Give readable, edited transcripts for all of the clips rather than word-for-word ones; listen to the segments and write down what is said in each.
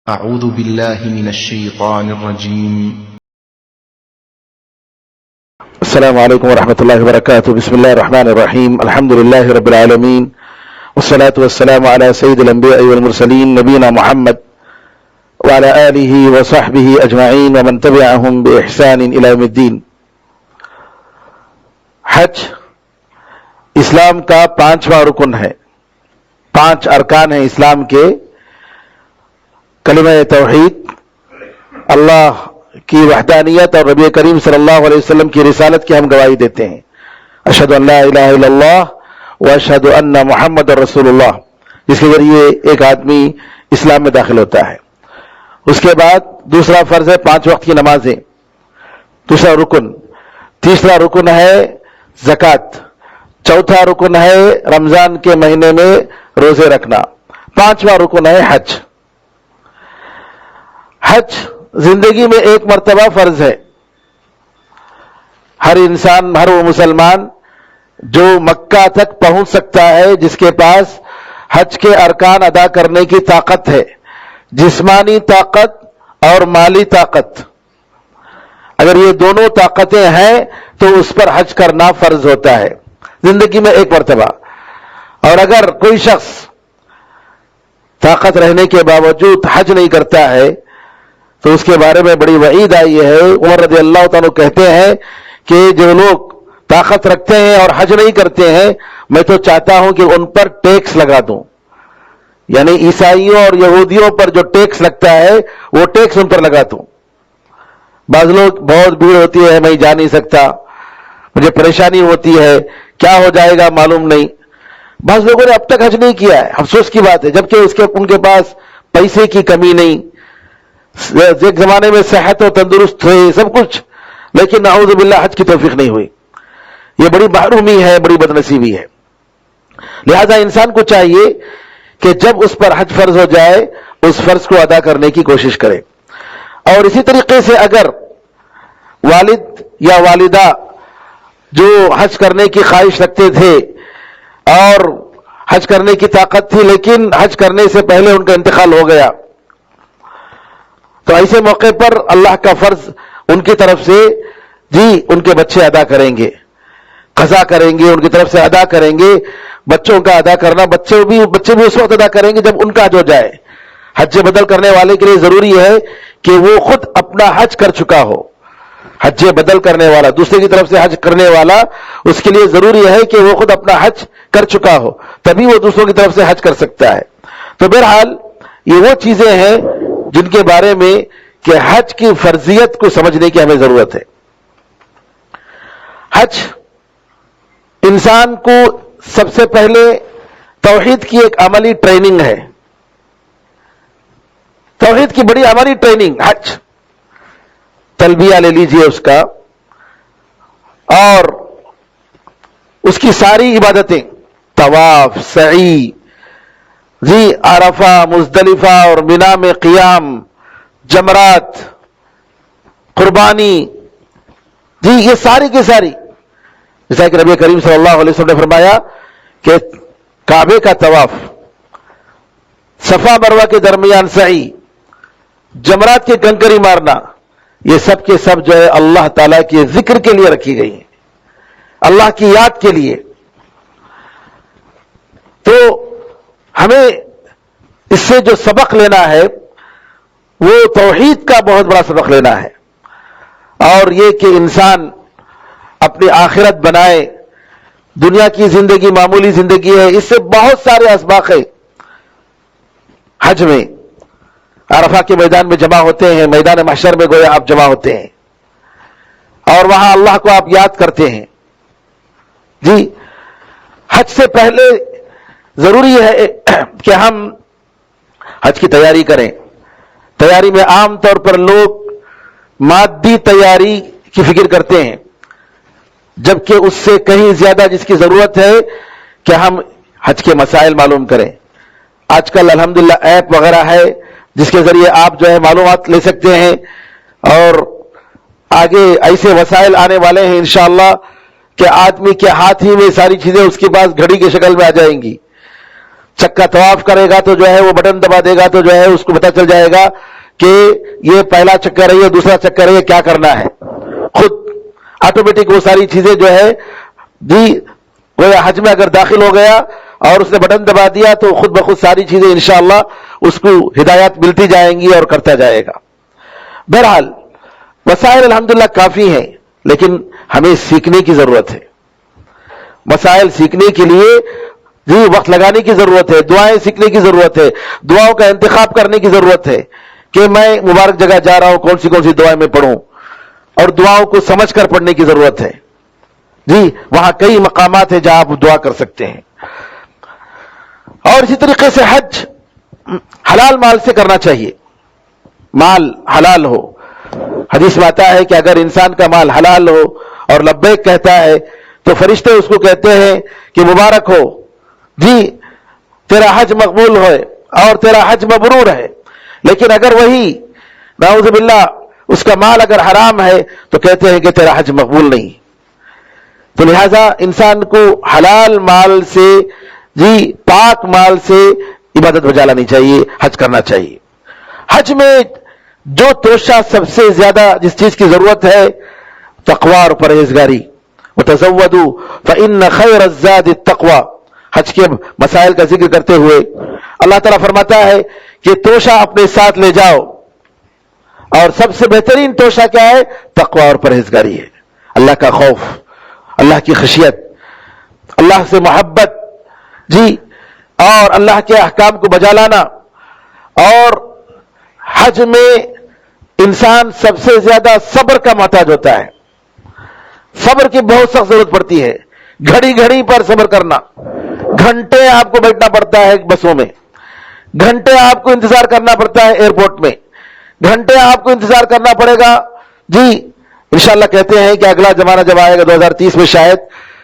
أعوذ بالله من الشيطان الرجيم. السلام علیکم ورحمۃ اللہ وبرکاتہ. بسم اللہ الرحمن الرحیم. الحمد للہ رب العالمین والصلاة والسلام علی سید الانبیاء والمرسلین نبینا محمد وعلی آلہ وصحبہ اجمعین ومن تبعہم بإحسان الی یوم الدین. حج اسلام کا 5واں رکن ہے. 5 ارکان ہیں اسلام کے. کلمہ توحید، اللہ کی وحدانیت اور نبی کریم صلی اللہ علیہ وسلم کی رسالت کی ہم گواہی دیتے ہیں. اشہد ان لا الہ الا اللہ و اشہد ان محمد رسول اللہ، جس کے ذریعے ایک آدمی اسلام میں داخل ہوتا ہے. اس کے بعد دوسرا فرض ہے 5 وقت کی نمازیں، دوسرا رکن. تیسرا رکن ہے زکوٰۃ. چوتھا رکن ہے رمضان کے مہینے میں روزے رکھنا. 5واں رکن ہے حج. حج زندگی میں ایک مرتبہ فرض ہے. ہر انسان، ہر وہ مسلمان جو مکہ تک پہنچ سکتا ہے، جس کے پاس حج کے ارکان ادا کرنے کی طاقت ہے، جسمانی طاقت اور مالی طاقت، اگر یہ دونوں طاقتیں ہیں تو اس پر حج کرنا فرض ہوتا ہے زندگی میں ایک مرتبہ. اور اگر کوئی شخص طاقت رہنے کے باوجود حج نہیں کرتا ہے تو اس کے بارے میں بڑی وعید آئی ہے. عمر رضی اللہ تعالیٰ کہتے ہیں کہ جو لوگ طاقت رکھتے ہیں اور حج نہیں کرتے ہیں، میں تو چاہتا ہوں کہ ان پر ٹیکس لگا دوں. یعنی عیسائیوں اور یہودیوں پر جو ٹیکس لگتا ہے وہ ٹیکس ان پر لگا دوں. بعض لوگ بہت بھیڑ ہوتی ہے، میں جا نہیں سکتا، مجھے پریشانی ہوتی ہے، کیا ہو جائے گا معلوم نہیں. بعض لوگوں نے اب تک حج نہیں کیا ہے. افسوس کی بات ہے، جبکہ ان کے پاس پیسے کی کمی نہیں، ایک زمانے میں صحت و تندرست تھے، سب کچھ، لیکن نعوذ باللہ حج کی توفیق نہیں ہوئی. یہ بڑی محرومی ہے، بڑی بدنصیبی ہے. لہذا انسان کو چاہیے کہ جب اس پر حج فرض ہو جائے اس فرض کو ادا کرنے کی کوشش کرے. اور اسی طریقے سے اگر والد یا والدہ جو حج کرنے کی خواہش رکھتے تھے اور حج کرنے کی طاقت تھی لیکن حج کرنے سے پہلے ان کا انتقال ہو گیا، تو ایسے موقع پر اللہ کا فرض ان کی طرف سے ان کے بچے ادا کریں گے، قضا کریں گے، ان کی طرف سے ادا کریں گے. بچوں کا ادا کرنا، بچے بھی اس وقت ادا کریں گے جب ان کا حج ہو جائے. حج بدل کرنے والے کے لیے ضروری ہے کہ وہ خود اپنا حج کر چکا ہو. حج بدل کرنے والا، دوسرے کی طرف سے حج کرنے والا، اس کے لیے ضروری ہے کہ وہ خود اپنا حج کر چکا ہو، تبھی وہ دوسروں کی طرف سے حج کر سکتا ہے. تو بہرحال یہ وہ چیزیں ہیں جن کے بارے میں کہ حج کی فرضیت کو سمجھنے کی ہمیں ضرورت ہے. حج انسان کو سب سے پہلے توحید کی ایک عملی ٹریننگ ہے. توحید کی بڑی عملی ٹریننگ حج. تلبیہ لے لیجئے اس کا، اور اس کی ساری عبادتیں، طواف، سعی، عرفہ، مزدلفہ اور مینا میں قیام، جمرات، قربانی، یہ ساری کی ساری، جیسا کہ نبی کریم صلی اللہ علیہ وسلم نے فرمایا کہ کعبے کا طواف، صفا مروہ کے درمیان سعی، جمرات کے کنکری مارنا، یہ سب کے سب جو ہے اللہ تعالیٰ کے ذکر کے لیے رکھی گئی ہیں، اللہ کی یاد کے لیے. تو ہمیں اس سے جو سبق لینا ہے وہ توحید کا بہت بڑا سبق لینا ہے، اور یہ کہ انسان اپنی آخرت بنائے. دنیا کی زندگی معمولی زندگی ہے، اس سے بہت سارے اسباق ہیں. حج میں عرفہ کے میدان میں جمع ہوتے ہیں، میدان محشر میں گویا آپ جمع ہوتے ہیں اور وہاں اللہ کو آپ یاد کرتے ہیں. حج سے پہلے ضروری ہے کہ ہم حج کی تیاری کریں. تیاری میں عام طور پر لوگ مادی تیاری کی فکر کرتے ہیں، جبکہ اس سے کہیں زیادہ جس کی ضرورت ہے کہ ہم حج کے مسائل معلوم کریں. آج کل الحمدللہ ایپ وغیرہ ہے جس کے ذریعے آپ جو ہے معلومات لے سکتے ہیں، اور آگے ایسے وسائل آنے والے ہیں انشاءاللہ کہ آدمی کے ہاتھ ہی میں ساری چیزیں اس کے پاس گھڑی کی شکل میں آ جائیں گی. چکا طواف کرے گا تو جو ہے وہ بٹن دبا دے گا تو جو ہے اس کو پتا چل جائے گا کہ یہ پہلا چکر ہے، دوسرا چکر ہے، کیا کرنا ہے، خود آٹومیٹک وہ ساری چیزیں جو ہے جی وہ حج میں اگر داخل ہو گیا اور اس نے بٹن دبا دیا تو خود بخود ساری چیزیں انشاءاللہ اس کو ہدایات ملتی جائیں گی اور کرتا جائے گا۔ بہرحال وسائل الحمدللہ کافی ہیں، لیکن ہمیں سیکھنے کی ضرورت ہے۔ مسائل سیکھنے کے لیے جی وقت لگانے کی ضرورت ہے، دعائیں سیکھنے کی ضرورت ہے، دعاؤں کا انتخاب کرنے کی ضرورت ہے کہ میں مبارک جگہ جا رہا ہوں، کون سی دعائیں میں پڑھوں، اور دعاؤں کو سمجھ کر پڑھنے کی ضرورت ہے۔ جی وہاں کئی مقامات ہیں جہاں آپ دعا کر سکتے ہیں۔ اور اسی طریقے سے حج حلال مال سے کرنا چاہیے، مال حلال ہو۔ حدیث میں آتا ہے کہ اگر انسان کا مال حلال ہو اور لبیک کہتا ہے تو فرشتے اس کو کہتے ہیں کہ مبارک ہو جی، تیرا حج مقبول ہے اور تیرا حج مبرور ہے۔ لیکن اگر وہی نعوذ باللہ اس کا مال اگر حرام ہے تو کہتے ہیں کہ تیرا حج مقبول نہیں۔ تو لہذا انسان کو حلال مال سے جی پاک مال سے عبادت بجا لانی چاہیے، حج کرنا چاہیے۔ حج میں جو توشہ سب سے زیادہ جس چیز کی ضرورت ہے تقوی اور پرہیزگاری۔ وتزودوا فإن خیر الزاد التقوی۔ حج کے مسائل کا ذکر کرتے ہوئے اللہ تعالیٰ فرماتا ہے کہ توشہ اپنے ساتھ لے جاؤ، اور سب سے بہترین توشہ کیا ہے؟ تقوی اور پرہیزگاری ہے، اللہ کا خوف، اللہ کی خشیت، اللہ سے محبت جی، اور اللہ کے احکام کو بجا لانا۔ اور حج میں انسان سب سے زیادہ صبر کا محتاج ہوتا ہے، صبر کی بہت سخت ضرورت پڑتی ہے، گھڑی گھڑی پر صبر کرنا، گھنٹے آپ کو بیٹھنا پڑتا ہے بسوں میں، گھنٹے آپ کو انتظار کرنا پڑتا ہے ایئرپورٹ میں، گھنٹے آپ کو انتظار کرنا پڑے گا جی۔ انشاءاللہ کہتے ہیں کہ اگلا زمانہ جب آئے گا 2030 میں شاید،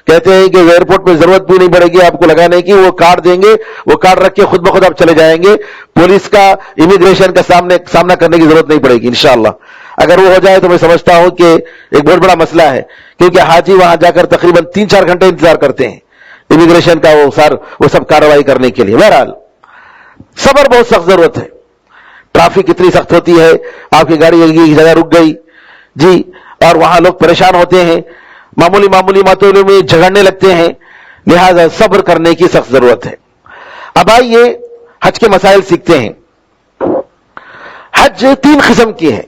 کہتے ہیں کہ ایئرپورٹ میں ضرورت بھی نہیں پڑے گی آپ کو لگانے کی، وہ کارڈ دیں گے، وہ کارڈ رکھ کے خود بخود آپ چلے جائیں گے، پولیس کا امیگریشن کا سامنا کرنے کی ضرورت نہیں پڑے گی انشاءاللہ۔ اگر وہ ہو جائے تو میں سمجھتا ہوں کہ ایک بہت بڑا مسئلہ ہے، کیونکہ حاجی وہاں جا کر تقریباً 3-4 گھنٹے انتظار کرتے ہیں امیگریشن کا وہ سب کارروائی کرنے کے لیے۔ بہرحال صبر بہت سخت ضرورت ہے، ٹریفک اتنی سخت ہوتی ہے، آپ کی گاڑی ایک جگہ رک گئی جی، اور وہاں لوگ پریشان ہوتے ہیں، معمولی باتوں میں جھگڑنے لگتے ہیں، لہذا صبر کرنے کی سخت ضرورت ہے۔ اب آئیے حج کے مسائل سیکھتے ہیں۔ حج 3 قسم کی ہے۔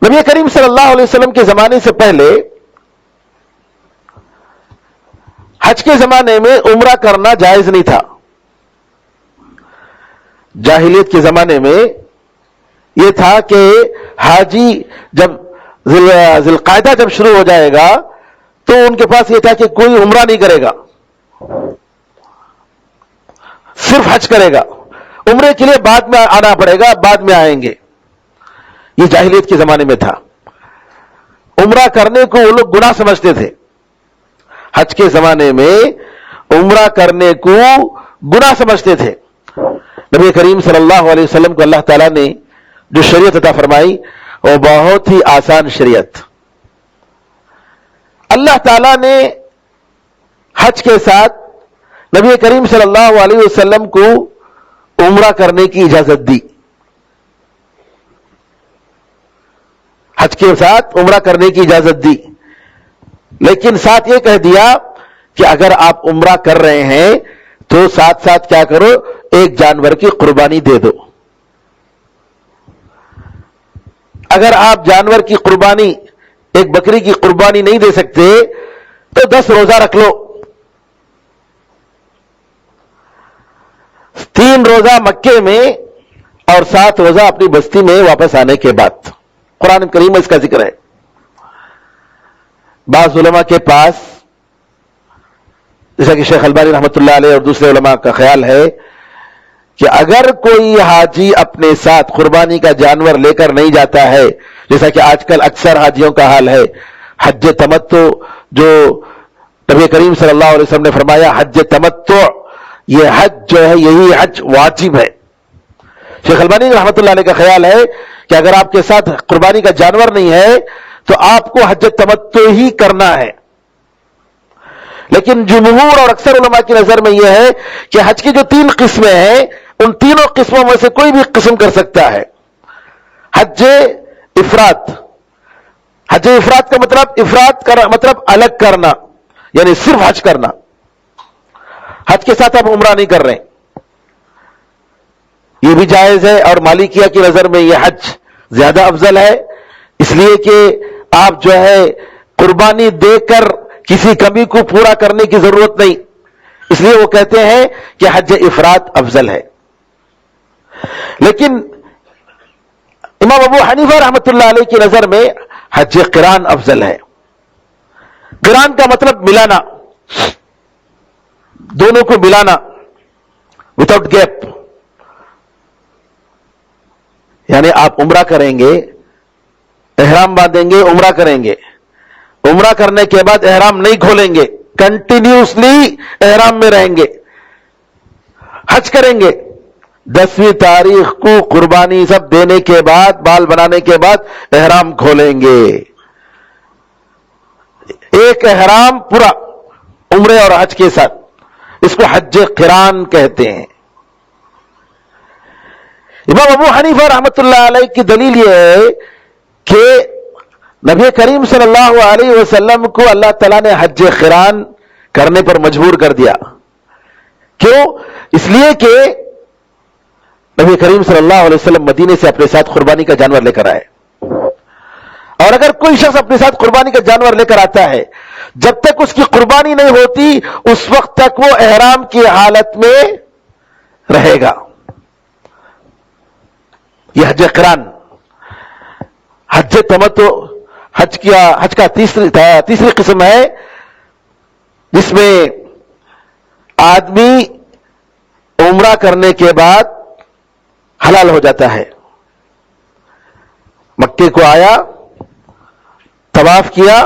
نبی کریم صلی اللہ علیہ وسلم کے زمانے سے پہلے حج کے زمانے میں عمرہ کرنا جائز نہیں تھا۔ جاہلیت کے زمانے میں یہ تھا کہ حاجی جب ذی القعدہ جب شروع ہو جائے گا تو ان کے پاس یہ تھا کہ کوئی عمرہ نہیں کرے گا، صرف حج کرے گا، عمرے کے لیے بعد میں آنا پڑے گا، بعد میں آئیں گے۔ یہ جاہلیت کے زمانے میں تھا، عمرہ کرنے کو وہ لوگ گناہ سمجھتے تھے۔ حج کے زمانے میں عمرہ کرنے کو گناہ سمجھتے تھے۔ نبی کریم صلی اللہ علیہ وسلم کو اللہ تعالیٰ نے جو شریعت عطا فرمائی وہ بہت ہی آسان شریعت۔ اللہ تعالیٰ نے حج کے ساتھ نبی کریم صلی اللہ علیہ وسلم کو عمرہ کرنے کی اجازت دی، حج کے ساتھ عمرہ کرنے کی اجازت دی، لیکن ساتھ یہ کہہ دیا کہ اگر آپ عمرہ کر رہے ہیں تو ساتھ ساتھ کیا کرو، ایک جانور کی قربانی دے دو۔ اگر آپ جانور کی قربانی، ایک بکری کی قربانی نہیں دے سکتے تو 10 روزہ رکھ لو، 3 روزہ مکے میں اور 7 روزہ اپنی بستی میں واپس آنے کے بعد۔ قرآن کریم میں اس کا ذکر ہے۔ بعض علماء کے پاس، جیسا کہ شیخ البانی رحمۃ اللہ علیہ اور دوسرے علماء کا خیال ہے کہ اگر کوئی حاجی اپنے ساتھ قربانی کا جانور لے کر نہیں جاتا ہے، جیسا کہ آج کل اکثر حاجیوں کا حال ہے، حج تمتع جو نبی کریم صلی اللہ علیہ وسلم نے فرمایا حج تمتع، یہ حج جو ہے یہی حج واجب ہے۔ شیخ البانی رحمۃ اللہ علیہ کا خیال ہے کہ اگر آپ کے ساتھ قربانی کا جانور نہیں ہے تو آپ کو حج تمتع ہی کرنا ہے، لیکن جمہور اور اکثر علماء کی نظر میں یہ ہے کہ حج کی جو 3 قسمیں ہیں ان تینوں قسموں میں سے کوئی بھی قسم کر سکتا ہے. حج افراد. حج افراد کا مطلب مطلب الگ کرنا، یعنی صرف حج کرنا. حج کے ساتھ آپ عمرہ نہیں کر رہے، یہ بھی جائز ہے. اور مالکیہ کی نظر میں یہ حج زیادہ افضل ہے، اس لیے کہ آپ جو ہے قربانی دے کر کسی کمی کو پورا کرنے کی ضرورت نہیں، اس لیے وہ کہتے ہیں کہ حج افراد افضل ہے. لیکن امام ابو حنیفہ رحمۃ اللہ علیہ کی نظر میں حج قران افضل ہے. قران کا مطلب ملانا، دونوں کو ملانا وداؤٹ گیپ. یعنی آپ عمرہ کریں گے، احرام باندھیں گے، عمرہ کریں گے، عمرہ کرنے کے بعد احرام نہیں کھولیں گے، کنٹینیوسلی احرام میں رہیں گے. حج کریں گے، 10ویں تاریخ کو قربانی سب دینے کے بعد، بال بنانے کے بعد احرام کھولیں گے. ایک احرام پورا عمرے اور حج کے ساتھ، اس کو حج قران کہتے ہیں. امام ابو حنیفہ رحمۃ اللہ علیہ کی دلیل یہ ہے کہ نبی کریم صلی اللہ علیہ وسلم کو اللہ تعالیٰ نے حج قران کرنے پر مجبور کر دیا. کیوں؟ اس لیے کہ نبی کریم صلی اللہ علیہ وسلم مدینے سے اپنے ساتھ قربانی کا جانور لے کر آئے، اور اگر کوئی شخص اپنے ساتھ قربانی کا جانور لے کر آتا ہے، جب تک اس کی قربانی نہیں ہوتی اس وقت تک وہ احرام کی حالت میں رہے گا. یہ حج قران. حج تمتع حج کا تیسری قسم ہے جس میں آدمی عمرہ کرنے کے بعد حلال ہو جاتا ہے. مکے کو آیا، طواف کیا،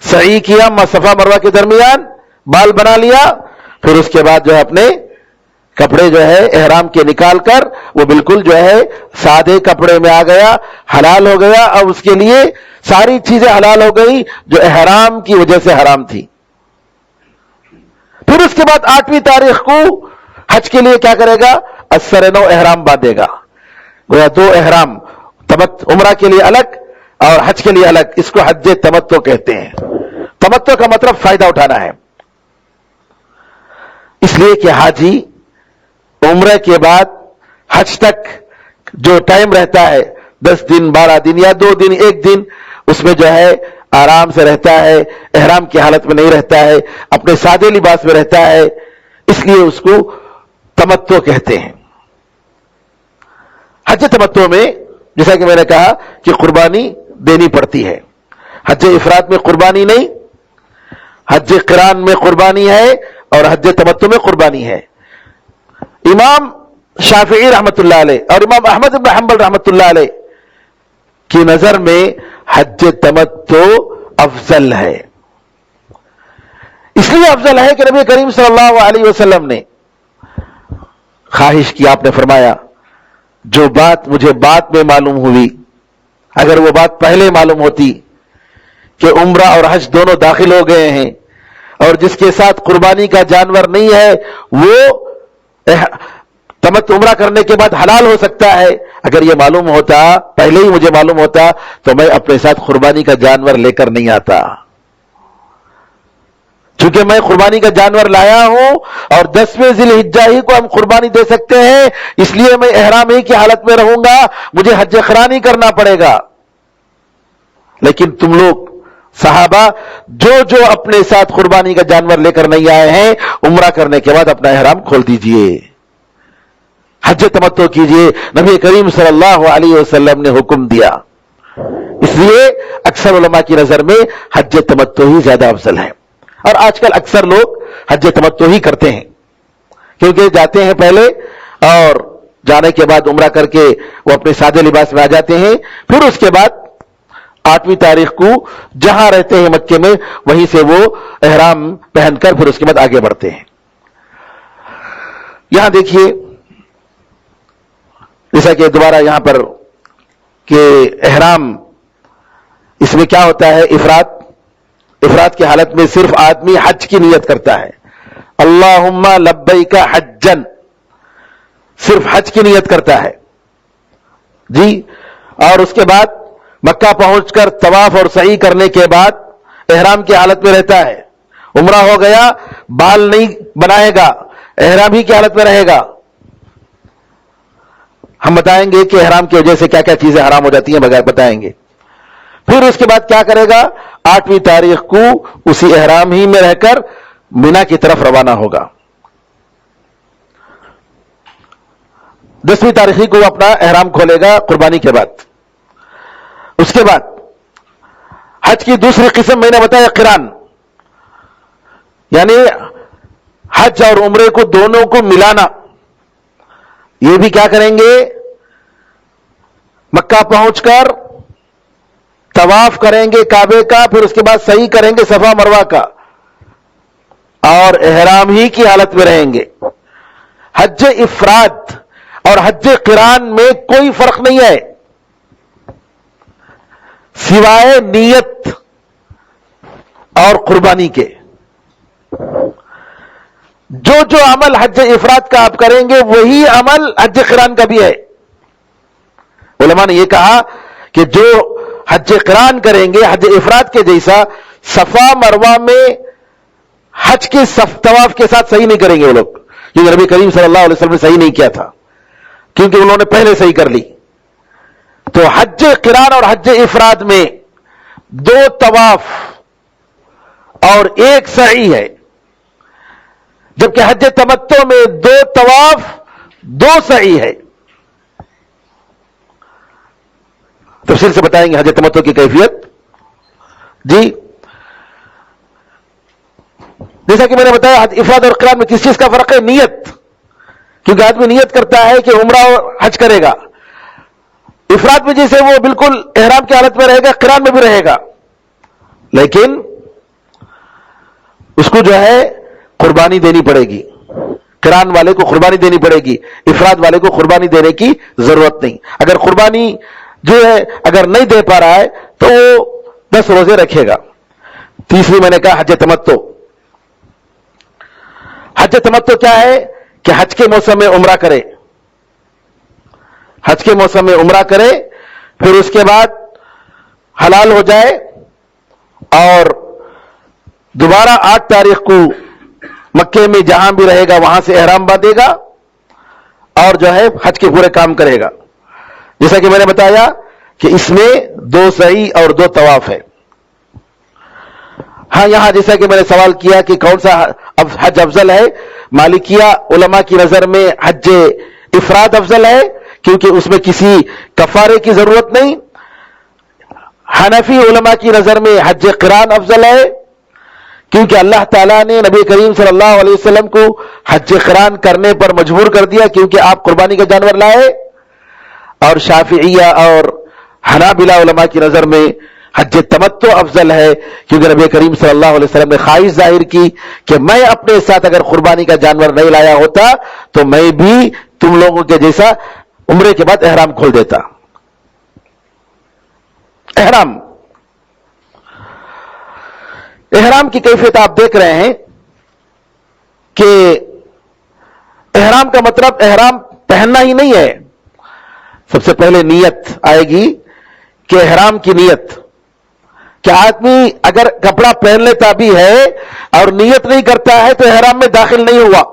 سعی کیا صفا مروہ کے درمیان، بال بنا لیا، پھر اس کے بعد جو ہے اپنے کپڑے جو ہے احرام کے نکال کر وہ بالکل جو ہے سادے کپڑے میں آ گیا، حلال ہو گیا. اب اس کے لیے ساری چیزیں حلال ہو گئی جو احرام کی وجہ سے حرام تھی. پھر اس کے بعد 8ویں تاریخ کو حج کے لیے کیا کرے گا؟ اثر نو احرام باندھے گا. گویا 2 احرام، عمرہ کے لیے الگ اور حج کے لیے الگ. اس کو حج تمتع کہتے ہیں. تمتع کا مطلب فائدہ اٹھانا ہے. اس لیے کہ حاجی عمرے کے بعد حج تک جو ٹائم رہتا ہے 10 دن 12 دن یا 2 دن 1 دن، اس میں جو ہے آرام سے رہتا ہے، احرام کی حالت میں نہیں رہتا ہے، اپنے سادے لباس میں رہتا ہے. اس لیے اس کو تمتع کہتے ہیں. حج تمتع میں جیسا کہ میں نے کہا کہ قربانی دینی پڑتی ہے. حج افراد میں قربانی نہیں، حج قران میں قربانی ہے اور حج تمتع میں قربانی ہے. امام شافعی رحمت اللہ علیہ اور امام احمد بن حنبل رحمت اللہ علیہ کی نظر میں حج تمتع افضل ہے. اس لیے افضل ہے کہ نبی کریم صلی اللہ علیہ وسلم نے خواہش کی، آپ نے فرمایا جو بات مجھے بعد میں معلوم ہوئی، اگر وہ بات پہلے معلوم ہوتی کہ عمرہ اور حج دونوں داخل ہو گئے ہیں اور جس کے ساتھ قربانی کا جانور نہیں ہے وہ تمتع عمرہ کرنے کے بعد حلال ہو سکتا ہے، اگر یہ معلوم ہوتا، پہلے ہی مجھے معلوم ہوتا تو میں اپنے ساتھ قربانی کا جانور لے کر نہیں آتا. چونکہ میں قربانی کا جانور لایا ہوں اور 10ویں ذی الحجہ ہی کو ہم قربانی دے سکتے ہیں، اس لیے میں احرام ہی کی حالت میں رہوں گا، مجھے حج قران ہی کرنا پڑے گا. لیکن تم لوگ صحابہ جو اپنے ساتھ قربانی کا جانور لے کر نہیں آئے ہیں، عمرہ کرنے کے بعد اپنا احرام کھول دیجئے، حج تمتع کیجئے. نبی کریم صلی اللہ علیہ وسلم نے حکم دیا. اس لیے اکثر علماء کی نظر میں حج تمتع ہی زیادہ افضل ہے. اور آج کل اکثر لوگ حج تمتع ہی کرتے ہیں، کیونکہ جاتے ہیں پہلے اور جانے کے بعد عمرہ کر کے وہ اپنے سادے لباس میں آ جاتے ہیں. پھر اس کے بعد 8ویں تاریخ کو جہاں رہتے ہیں مکے میں وہیں سے وہ احرام پہن کر پھر اس کے بعد آگے بڑھتے ہیں. یہاں دیکھیے جیسا کہ دوبارہ یہاں پر کہ احرام اس میں کیا ہوتا ہے؟ افراد افراد کی حالت میں صرف آدمی حج کی نیت کرتا ہے، اللہم لبیک حجن، صرف حج کی نیت کرتا ہے جی، اور اس کے بعد مکہ پہنچ کر طواف اور سعی کرنے کے بعد احرام کی حالت میں رہتا ہے، عمرہ ہو گیا، بال نہیں بنائے گا، احرام ہی کی حالت میں رہے گا۔ ہم بتائیں گے کہ احرام کی وجہ سے کیا کیا چیزیں حرام ہو جاتی ہیں، بغیر بتائیں گے۔ پھر اس کے بعد کیا کرے گا؟ 8ویں تاریخ کو اسی احرام ہی میں رہ کر مینا کی طرف روانہ ہوگا، 10ویں تاریخ کو اپنا احرام کھولے گا قربانی کے بعد۔ اس کے بعد حج کی دوسری قسم میں نے بتایا قران، یعنی حج اور عمرے کو دونوں کو ملانا۔ یہ بھی کیا کریں گے؟ مکہ پہنچ کر طواف کریں گے کعبے کا، پھر اس کے بعد سعی کریں گے صفا مروہ کا، اور احرام ہی کی حالت میں رہیں گے۔ حج افراد اور حج قران میں کوئی فرق نہیں ہے سوائے نیت اور قربانی کے۔ جو عمل حج افراد کا آپ کریں گے وہی عمل حج قران کا بھی ہے۔ علماء نے یہ کہا کہ جو حج قران کریں گے حج افراد کے جیسا، صفا مروہ میں حج کے طواف کے ساتھ صحیح نہیں کریں گے وہ لوگ، کیونکہ نبی کریم صلی اللہ علیہ وسلم نے صحیح نہیں کیا تھا، کیونکہ انہوں نے پہلے صحیح کر لی۔ تو حج قران اور حج افراد میں 2 طواف اور 1 سعی ہے، جبکہ حج تمتع میں 2 طواف 2 سعی ہے۔ تفصیل سے بتائیں گے حج تمتع کی کیفیت جی۔ جیسا کہ میں نے بتایا حج افراد اور قران میں کس چیز کا فرق ہے؟ نیت، کیونکہ آدمی نیت کرتا ہے کہ عمرہ اور حج کرے گا۔ افراد میں جیسے وہ بالکل احرام کی حالت میں رہے گا، قران میں بھی رہے گا، لیکن اس کو جو ہے قربانی دینی پڑے گی۔ قران والے کو قربانی دینی پڑے گی، افراد والے کو قربانی دینے کی ضرورت نہیں۔ اگر قربانی جو ہے اگر نہیں دے پا رہا ہے تو وہ 10 روزے رکھے گا۔ تیسری میں نے کہا حج تمتع۔ حج تمتع کیا ہے؟ کہ حج کے موسم میں عمرہ کرے، حج کے موسم میں عمرہ کرے، پھر اس کے بعد حلال ہو جائے اور دوبارہ 8 تاریخ کو مکے میں جہاں بھی رہے گا وہاں سے احرام باندھے گا اور جو ہے حج کے پورے کام کرے گا۔ جیسا کہ میں نے بتایا کہ اس میں 2 سعی اور 2 طواف ہے۔ ہاں یہاں جیسا کہ میں نے سوال کیا کہ کون سا حج افضل ہے، مالکیہ علماء کی نظر میں حج افراد افضل ہے کیونکہ اس میں کسی کفارے کی ضرورت نہیں۔ حنفی علماء کی نظر میں حج قران افضل ہے کیونکہ اللہ تعالیٰ نے نبی کریم صلی اللہ علیہ وسلم کو حج قران کرنے پر مجبور کر دیا کیونکہ آپ قربانی کا جانور لائے۔ اور شافعیہ اور حنابلہ علماء کی نظر میں حج تمتع افضل ہے کیونکہ نبی کریم صلی اللہ علیہ وسلم نے خواہش ظاہر کی کہ میں اپنے ساتھ اگر قربانی کا جانور نہیں لایا ہوتا تو میں بھی تم لوگوں کے جیسا عمرے کے بعد احرام کھول دیتا۔ احرام کی کیفیت آپ دیکھ رہے ہیں کہ احرام کا مطلب احرام پہننا ہی نہیں ہے، سب سے پہلے نیت آئے گی کہ احرام کی نیت، کہ آدمی اگر کپڑا پہن لیتا بھی ہے اور نیت نہیں کرتا ہے تو احرام میں داخل نہیں ہوا۔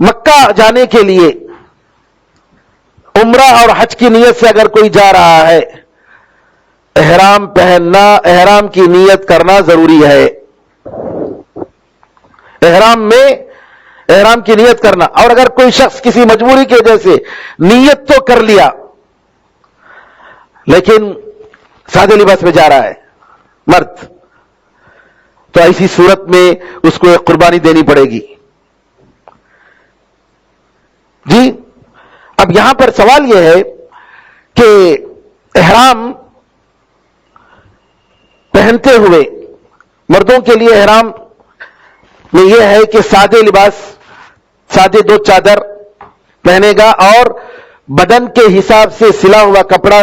مکہ جانے کے لیے عمرہ اور حج کی نیت سے اگر کوئی جا رہا ہے، احرام پہننا، احرام کی نیت کرنا ضروری ہے۔ احرام میں احرام کی نیت کرنا، اور اگر کوئی شخص کسی مجبوری کی وجہ سے نیت تو کر لیا لیکن سادے لباس میں جا رہا ہے مرد، تو ایسی صورت میں اس کو ایک قربانی دینی پڑے گی جی۔ اب یہاں پر سوال یہ ہے کہ احرام پہنتے ہوئے مردوں کے لیے احرام میں یہ ہے کہ سادے لباس، سادے 2 چادر پہنے گا اور بدن کے حساب سے سلا ہوا کپڑا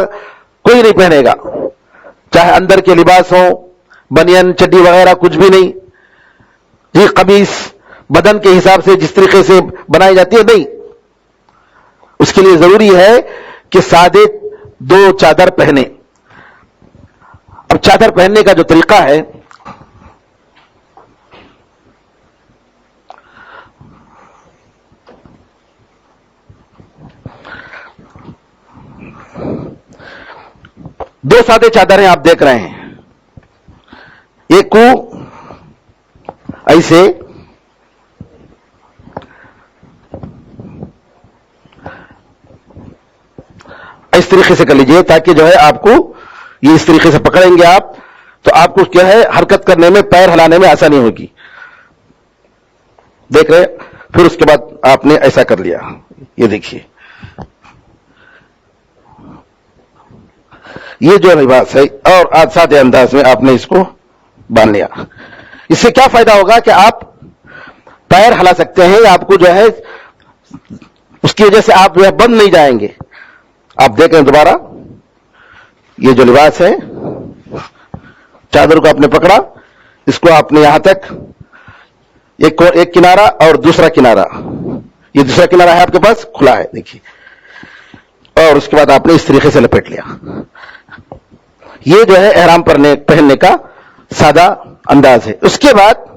کوئی نہیں پہنے گا، چاہے اندر کے لباس ہوں، بنیان چڈی وغیرہ کچھ بھی نہیں جی، قمیص بدن کے حساب سے جس طریقے سے بنائی جاتی ہے نہیں، اس کے لیے ضروری ہے کہ سادے 2 چادر پہنے. اب چادر پہننے کا جو طریقہ ہے، دو سادے چادریں آپ دیکھ رہے ہیں. ایک کو ایسے اس طریقے سے کر لیجئے تاکہ جو ہے آپ کو یہ اس طریقے سے پکڑیں گے آپ تو آپ کو کیا ہے حرکت کرنے میں، پیر ہلانے میں آسانی ہوگی. دیکھ رہے، پھر اس کے بعد آپ نے ایسا کر لیا. یہ دیکھیے، یہ جو لباس ہے اور سادے انداز میں آپ نے اس کو باندھ لیا. اس سے کیا فائدہ ہوگا کہ آپ پیر ہلا سکتے ہیں، آپ کو جو ہے اس کی وجہ سے آپ جو ہے بند نہیں جائیں گے. آپ دیکھیں دوبارہ، یہ جو لباس ہے، چادر کو آپ نے پکڑا، اس کو آپ نے یہاں تک ایک کنارہ اور دوسرا کنارہ، یہ دوسرا کنارہ ہے آپ کے پاس کھلا ہے دیکھیے، اور اس کے بعد آپ نے اس طریقے سے لپیٹ لیا. یہ جو ہے احرام پہننے کا سادہ انداز ہے. اس کے بعد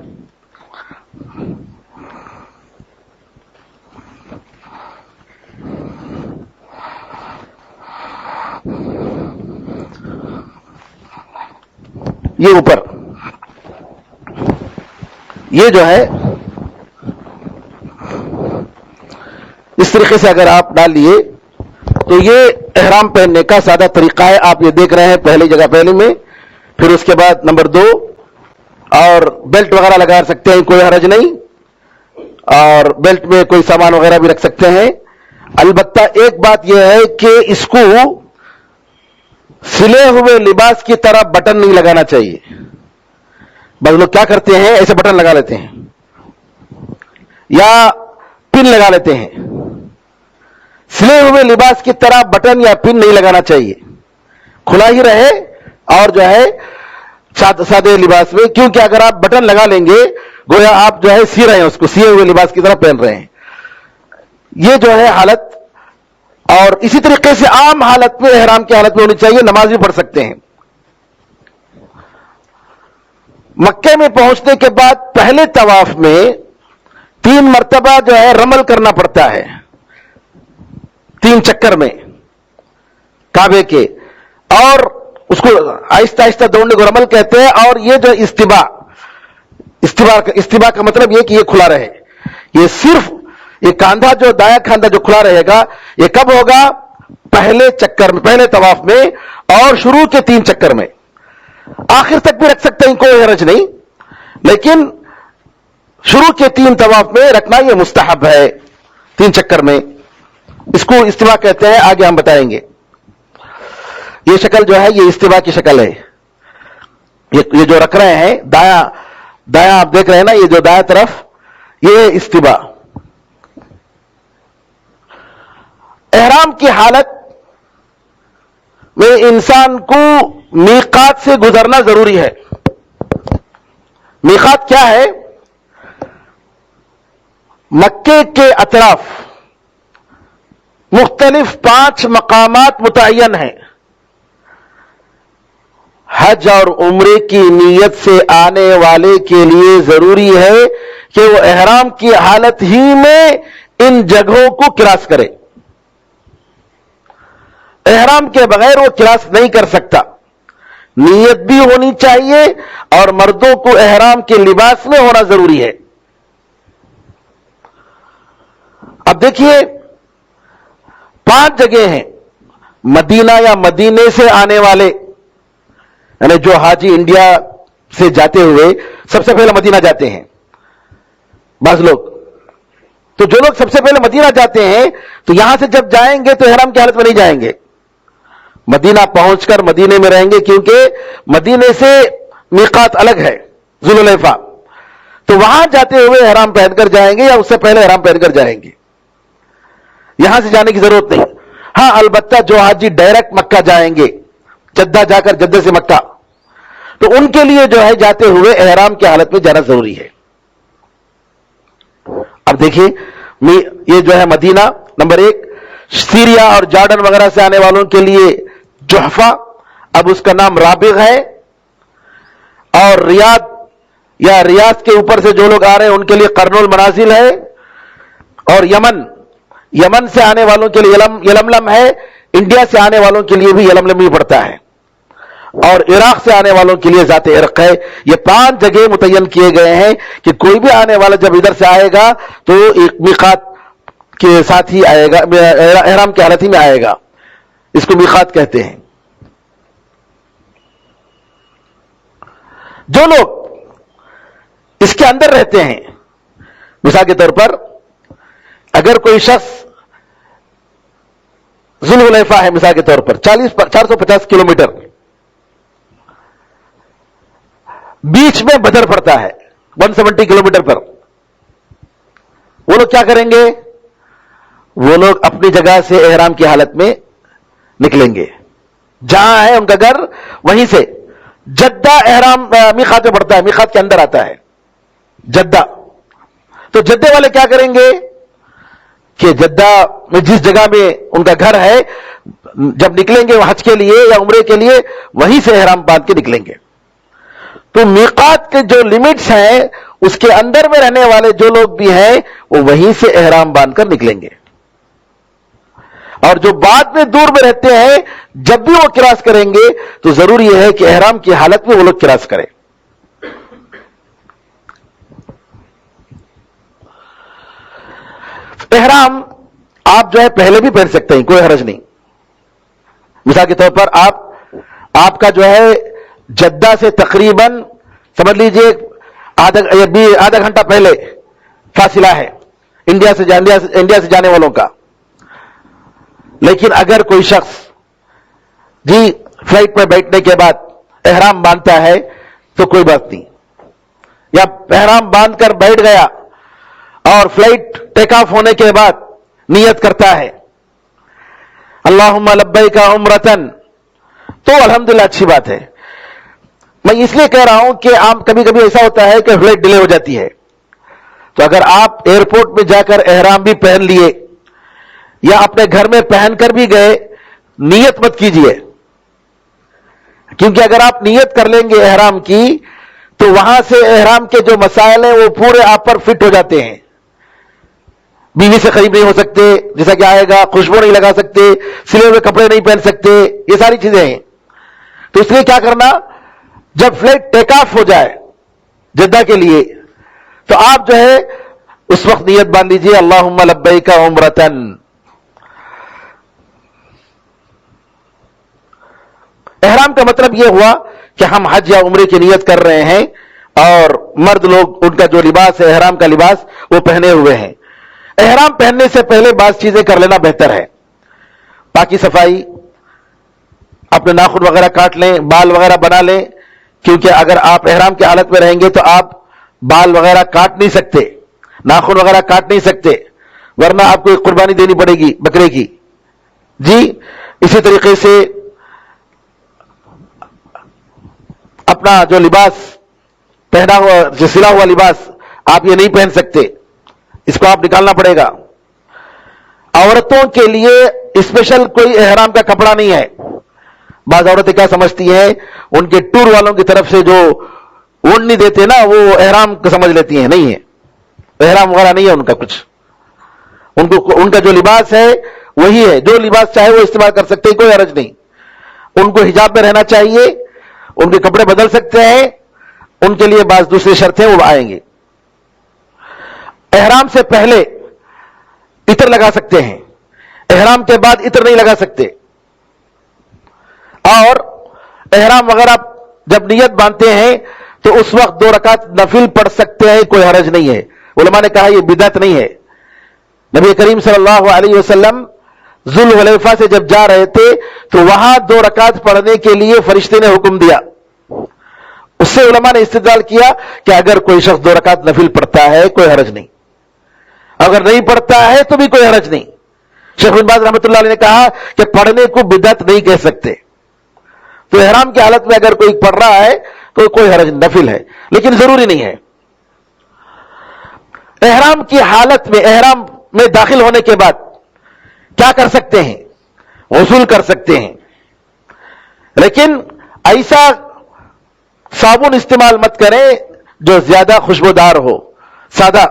یہ اوپر، یہ جو ہے اس طریقے سے اگر آپ ڈال لیے تو یہ احرام پہننے کا سادہ طریقہ ہے. آپ یہ دیکھ رہے ہیں پہلی جگہ پہلے میں. پھر اس کے بعد نمبر 2، اور بیلٹ وغیرہ لگا سکتے ہیں، کوئی حرج نہیں، اور بیلٹ میں کوئی سامان وغیرہ بھی رکھ سکتے ہیں. البتہ ایک بات یہ ہے کہ اس کو سلے ہوئے لباس کی طرح بٹن نہیں لگانا چاہیے. بعض لوگ کیا کرتے ہیں، ایسے بٹن لگا لیتے ہیں یا پن لگا لیتے ہیں. سلے ہوئے لباس کی طرح بٹن یا پن نہیں لگانا چاہیے، کھلا ہی رہے اور جو ہے سادے لباس میں. کیونکہ اگر آپ بٹن لگا لیں گے گویا آپ جو ہے سی رہے ہیں، اس کو سیے ہوئے لباس کی طرح پہن رہے ہیں. یہ جو ہے حالت، اور اسی طریقے سے عام حالت میں احرام کی حالت میں ہونی چاہیے. نماز بھی پڑھ سکتے ہیں. مکے میں پہنچنے کے بعد پہلے طواف میں 3 مرتبہ جو ہے رمل کرنا پڑتا ہے، 3 چکر میں کعبے کے، اور اس کو آہستہ آہستہ دوڑنے کو رمل کہتے ہیں. اور یہ جو استباع کا مطلب یہ کہ یہ کھلا رہے. یہ صرف یہ کاندھا جو دایاں کاندھا جو کھلا رہے گا، یہ کب ہوگا؟ پہلے چکر میں، پہلے طواف میں، اور شروع کے 3 چکر میں. آخر تک بھی رکھ سکتے ہیں، کوئی حرج نہیں، لیکن شروع کے 3 طواف میں رکھنا یہ مستحب ہے، 3 چکر میں. اس کو استباع کہتے ہیں، آگے ہم بتائیں گے. یہ شکل جو ہے یہ استباع کی شکل ہے. یہ جو رکھ رہے ہیں دایاں آپ دیکھ رہے ہیں نا، یہ جو دایاں طرف، یہ استباع. احرام کی حالت میں انسان کو میقات سے گزرنا ضروری ہے. میقات کیا ہے؟ مکے کے اطراف مختلف 5 مقامات متعین ہیں. حج اور عمرے کی نیت سے آنے والے کے لیے ضروری ہے کہ وہ احرام کی حالت ہی میں ان جگہوں کو کراس کرے. احرام کے بغیر وہ کراس نہیں کر سکتا. نیت بھی ہونی چاہیے اور مردوں کو احرام کے لباس میں ہونا ضروری ہے. اب دیکھیے 5 جگہیں ہیں. مدینہ یا مدینے سے آنے والے، یعنی جو حاجی انڈیا سے جاتے ہوئے سب سے پہلے مدینہ جاتے ہیں بعض لوگ، تو جو لوگ سب سے پہلے مدینہ جاتے ہیں تو یہاں سے جب جائیں گے تو احرام کی حالت میں نہیں جائیں گے. مدینہ پہنچ کر مدینے میں رہیں گے، کیونکہ مدینے سے میقات الگ ہے، ذوالحلیفہ، تو وہاں جاتے ہوئے احرام پہن کر جائیں گے یا اس سے پہلے احرام پہن کر جائیں گے. یہاں سے جانے کی ضرورت نہیں. ہاں البتہ جو حاجی ڈائریکٹ مکہ جائیں گے جدہ جا کر جدہ سے مکہ، تو ان کے لیے جو ہے جاتے ہوئے احرام کی حالت میں جانا ضروری ہے۔ اب دیکھیے یہ جو ہے مدینہ نمبر 1، سیریا اور جارڈن وغیرہ سے آنے والوں کے لیے جحفہ، اب اس کا نام رابغ ہے، اور ریاض یا ریاض کے اوپر سے جو لوگ آ رہے ہیں ان کے لیے قرن المنازل ہے، اور یمن سے آنے والوں کے لیے یلملم ہے، انڈیا سے آنے والوں کے لیے بھی یلملم ہی پڑتا ہے، اور عراق سے آنے والوں کے لیے ذات عرق ہے۔ یہ 5 جگہ متعین کیے گئے ہیں کہ کوئی بھی آنے والا جب ادھر سے آئے گا تو ایک میقات کے ساتھ ہی آئے گا، احرام کی حالت ہی میں آئے گا، اس کو میقات کہتے ہیں۔ جو لوگ اس کے اندر رہتے ہیں، مثال کے طور پر اگر کوئی شخص ذوالحلیفہ ہے، مثال کے طور پر 450 کلومیٹر، بیچ میں بدر پڑتا ہے 170 کلومیٹر پر، وہ لوگ کیا کریں گے؟ وہ لوگ اپنی جگہ سے احرام کی حالت میں نکلیں گے، جہاں ہے ان کا گھر وہیں سے جدہ احرام میقات میں پڑتا ہے، میقات کے اندر آتا ہے جدہ۔ تو جدے والے کیا کریں گے کہ جدہ میں جس جگہ میں ان کا گھر ہے، جب نکلیں گے حج کے لیے یا عمرے کے لیے، وہیں سے احرام باندھ کے نکلیں گے۔ تو میقات کے جو لمٹس ہیں اس کے اندر میں رہنے والے جو لوگ بھی ہیں وہ وہیں سے احرام باندھ کر نکلیں گے، اور جو بعد میں دور میں رہتے ہیں جب بھی وہ کراس کریں گے تو ضروری ہے کہ احرام کی حالت میں وہ لوگ کراس کریں۔ احرام آپ جو ہے پہلے بھی پہن سکتے ہیں، کوئی حرج نہیں۔ مثال کے طور پر آپ کا جو ہے جدہ سے تقریباً سمجھ لیجئے آدھا گھنٹہ پہلے فاصلہ ہے انڈیا سے جانے والوں کا، لیکن اگر کوئی شخص فلائٹ میں بیٹھنے کے بعد احرام باندھتا ہے تو کوئی بات نہیں، یا احرام باندھ کر بیٹھ گیا اور فلائٹ ٹیک آف ہونے کے بعد نیت کرتا ہے اللہم لبیک عمرتن، تو الحمدللہ اچھی بات ہے۔ میں اس لیے کہہ رہا ہوں کہ کبھی کبھی ایسا ہوتا ہے کہ فلائٹ ڈیلے ہو جاتی ہے، تو اگر آپ ایئرپورٹ میں جا کر احرام بھی پہن لیے یا اپنے گھر میں پہن کر بھی گئے، نیت مت کیجیے، کیونکہ اگر آپ نیت کر لیں گے احرام کی تو وہاں سے احرام کے جو مسائل ہیں وہ پورے آپ پر فٹ ہو جاتے ہیں۔ بیوی سے قریب نہیں ہو سکتے، جیسا کہ آئے گا، خوشبو نہیں لگا سکتے، سلے ہوئے کپڑے نہیں پہن سکتے، یہ ساری چیزیں ہیں۔ تو اس لیے کیا کرنا، جب فلائٹ ٹیک آف ہو جائے جدہ کے لیے تو آپ جو ہے اس وقت نیت باندھ لیجیے اللہم لبیک عمرتن۔ احرام کا مطلب یہ ہوا کہ ہم حج یا عمرے کی نیت کر رہے ہیں، اور مرد لوگ ان کا جو لباس ہے احرام کا لباس وہ پہنے ہوئے ہیں۔ احرام پہننے سے پہلے بعض چیزیں کر لینا بہتر ہے، پاکی صفائی، اپنے ناخن وغیرہ کاٹ لیں، بال وغیرہ بنا لیں، کیونکہ اگر آپ احرام کی حالت میں رہیں گے تو آپ بال وغیرہ کاٹ نہیں سکتے، ناخن وغیرہ کاٹ نہیں سکتے، ورنہ آپ کو ایک قربانی دینی پڑے گی بکرے کی۔ اسی طریقے سے اپنا جو لباس پہنا ہوا، جو سلا ہوا لباس آپ یہ نہیں پہن سکتے، اس کو آپ نکالنا پڑے گا۔ عورتوں کے لیے اسپیشل کوئی احرام کا کپڑا نہیں ہے۔ بعض عورتیں کیا سمجھتی ہیں، ان کے ٹور والوں کی طرف سے جو اوڑھنی دیتے نا وہ احرام کو سمجھ لیتی ہیں، نہیں ہے، احرام وغیرہ نہیں ہے ان کا کچھ، ان کا جو لباس ہے وہی ہے، جو لباس چاہے وہ استعمال کر سکتے ہیں، کوئی حرج نہیں۔ ان کو حجاب میں رہنا چاہیے، ان کے کپڑے بدل سکتے ہیں، ان کے لیے بعض دوسری شرطیں وہ آئیں گے۔ احرام سے پہلے عطر لگا سکتے ہیں، احرام کے بعد عطر نہیں لگا سکتے، اور احرام وغیرہ جب نیت باندھتے ہیں تو اس وقت 2 رکعت نفل پڑھ سکتے ہیں، کوئی حرج نہیں ہے۔ علماء نے کہا یہ بدعت نہیں ہے۔ نبی کریم صلی اللہ علیہ وسلم ذوالحلیفہ سے جب جا رہے تھے تو وہاں 2 رکعت پڑھنے کے لیے فرشتے نے حکم دیا، اس سے علماء نے استدلال کیا کہ اگر کوئی شخص 2 رکعت نفل پڑھتا ہے کوئی حرج نہیں، اگر نہیں پڑھتا ہے تو بھی کوئی حرج نہیں۔ شیخ بن باز رحمۃ اللہ علیہ نے کہا کہ پڑھنے کو بدعت نہیں کہہ سکتے، تو احرام کی حالت میں اگر کوئی پڑھ رہا ہے تو کوئی حرج نفل ہے، لیکن ضروری نہیں ہے۔ احرام کی حالت میں، احرام میں داخل ہونے کے بعد کیا کر سکتے ہیں؟ غسل کر سکتے ہیں، لیکن ایسا صابن استعمال مت کریں جو زیادہ خوشبودار ہو، سادہ،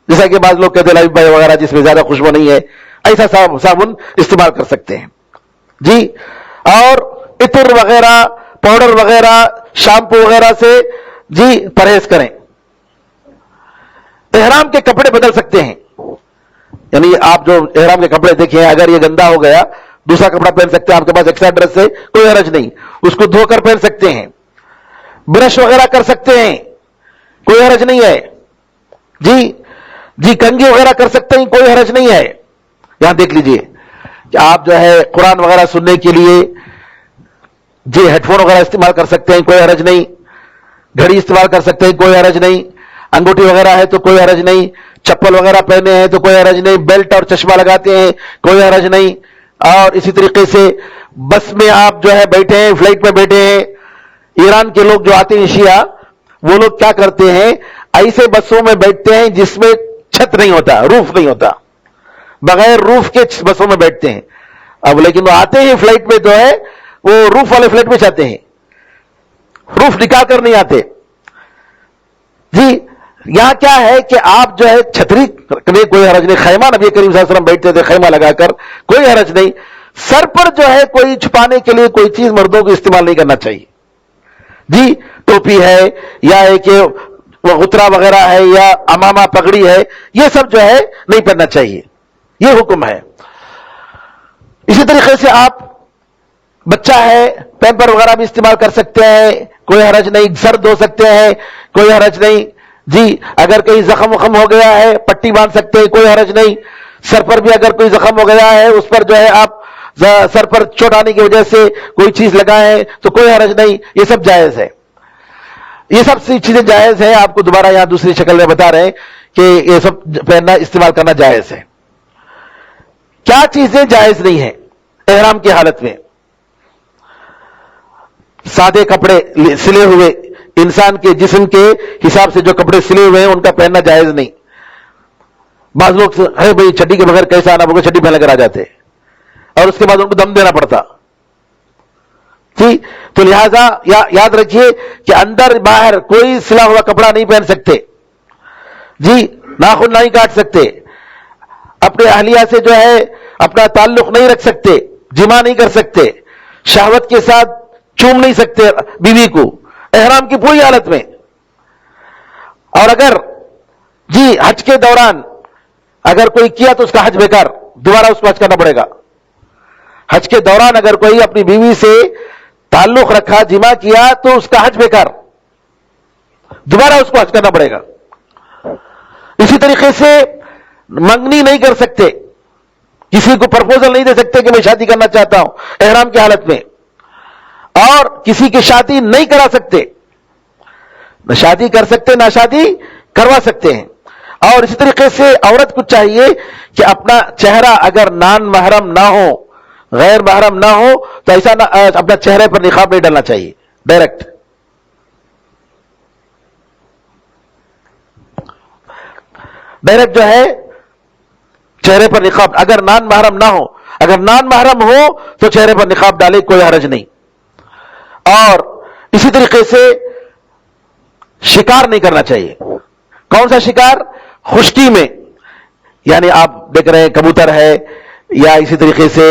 جیسا کہ بعض لوگ کہتے ہیں لائف بھائی وغیرہ جس میں زیادہ خوشبو نہیں ہے، ایسا صابن استعمال کر سکتے ہیں جی۔ اور عطر وغیرہ، پاؤڈر وغیرہ، شیمپو وغیرہ سے جی پرہیز کریں۔ احرام کے کپڑے بدل سکتے ہیں، یعنی آپ جو احرام کے کپڑے دیکھیں، اگر یہ گندا ہو گیا دوسرا کپڑا پہن سکتے ہیں، آپ کے پاس ایکسٹرا ڈریس ہے کوئی حرج نہیں، اس کو دھو کر پہن سکتے ہیں۔ برش وغیرہ کر سکتے ہیں، کوئی حرج نہیں ہے جی۔ کنگھی وغیرہ کر سکتے ہیں، کوئی حرج نہیں ہے۔ یہاں دیکھ لیجئے کہ آپ جو ہے قرآن وغیرہ سننے کے لیے جی ہیڈ فون وغیرہ استعمال کر سکتے ہیں، کوئی حرج نہیں۔ گھڑی استعمال کر سکتے ہیں، کوئی حرج نہیں۔ انگوٹھی وغیرہ ہے تو کوئی حرج نہیں۔ چپل وغیرہ پہنے ہیں تو کوئی حرج نہیں۔ بیلٹ اور چشمہ لگاتے ہیں، کوئی حرج نہیں۔ اور اسی طریقے سے بس میں آپ جو ہے بیٹھے ہیں، فلائٹ میں بیٹھے ہیں، ایران کے لوگ جو آتے ہیں شیعہ، وہ لوگ کیا کرتے ہیں، ایسے بسوں میں بیٹھتے ہیں جس میں چھت نہیں ہوتا، روف نہیں ہوتا، بغیر روف کے بسوں میں بیٹھتے ہیں۔ اب لیکن وہ آتے ہیں فلائٹ میں تو ہے وہ روف والے فلائٹ میں چاہتے ہیں، روف نکال کر نہیں آتے جی۔ یہاں کیا ہے کہ آپ جو ہے چھتری میں کوئی حرج نہیں، خیمہ نبی کریم صلی اللہ علیہ وسلم بیٹھتے تھے خیمہ لگا کر، کوئی حرج نہیں۔ سر پر جو ہے کوئی چھپانے کے لیے کوئی چیز مردوں کو استعمال نہیں کرنا چاہیے جی، ٹوپی ہے یا ایک وہ غترہ وغیرہ ہے یا امامہ پگڑی ہے، یہ سب جو ہے نہیں پہننا چاہیے، یہ حکم ہے۔ اسی طریقے سے آپ بچہ ہے، پیمپر وغیرہ بھی استعمال کر سکتے ہیں، کوئی حرج نہیں۔ سر دھو سکتے ہیں، کوئی حرج نہیں جی۔ اگر کہیں زخم وخم ہو گیا ہے پٹی باندھ سکتے ہیں، کوئی حرج نہیں۔ سر پر بھی اگر کوئی زخم ہو گیا ہے، اس پر جو ہے آپ سر پر چوٹ آنے کی وجہ سے کوئی چیز لگائیں تو کوئی حرج نہیں، یہ سب جائز ہے، یہ سب چیزیں جائز ہیں۔ آپ کو دوبارہ یہاں دوسری شکل میں بتا رہے ہیں کہ یہ سب پہننا استعمال کرنا جائز ہے۔ کیا چیزیں جائز نہیں ہیں احرام کی حالت میں؟ سادے کپڑے سلے ہوئے، انسان کے جسم کے حساب سے جو کپڑے سلے ہوئے ہیں ان کا پہننا جائز نہیں۔ بعض لوگ ہے بھائی چڈی کے بغیر کیسا آنا ہوگا، چڈی پہن کر آ جاتے اور اس کے بعد ان کو دم دینا پڑتا جی۔ تو لہذا یاد رکھیے کہ اندر باہر کوئی سلا ہوا کپڑا نہیں پہن سکتے جی، ناخن نہیں کاٹ سکتے، اپنے اہلیہ سے جو ہے اپنا تعلق نہیں رکھ سکتے، جمع نہیں کر سکتے، شہوت کے ساتھ چوم نہیں سکتے بیوی کو احرام کی پوری حالت میں۔ اور اگر جی حج کے دوران اگر کوئی کیا تو اس کا حج بیکار، دوبارہ اس کو حج کرنا پڑے گا۔ حج کے دوران اگر کوئی اپنی بیوی سے تعلق رکھا، جمع کیا تو اس کا حج بیکار، دوبارہ اس کو حج کرنا پڑے گا۔ اسی طریقے سے منگنی نہیں کر سکتے، کسی کو پرپوزل نہیں دے سکتے کہ میں شادی کرنا چاہتا ہوں احرام کی حالت میں، اور کسی کی شادی نہیں کرا سکتے، نہ شادی کر سکتے نہ شادی کروا سکتے ہیں۔ اور اسی طریقے سے عورت کو چاہیے کہ اپنا چہرہ اگر نان محرم نہ ہو، غیر محرم نہ ہو تو ایسا نہ اپنا چہرے پر نقاب نہیں ڈالنا چاہیے ڈائریکٹ جو ہے چہرے پر نقاب، اگر نان محرم نہ ہو، اگر نان محرم ہو تو چہرے پر نقاب ڈالے، کوئی حرج نہیں۔ اور اسی طریقے سے شکار نہیں کرنا چاہیے۔ کون سا شکار؟ خشکی میں، یعنی آپ دیکھ رہے ہیں کبوتر ہے یا اسی طریقے سے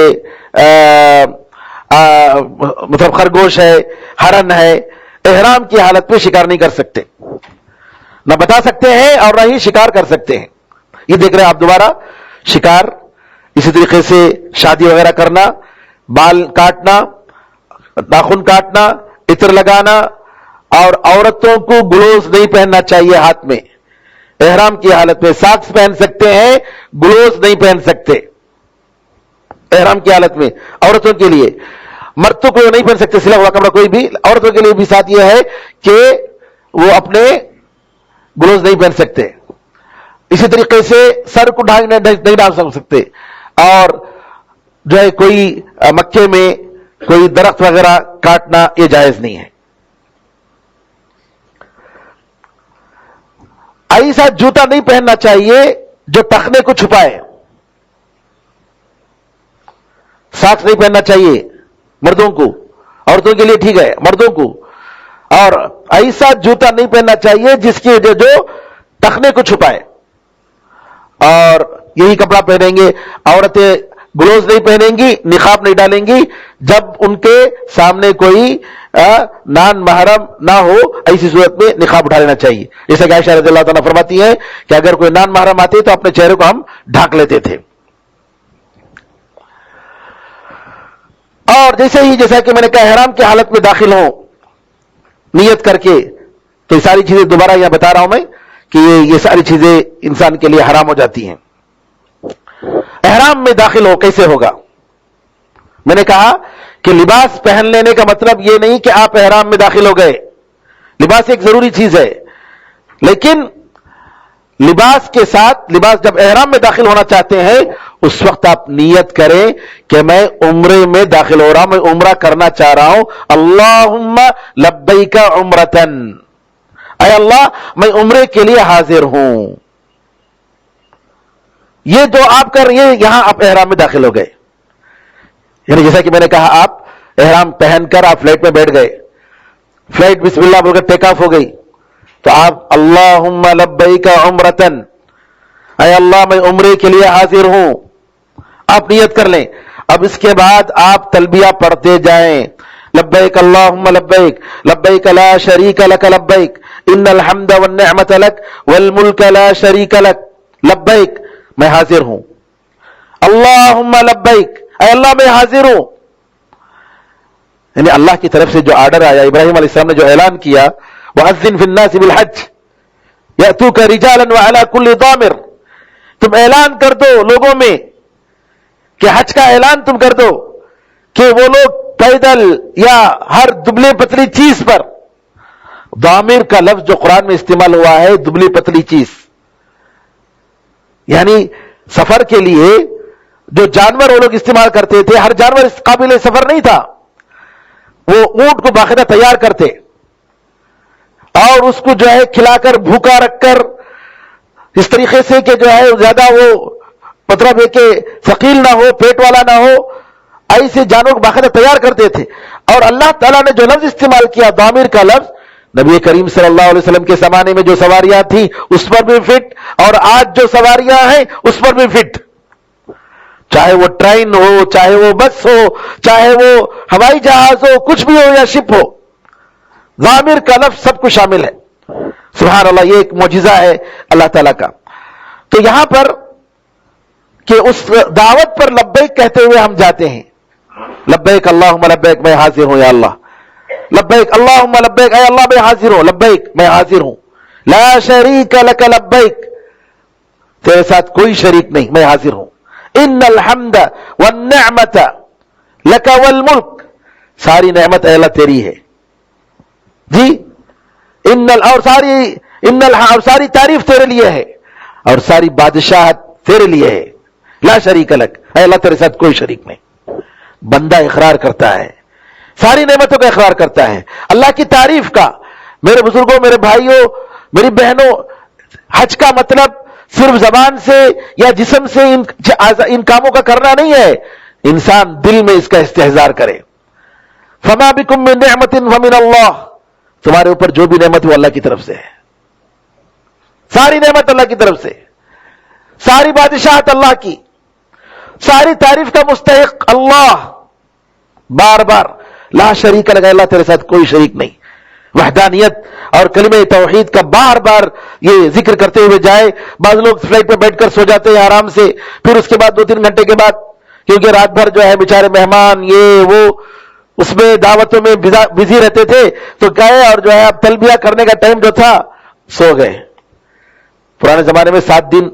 مطلب خرگوش ہے، ہرن ہے، احرام کی حالت میں شکار نہیں کر سکتے، نہ بتا سکتے ہیں اور نہ ہی شکار کر سکتے ہیں۔ یہ دیکھ رہے ہیں آپ دوبارہ شکار، اسی طریقے سے شادی وغیرہ کرنا، بال کاٹنا، ناخن کاٹنا، عطر لگانا، اور عورتوں کو گلوز نہیں پہننا چاہیے ہاتھ میں احرام کی حالت میں۔ ساکس پہن سکتے ہیں، گلوز نہیں پہن سکتے احرام کی حالت میں عورتوں کے لیے۔ مردوں کو نہیں پہن سکتے سلا ہوا کپڑا کوئی بھی، عورتوں کے لیے بھی ساتھ یہ ہے کہ وہ اپنے گلوز نہیں پہن سکتے۔ اسی طریقے سے سر کو نہیں ڈال سکتے، اور جو ہے کوئی مکے میں کوئی درخت وغیرہ کاٹنا یہ جائز نہیں ہے. ایسا جوتا نہیں پہننا چاہیے جو ٹخنے کو چھپائے. ساکس نہیں پہننا چاہیے مردوں کو, عورتوں کے لیے ٹھیک ہے مردوں کو. اور ایسا جوتا نہیں پہننا چاہیے جس کی وجہ جو ٹخنے کو چھپائے. اور یہی کپڑا پہنیں گے عورتیں, گلوز نہیں پہنیں گی, نقاب نہیں ڈالیں گی جب ان کے سامنے کوئی نان محرم نہ ہو. ایسی صورت میں نقاب اٹھا لینا چاہیے. جیسا کہ عائشہ رضی اللہ تعالیٰ فرماتی ہے کہ اگر کوئی نان محرم آتے تو اپنے چہرے کو ہم ڈھانک لیتے تھے. اور جیسا کہ میں نے کہا احرام کی حالت میں داخل ہوں نیت کر کے, تو یہ ساری چیزیں دوبارہ یہاں بتا رہا ہوں میں کہ یہ ساری چیزیں انسان کے لیے حرام ہو جاتی ہیں. احرام میں داخل ہو کیسے ہوگا؟ میں نے کہا کہ لباس پہن لینے کا مطلب یہ نہیں کہ آپ احرام میں داخل ہو گئے. لباس ایک ضروری چیز ہے, لیکن لباس کے ساتھ لباس جب احرام میں داخل ہونا چاہتے ہیں اس وقت آپ نیت کریں کہ میں عمرے میں داخل ہو رہا ہوں, میں عمرہ کرنا چاہ رہا ہوں. اللہم لبیک عمرتن, اے اللہ میں عمرے کے لیے حاضر ہوں. یہ جو آپ کر رہے ہیں یہاں آپ احرام میں داخل ہو گئے. یعنی جیسا کہ میں نے کہا آپ احرام پہن کر آپ فلائٹ میں بیٹھ گئے, فلائٹ بسم اللہ بول کر ٹیک آف ہو گئی, تو آپ اللہم لبیک عمرتن, اے اللہ میں عمرے کے لیے حاضر ہوں, آپ نیت کر لیں. اب اس کے بعد آپ تلبیہ پڑھتے جائیں. لبیک اللہم لبیک لبیک لا شریک لک لبیک ان الحمد والنعمت لک والملک لا شریک لک لبیک میں حاضر ہوں. اللہم لبیک, اے اللہ میں حاضر ہوں. یعنی اللہ کی طرف سے جو آرڈر آیا, ابراہیم علیہ السلام نے جو اعلان کیا, وَأَذِّن فِي النَّاسِ بِالْحَجِّ يَأْتُوكَ رِجَالًا وَعَلَى كُلِّ ضَامِرٍ, تم اعلان کر دو لوگوں میں کہ حج کا اعلان تم کر دو کہ وہ لوگ پیدل یا ہر دبلی پتلی چیز پر. ضامر کا لفظ جو قرآن میں استعمال ہوا ہے دبلی پتلی چیز, یعنی سفر کے لیے جو جانور وہ لوگ استعمال کرتے تھے, ہر جانور اس قابل سفر نہیں تھا. وہ اونٹ کو باقاعدہ تیار کرتے اور اس کو جو ہے کھلا کر بھوکا رکھ کر اس طریقے سے کہ جو ہے زیادہ وہ مطلب ہے کہ ثقیل نہ ہو, پیٹ والا نہ ہو, ایسے جانور کو باقاعدہ تیار کرتے تھے. اور اللہ تعالیٰ نے جو لفظ استعمال کیا ضامر کا لفظ, نبی کریم صلی اللہ علیہ وسلم کے زمانے میں جو سواریاں تھیں اس پر بھی فٹ, اور آج جو سواریاں ہیں اس پر بھی فٹ. چاہے وہ ٹرین ہو, چاہے وہ بس ہو, چاہے وہ ہوائی جہاز ہو, کچھ بھی ہو یا شپ ہو, ضامر کا لفظ سب کو شامل ہے. سبحان اللہ, یہ ایک معجزہ ہے اللہ تعالیٰ کا. تو یہاں پر کہ اس دعوت پر لبیک کہتے ہوئے ہم جاتے ہیں. لبیک اللہم لبیک میں حاضر ہوں یا اللہ, لبیک اللہم لبیک اے اللہ میں حاضر ہوں, لبیک میں حاضر ہوں, لا شریک لک لبیک تیرے ساتھ کوئی شریک نہیں, میں حاضر ہوں. ان الحمد والنعمت لک والملک, ساری نعمت اے اللہ تیری ہے جی, اور ساری تعریف تیرے لیے ہے, اور ساری بادشاہت تیرے لیے ہے. لا شریک لک, اے اللہ تیرے ساتھ کوئی شریک نہیں. بندہ اقرار کرتا ہے, ساری نعمتوں کا اقرار کرتا ہے, اللہ کی تعریف کا. میرے بزرگوں, میرے بھائیوں, میری بہنوں, حج کا مطلب صرف زبان سے یا جسم سے ان کاموں کا کرنا نہیں ہے, انسان دل میں اس کا استحضار کرے. فما بکم من نعمت فمن اللہ, تمہارے اوپر جو بھی نعمت وہ اللہ کی طرف سے ہے. ساری نعمت اللہ کی طرف سے, ساری بادشاہت اللہ کی, ساری تعریف کا مستحق اللہ. بار بار لا شریک لک, اللہ تیرے ساتھ کوئی شریک نہیں. وحدانیت اور کلمہ توحید کا بار بار یہ ذکر کرتے ہوئے جائے. بعض لوگ فلائٹ پہ بیٹھ کر سو جاتے ہیں آرام سے, پھر اس کے بعد 2-3 گھنٹے کے بعد, کیونکہ رات بھر جو ہے بیچارے مہمان یہ وہ اس میں دعوتوں میں بزی رہتے تھے, تو گئے اور جو ہے اب تلبیہ کرنے کا ٹائم جو تھا سو گئے. پرانے زمانے میں 7 دن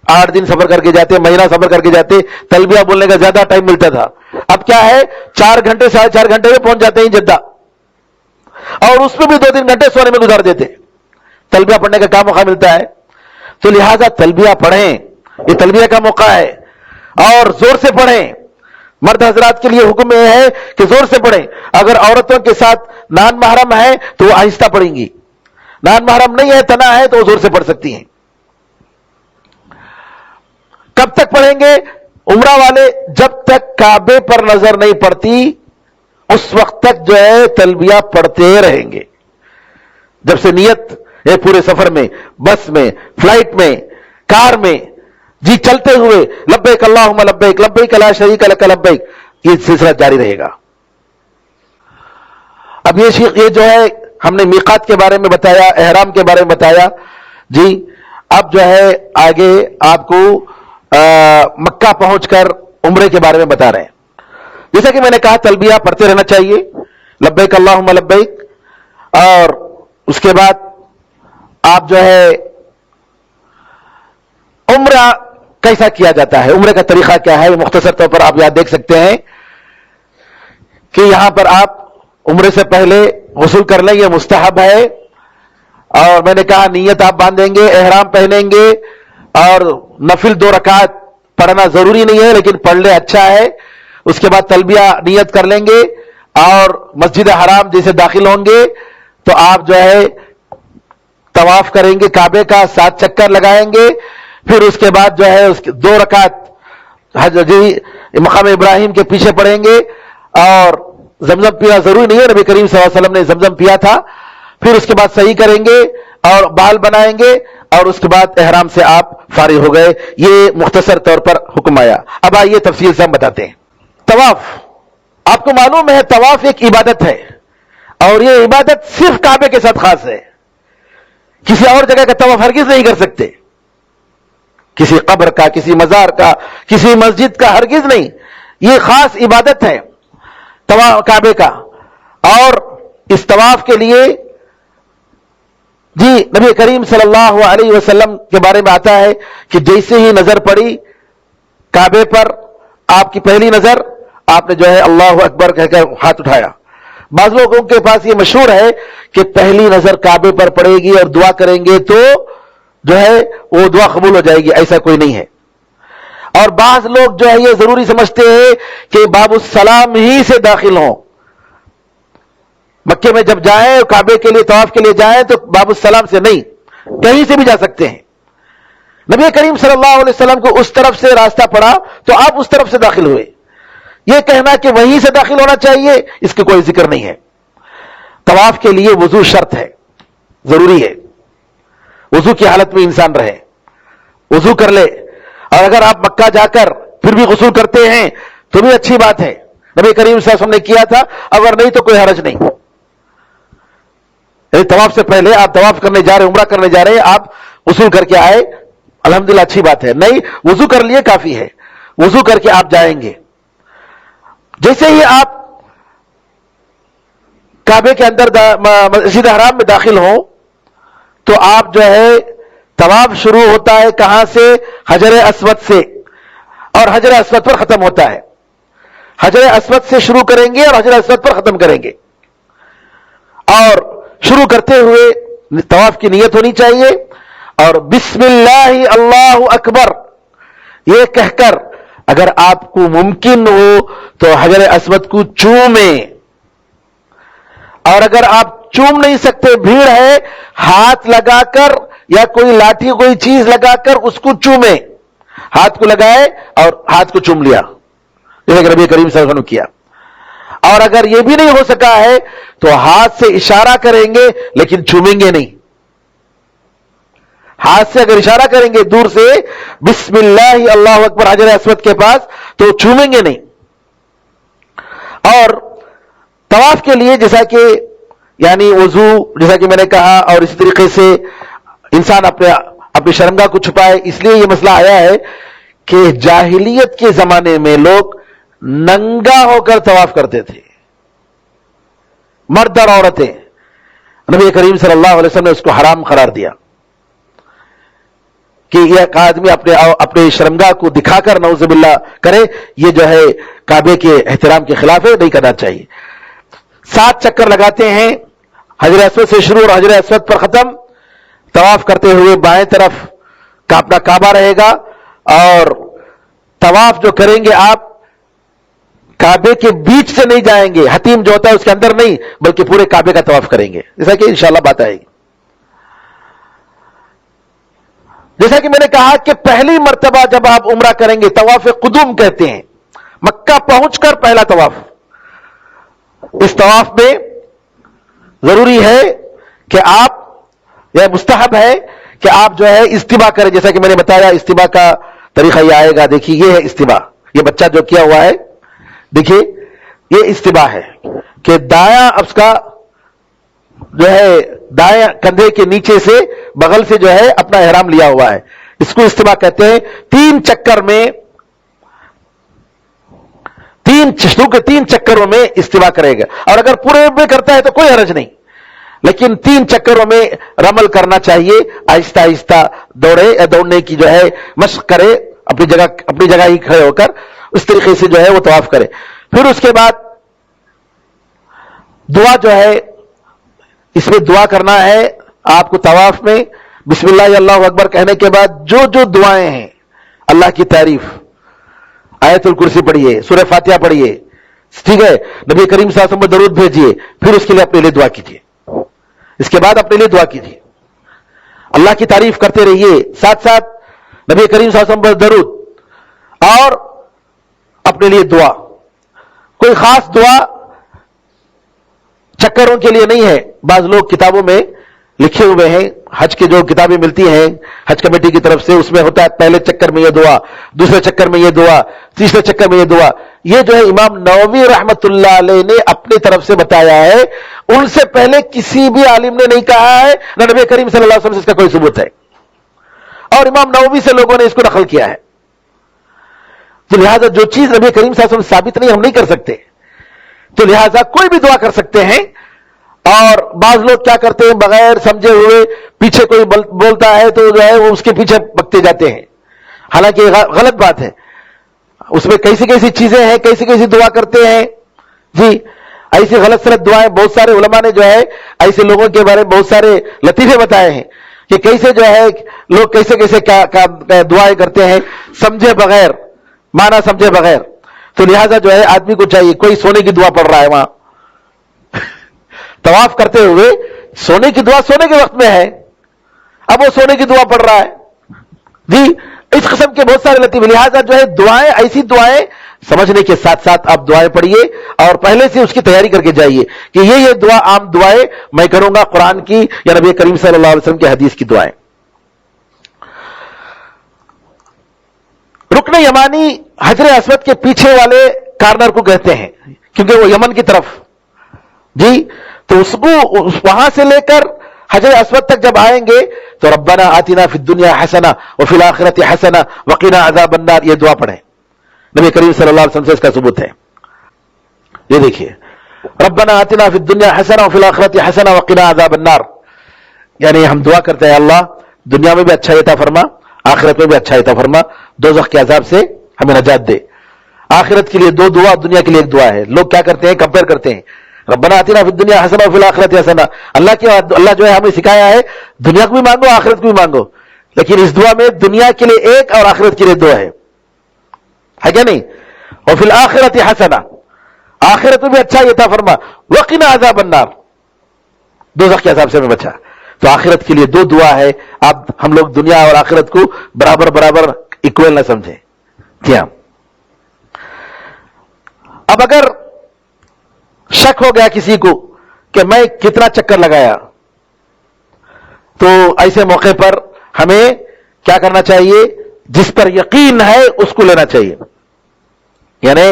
8 دن سفر کر کے جاتے, مہینہ سفر کر کے جاتے, تلبیہ بولنے کا زیادہ ٹائم ملتا تھا. اب کیا ہے 4 گھنٹے 4.5 گھنٹے میں پہنچ جاتے ہیں جدہ, اور اس میں بھی 2-3 گھنٹے سونے میں گزار دیتے. تلبیہ پڑھنے کا کیا موقع ملتا ہے؟ تو لہذا تلبیہ پڑھیں, یہ تلبیہ کا موقع ہے, اور زور سے پڑھیں. مرد حضرات کے لیے حکم یہ ہے کہ زور سے پڑھیں. اگر عورتوں کے ساتھ نان محرم ہے تو وہ آہستہ پڑھیں گی, نان محرم نہیں ہے, تنا ہے, تو وہ زور سے پڑھ سکتی ہیں. کب تک پڑھیں گے؟ عمرہ والے جب تک کعبے پر نظر نہیں پڑتی اس وقت تک جو ہے تلبیہ پڑھتے رہیں گے. جب سے نیت ہے پورے سفر میں, بس میں, فلائٹ میں, کار میں, جی چلتے ہوئے لبیک اللہم لبیک لبیک لا شریک لک لبیک, یہ سلسلہ جاری رہے گا. اب یہ جو ہے ہم نے میقات کے بارے میں بتایا, احرام کے بارے میں بتایا. جی اب جو ہے آگے آپ کو مکہ پہنچ کر عمرے کے بارے میں بتا رہے ہیں. جیسا کہ میں نے کہا تلبیہ پڑھتے رہنا چاہیے, لبیک اللہم لبیک, اور اس کے بعد آپ جو ہے عمرہ کیسا کیا جاتا ہے, عمرے کا طریقہ کیا ہے, مختصر طور پر آپ یہاں دیکھ سکتے ہیں کہ یہاں پر آپ عمرے سے پہلے غسل کر لیں, یہ مستحب ہے. اور میں نے کہا نیت آپ باندھیں گے, احرام پہنیں گے, اور نفل 2 رکعت پڑھنا ضروری نہیں ہے لیکن پڑھ لے اچھا ہے. اس کے بعد تلبیہ نیت کر لیں گے, اور مسجد حرام جیسے داخل ہوں گے تو آپ جو ہے طواف کریں گے, کعبے کا 7 چکر لگائیں گے. پھر اس کے بعد جو ہے 2 رکعت مقام ابراہیم کے پیچھے پڑھیں گے, اور زمزم پینا ضروری نہیں ہے, نبی کریم صلی اللہ علیہ وسلم نے زمزم پیا تھا. پھر اس کے بعد صحیح کریں گے اور بال بنائیں گے, اور اس کے بعد احرام سے آپ فارغ ہو گئے. یہ مختصر طور پر حکم آیا. اب آئیے تفصیل سے ہم بتاتے ہیں. طواف, آپ کو معلوم ہے طواف ایک عبادت ہے, اور یہ عبادت صرف کعبے کے ساتھ خاص ہے. کسی اور جگہ کا طواف ہرگز نہیں کر سکتے, کسی قبر کا, کسی مزار کا, کسی مسجد کا ہرگز نہیں. یہ خاص عبادت ہے کعبے کا. اور اس طواف کے لیے جی نبی کریم صلی اللہ علیہ وسلم کے بارے میں آتا ہے کہ جیسے ہی نظر پڑی کعبے پر, آپ کی پہلی نظر, آپ نے جو ہے اللہ اکبر کہہ کر ہاتھ اٹھایا. بعض لوگوں کے پاس یہ مشہور ہے کہ پہلی نظر کعبے پر پڑے گی اور دعا کریں گے تو جو ہے وہ دعا قبول ہو جائے گی. ایسا کوئی نہیں ہے. اور بعض لوگ جو ہے یہ ضروری سمجھتے ہیں کہ باب السلام ہی سے داخل ہوں. مکے میں جب جائیں کعبے کے لیے طواف کے لیے جائیں تو باب السلام سے نہیں, کہیں سے بھی جا سکتے ہیں. نبی کریم صلی اللہ علیہ وسلم کو اس طرف سے راستہ پڑا تو آپ اس طرف سے داخل ہوئے. یہ کہنا کہ وہیں سے داخل ہونا چاہیے, اس کا کوئی ذکر نہیں ہے. طواف کے لیے وضو شرط ہے, ضروری ہے. وضو کی حالت میں انسان رہے, وضو کر لے. اور اگر آپ مکہ جا کر پھر بھی غسل کرتے ہیں تو بھی اچھی بات ہے, نبی کریم صلی اللہ علیہ وسلم نے کیا تھا. اگر نہیں تو کوئی حرج نہیں. طواف سے پہلے آپ طواف کرنے جا رہے, عمرہ کرنے جا رہے ہیں, آپ غسل کر کے آئے, الحمدللہ اچھی بات ہے. نہیں, وضو کر لیے کافی ہے, وضو کر کے آپ جائیں گے. جیسے ہی آپ کعبے کے اندر مسجد حرام میں داخل ہوں تو آپ جو ہے طواف شروع ہوتا ہے کہاں سے؟ حجر اسود سے, اور حجر اسود پر ختم ہوتا ہے. حجر اسود سے شروع کریں گے اور حجر اسود پر ختم کریں گے. اور شروع کرتے ہوئے طواف کی نیت ہونی چاہیے, اور بسم اللہ اللہ اکبر یہ کہہ کر اگر آپ کو ممکن ہو تو حجر اسود کو چومیں. اور اگر آپ چوم نہیں سکتے, بھیڑ ہے, ہاتھ لگا کر یا کوئی لاٹھی کوئی چیز لگا کر اس کو چومیں. ہاتھ کو لگائے اور ہاتھ کو چوم لیا جیسے کہ نبی کریم صلی اللہ علیہ وسلم نے کیا. اور اگر یہ بھی نہیں ہو سکا ہے تو ہاتھ سے اشارہ کریں گے لیکن چومیں گے نہیں. ہاتھ سے اگر اشارہ کریں گے دور سے بسم اللہ اللہ اکبر حجر اسود کے پاس تو چومیں گے نہیں. اور طواف کے لیے جیسا کہ یعنی وضو جیسا کہ میں نے کہا, اور اسی طریقے سے انسان اپنی شرمگاہ کو چھپائے. اس لیے یہ مسئلہ آیا ہے کہ جاہلیت کے زمانے میں لوگ ننگا ہو کر طواف کرتے تھے, مرد اور عورتیں. نبی کریم صلی اللہ علیہ وسلم نے اس کو حرام قرار دیا کہ یہ آدمی اپنے شرمگاہ کو دکھا کر نعوذ باللہ کرے, یہ جو ہے کعبے کے احترام کے خلاف ہے, نہیں کرنا چاہیے. 7 چکر لگاتے ہیں, حجر اسود سے شروع اور حجر اسود پر ختم. طواف کرتے ہوئے بائیں طرف کا اپنا کعبہ رہے گا, اور طواف جو کریں گے آپ کعبے کے بیچ سے نہیں جائیں گے, حتیم جو ہوتا ہے اس کے اندر نہیں, بلکہ پورے کعبے کا طواف کریں گے, جیسا کہ انشاءاللہ بات آئے گی. جیسا کہ میں نے کہا کہ پہلی مرتبہ جب آپ عمرہ کریں گے, طواف قدوم کہتے ہیں, مکہ پہنچ کر پہلا طواف. اس طواف میں ضروری ہے کہ آپ, یہ مستحب ہے کہ آپ جو ہے استبا کریں, جیسا کہ میں نے بتایا استبا کا طریقہ یہ آئے گا. دیکھیے یہ ہے استبا, یہ بچہ جو کیا ہوا ہے دیکھیے یہ استبا ہے کہ دایاں اس کا جو ہے دائیں کندھے کے نیچے سے بغل سے جو ہے اپنا احرام لیا ہوا ہے, اس کو استبا کہتے ہیں. 3 چکر میں 3 چکروں میں استوا کرے گا, اور اگر پورے میں کرتا ہے تو کوئی حرج نہیں, لیکن 3 چکروں میں رمل کرنا چاہیے. آہستہ آہستہ دوڑنے کی جو ہے مشق کرے, اپنی جگہ ہی کھڑے ہو کر اس طریقے سے جو ہے وہ طواف کرے. پھر اس کے بعد دعا جو ہے, اس میں دعا کرنا ہے آپ کو طواف میں. بسم اللہ یا اللہ اکبر کہنے کے بعد جو دعائیں ہیں, اللہ کی تعریف, آیت الکرسی پڑھیے, سورہ فاتحہ پڑھیے, ٹھیک ہے, نبی کریم صلی اللہ علیہ وسلم پر درود بھیجیے, پھر اس کے لیے اپنے لیے دعا کیجیے. اس کے بعد اپنے لیے دعا کیجیے, اللہ کی تعریف کرتے رہیے, ساتھ ساتھ نبی کریم صلی اللہ علیہ وسلم پر درود اور اپنے لیے دعا. کوئی خاص دعا چکروں کے لیے نہیں ہے. بعض لوگ کتابوں میں لکھے ہوئے ہیں, حج کے جو کتابیں ملتی ہیں حج کمیٹی کی طرف سے, اس میں ہوتا ہے پہلے چکر میں یہ دعا, دوسرے چکر میں یہ دعا, تیسرے چکر میں یہ دعا. یہ جو ہے امام نووی رحمت اللہ علیہ نے اپنی طرف سے بتایا ہے, ان سے پہلے کسی بھی عالم نے نہیں کہا ہے, نہ نبی کریم صلی اللہ علیہ وسلم سے اس کا کوئی ثبوت ہے, اور امام نووی سے لوگوں نے اس کو نقل کیا ہے. تو لہذا جو چیز نبی کریم صلی اللہ علیہ وسلم ثابت نہیں ہم نہیں کر سکتے, تو لہذا کوئی بھی دعا کر سکتے ہیں. اور بعض لوگ کیا کرتے ہیں, بغیر سمجھے ہوئے پیچھے کوئی بولتا ہے تو جو ہے وہ اس کے پیچھے بکتے جاتے ہیں, حالانکہ غلط بات ہے. اس میں کیسی چیزیں ہیں, کیسی دعا کرتے ہیں جی, ایسی غلط سلط دعائیں. بہت سارے علماء نے جو ہے ایسے لوگوں کے بارے میں بہت سارے لطیفے بتائے ہیں کہ کیسے جو ہے لوگ کیسے دعائیں کرتے ہیں سمجھے بغیر, معنی سمجھے بغیر. تو لہذا جو ہے آدمی کو چاہیے, کوئی سونے کی دعا پڑھ رہا ہے وہاں طواف کرتے ہوئے, سونے کی دعا سونے کے وقت میں ہے, اب وہ سونے کی دعا پڑھ رہا ہے جی. اس قسم کے بہت سارے لطیفے. لہذا جو ہے دعائیں, ایسی دعائیں سمجھنے کے ساتھ ساتھ آپ دعائیں پڑھیے, اور پہلے سے اس کی تیاری کر کے جائیے کہ یہ دعا عام دعائیں میں کروں گا, قرآن کی یا نبی کریم صلی اللہ علیہ وسلم کی حدیث کی دعائیں. رکن یمانی حجر اسود کے پیچھے والے کارنر کو کہتے ہیں, کیونکہ وہ یمن کی طرف جی. تو اس کو وہاں سے لے کر حجر اسود تک جب آئیں گے تو ربنا آتنا فی الدنیا حسنہ وفی الآخرۃ حسنہ وقنا عذاب النار, یہ دعا پڑھیں. نبی کریم صلی اللہ علیہ وسلم سے اس کا ثبوت ہے. یہ دیکھیے, ربنا آتنا فی الدنیا حسنہ وفی الآخرۃ حسنہ وقنا عذاب النار, یعنی ہم دعا کرتے ہیں اللہ دنیا میں بھی اچھا عطا فرما, آخرت میں بھی اچھا عطا فرما, دوزخ کے عذاب سے ہمیں نجات دے. آخرت کے لیے 2 دعا, دنیا کے لیے 1 دعا ہے. لوگ کیا کرتے ہیں, کمپیئر کرتے ہیں, ربنا آتنا فی الدنیا حسنہ وفی الآخرۃ حسنہ. اللہ جو ہے ہمیں سکھایا ہے دنیا کو بھی مانگو, آخرت کو بھی مانگو, لیکن اس دعا میں دنیا کے لیے 1 اور آخرت کے لیے 2 ہے کیا نہیں. وفی الآخرۃ حسنہ, آخرت میں بھی اچھا عطا فرما, وقنا عذاب النار, دوزخ کے عذاب سے ہمیں بچا. تو آخرت کے لیے 2 دعا ہے. اب ہم لوگ دنیا اور آخرت کو برابر ایکول نہ سمجھیں. کیا اب اگر شک ہو گیا کسی کو کہ میں کتنا چکر لگایا, تو ایسے موقع پر ہمیں کیا کرنا چاہیے, جس پر یقین ہے اس کو لینا چاہیے. یعنی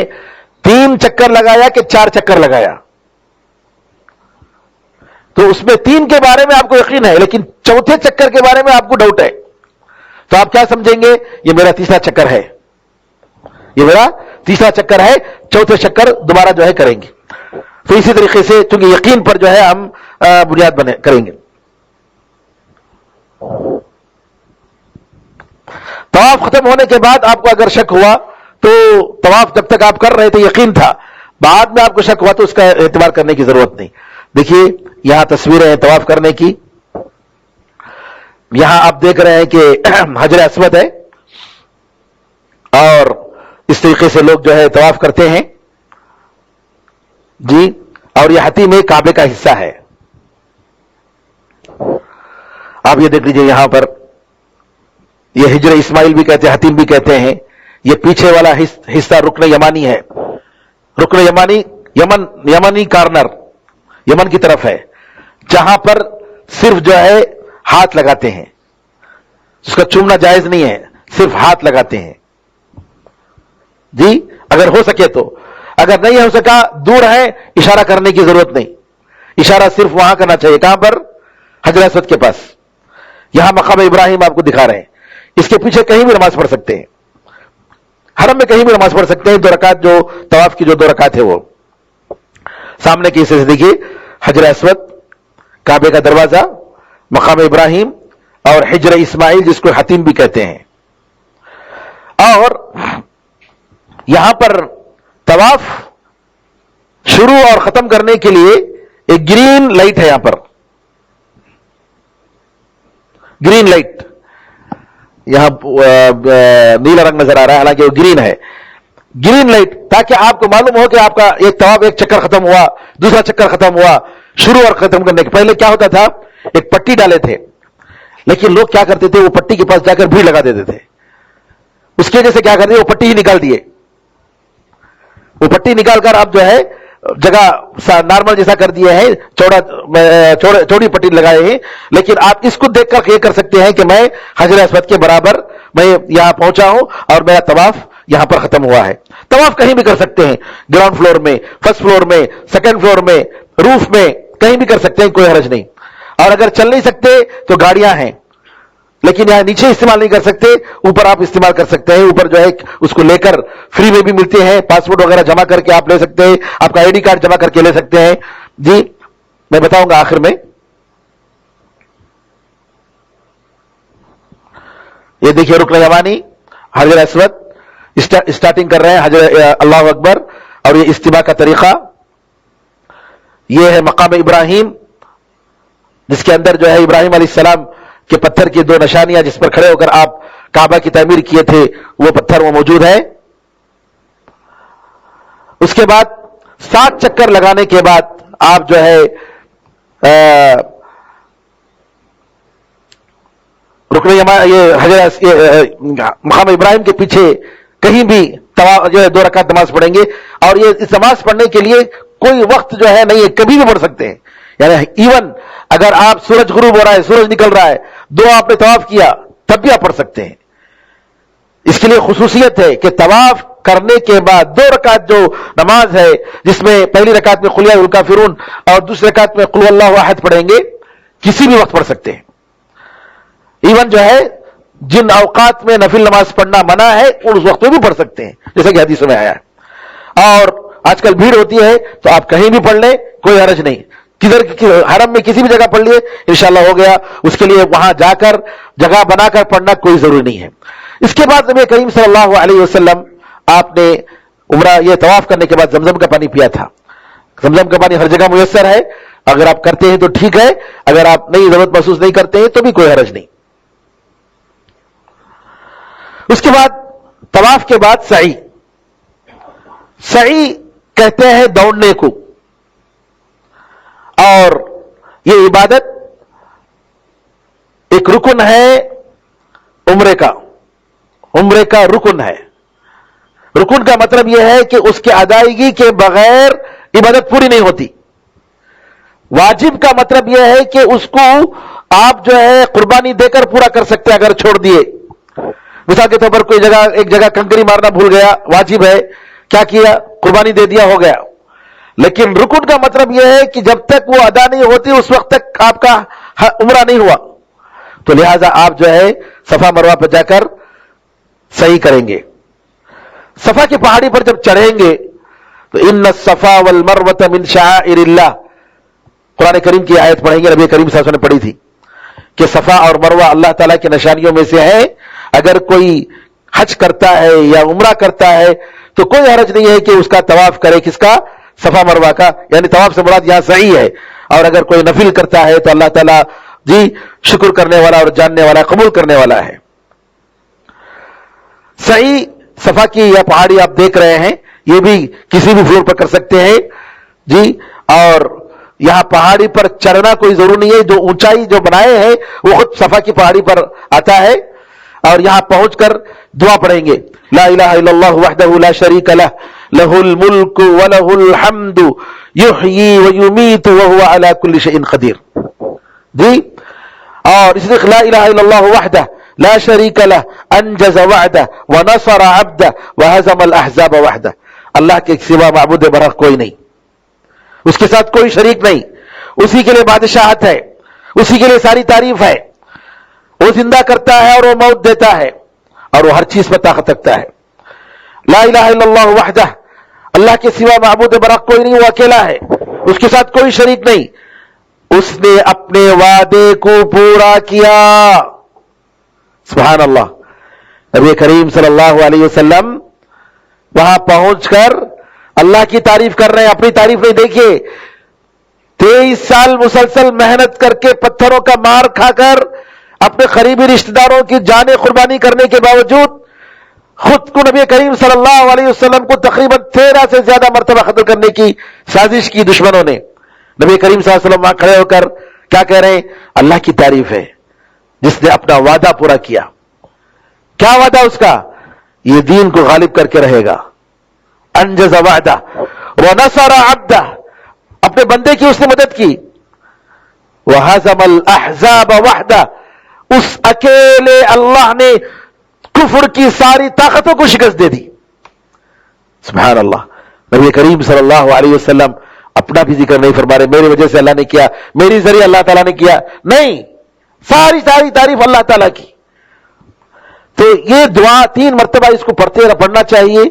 3 چکر لگایا کہ 4 چکر لگایا, تو اس میں 3 کے بارے میں آپ کو یقین ہے, لیکن چوتھے چکر کے بارے میں آپ کو ڈاؤٹ ہے, تو آپ کیا سمجھیں گے, یہ میرا تیسرا چکر ہے, یہ میرا تیسرا چکر ہے, چوتھے چکر دوبارہ جو ہے کریں گے. تو اسی طریقے سے چونکہ یقین پر جو ہے ہم بنیاد کریں گے. طواف ختم ہونے کے بعد آپ کو اگر شک ہوا, تو طواف جب تک آپ کر رہے تھے یقین تھا, بعد میں آپ کو شک ہوا تو اس کا اعتبار کرنے کی ضرورت نہیں. دیکھیے یہاں تصویریں ہیں طواف کرنے کی, یہاں آپ دیکھ رہے ہیں کہ حجر اسود ہے, اور اس طریقے سے لوگ جو ہے طواف کرتے ہیں. جی، اور یہ حتیم ایک کعبے کا حصہ ہے. آپ یہ دیکھ لیجئے یہاں پر یہ ہجر اسماعیل بھی کہتے ہیں، حتیم بھی کہتے ہیں. یہ پیچھے والا حصہ رکن یمانی ہے. رکن یمانی یمنی کارنر یمن کی طرف ہے، جہاں پر صرف جو ہے ہاتھ لگاتے ہیں. اس کا چومنا جائز نہیں ہے، صرف ہاتھ لگاتے ہیں. جی، اگر ہو سکے تو. اگر نہیں ہو سکا، دور ہے، اشارہ کرنے کی ضرورت نہیں. اشارہ صرف وہاں کرنا چاہیے. کہاں پر؟ حجر اسود کے پاس. یہاں مقام ابراہیم آپ کو دکھا رہے ہیں. اس کے پیچھے کہیں بھی نماز پڑھ سکتے ہیں، حرم میں کہیں بھی نماز پڑھ سکتے ہیں. 2 رکعت جو طواف کی جو 2 رکعت ہے وہ سامنے کی حصے سے دیکھیے. حجر اسود، کعبے کا دروازہ، مقام ابراہیم اور حجر اسماعیل جس کو حتیم بھی کہتے ہیں. اور یہاں پر طواف شروع اور ختم کرنے کے لیے ایک گرین لائٹ ہے. یہاں پر گرین لائٹ، یہاں نیلا رنگ نظر آ رہا ہے، حالانکہ وہ گرین ہے. گرین لائٹ تاکہ آپ کو معلوم ہو کہ آپ کا ایک طواف ایک چکر ختم ہوا، دوسرا چکر ختم ہوا. شروع اور ختم کرنے کے پہلے کیا ہوتا تھا؟ ایک پٹی ڈالے تھے، لیکن لوگ کیا کرتے تھے؟ وہ پٹی کے پاس جا کر بھیڑ لگا دیتے تھے. اس کی وجہ سے کیا کرتے؟ وہ پٹی ہی نکال دیے. وہ پٹی نکال کر آپ جو ہے جگہ نارمل جیسا کر دیے ہیں، چوڑی پٹی لگائے ہیں. لیکن آپ اس کو دیکھ کر یہ کر سکتے ہیں کہ میں حجر اسود کے برابر میں یہاں پہنچا ہوں اور میرا طواف یہاں پر ختم ہوا ہے. طواف کہیں بھی کر سکتے ہیں، گراؤنڈ فلور میں، فرسٹ فلور میں، سیکنڈ فلور میں، روف میں، کہیں بھی کر سکتے ہیں، کوئی حرج نہیں. اور اگر چل نہیں سکتے تو گاڑیاں ہیں، لیکن یہاں نیچے استعمال نہیں کر سکتے، اوپر آپ استعمال کر سکتے ہیں. اوپر جو ہے اس کو لے کر فری میں بھی ملتے ہیں، پاسپورٹ وغیرہ جمع کر کے آپ لے سکتے ہیں، آپ کا آئی ڈی کارڈ جمع کر کے لے سکتے ہیں. جی، میں بتاؤں گا آخر میں. یہ دیکھیے رکن یمانی، حجر اسود، اسٹارٹنگ کر رہے ہیں حجر اللہ اکبر. اور یہ اجتماع کا طریقہ، یہ ہے مقام ابراہیم جس کے اندر جو ہے ابراہیم علیہ السلام کے پتھر کی 2 نشانیاں جس پر کھڑے ہو کر آپ کعبہ کی تعمیر کیے تھے، وہ پتھر وہ موجود ہے. اس کے بعد 7 چکر لگانے کے بعد آپ جو ہے رکن یہ حجر مقام ابراہیم کے پیچھے کہیں بھی جو ہے 2 رکعت نماز پڑھیں گے. اور یہ اس نماز پڑھنے کے لیے کوئی وقت جو ہے نہیں ہے، کبھی بھی پڑھ سکتے ہیں. یعنی ایون اگر آپ سورج غروب ہو رہا ہے، سورج نکل رہا ہے، 2 آپ نے طواف کیا، تب بھی آپ پڑھ سکتے ہیں. اس کے لیے خصوصیت ہے کہ طواف کرنے کے بعد 2 رکعت جو نماز ہے، جس میں پہلی رکعت میں قل یا الکافرون اور دوسری رکعت میں قل اللہ احد پڑھیں گے، کسی بھی وقت پڑھ سکتے ہیں. ایون جو ہے جن اوقات میں نفل نماز پڑھنا منع ہے اس وقت میں بھی پڑھ سکتے ہیں، جیسا کہ حدیثوں میں آیا ہے. اور آج کل بھیڑ ہوتی ہے تو آپ کہیں بھی پڑھ لیں، کوئی حرج نہیں. کدھر حرم میں کسی بھی جگہ پڑھ لیے انشاءاللہ ہو گیا. اس کے لیے وہاں جا کر جگہ بنا کر پڑھنا کوئی ضروری نہیں ہے. اس کے بعد نبی کریم صلی اللہ علیہ وسلم آپ نے عمرہ یہ طواف کرنے کے بعد زمزم کا پانی پیا تھا. زمزم کا پانی ہر جگہ میسر ہے، اگر آپ کرتے ہیں تو ٹھیک ہے، اگر آپ نئی ضرورت محسوس نہیں کرتے ہیں تو بھی کوئی حرج نہیں. اس کے بعد طواف کے بعد سعی. سعی کہتے ہیں دوڑنے کو، اور یہ عبادت ایک رکن ہے عمرے کا. عمرے کا رکن ہے. رکن کا مطلب یہ ہے کہ اس کے ادائیگی کے بغیر عبادت پوری نہیں ہوتی. واجب کا مطلب یہ ہے کہ اس کو آپ جو ہے قربانی دے کر پورا کر سکتے ہیں اگر چھوڑ دیے. مثال کے طور پر کوئی جگہ ایک جگہ کنکری مارنا بھول گیا، واجب ہے، کیا کیا؟ قربانی دے دیا، ہو گیا. لیکن رکن کا مطلب یہ ہے کہ جب تک وہ ادا نہیں ہوتی اس وقت تک آپ کا عمرہ نہیں ہوا. تو لہذا آپ جو ہے صفا مروہ پہ جا کر صحیح کریں گے. صفا کی پہاڑی پر جب چڑھیں گے تو ان الصفا والمروہ من شعائر اللہ، قرآن کریم کی آیت پڑھیں گے، نبی کریم صلی اللہ علیہ وسلم نے پڑھی تھی کہ صفا اور مروہ اللہ تعالیٰ کی نشانیوں میں سے ہے. اگر کوئی حج کرتا ہے یا عمرہ کرتا ہے تو کوئی حرج نہیں ہے کہ اس کا طواف کرے. کس کا؟ صفا مروہ کا. یعنی طواف سے مراد یہاں صحیح ہے. اور اگر کوئی نفل کرتا ہے تو اللہ تعالیٰ جی شکر کرنے والا اور جاننے والا، قبول کرنے والا ہے. صحیح صفا کی یا پہاڑی آپ دیکھ رہے ہیں، یہ بھی کسی بھی فلور پر کر سکتے ہیں. جی اور یہاں پہاڑی پر چڑھنا کوئی ضروری نہیں ہے، جو اونچائی جو بنائے ہیں وہ خود صفا کی پہاڑی پر آتا ہے، اور یہاں پہنچ کر دعا پڑھیں گے، لا الہ الا اللہ وحدہ لا شریک لہ لہ الملک ولہ الحمد یحیی ویمیت وہو علی کل شیء قدیر. جی اور اس لیے لا الہ الا اللہ وحدہ لا شریک لہ انجز وعدہ ونصر عبدہ وہزم الاحزاب وحدہ. اللہ کے سوا معبود برحق کوئی نہیں، اس کے ساتھ کوئی شریک نہیں، اسی کے لیے بادشاہت ہے، اسی کے لیے ساری تعریف ہے. وہ زندہ کرتا ہے اور وہ موت دیتا ہے اور وہ ہر چیز پر طاقت رکھتا ہے. لا الہ الا اللہ وحدہ، اللہ کے سوا معبود برحق کوئی نہیں، وہ اکیلا ہے، اس کے ساتھ کوئی شریک نہیں. اس نے اپنے وعدے کو پورا کیا. سبحان اللہ. نبی کریم صلی اللہ علیہ وسلم وہاں پہنچ کر اللہ کی تعریف کر رہے ہیں، اپنی تعریف نہیں. دیکھیے 23 سال مسلسل محنت کر کے پتھروں کا مار کھا کر اپنے قریبی رشتہ داروں کی جانیں قربانی کرنے کے باوجود خود کو نبی کریم صلی اللہ علیہ وسلم کو تقریباً 13 سے زیادہ مرتبہ قتل کرنے کی سازش کی دشمنوں نے. نبی کریم صلی اللہ علیہ وسلم وہاں کھڑے ہو کر کیا کہہ رہے ہیں؟ اللہ کی تعریف ہے جس نے اپنا وعدہ پورا کیا. کیا وعدہ اس کا؟ یہ دین کو غالب کر کے رہے گا. انجز وعدہ ونصر عبدہ، اپنے بندے کی اس نے مدد کی. وہزم الاحزاب وحدہ، اس اکیلے اللہ نے کفر کی ساری طاقتوں کو شکست دے دی. سبحان اللہ. نبی کریم صلی اللہ علیہ وسلم اپنا بھی ذکر نہیں فرما رہے میری وجہ سے اللہ نے کیا، میری ذریعے اللہ تعالیٰ نے کیا، نہیں، ساری تعریف اللہ تعالیٰ کی. تو یہ دعا 3 مرتبہ اس کو پڑھنا چاہیے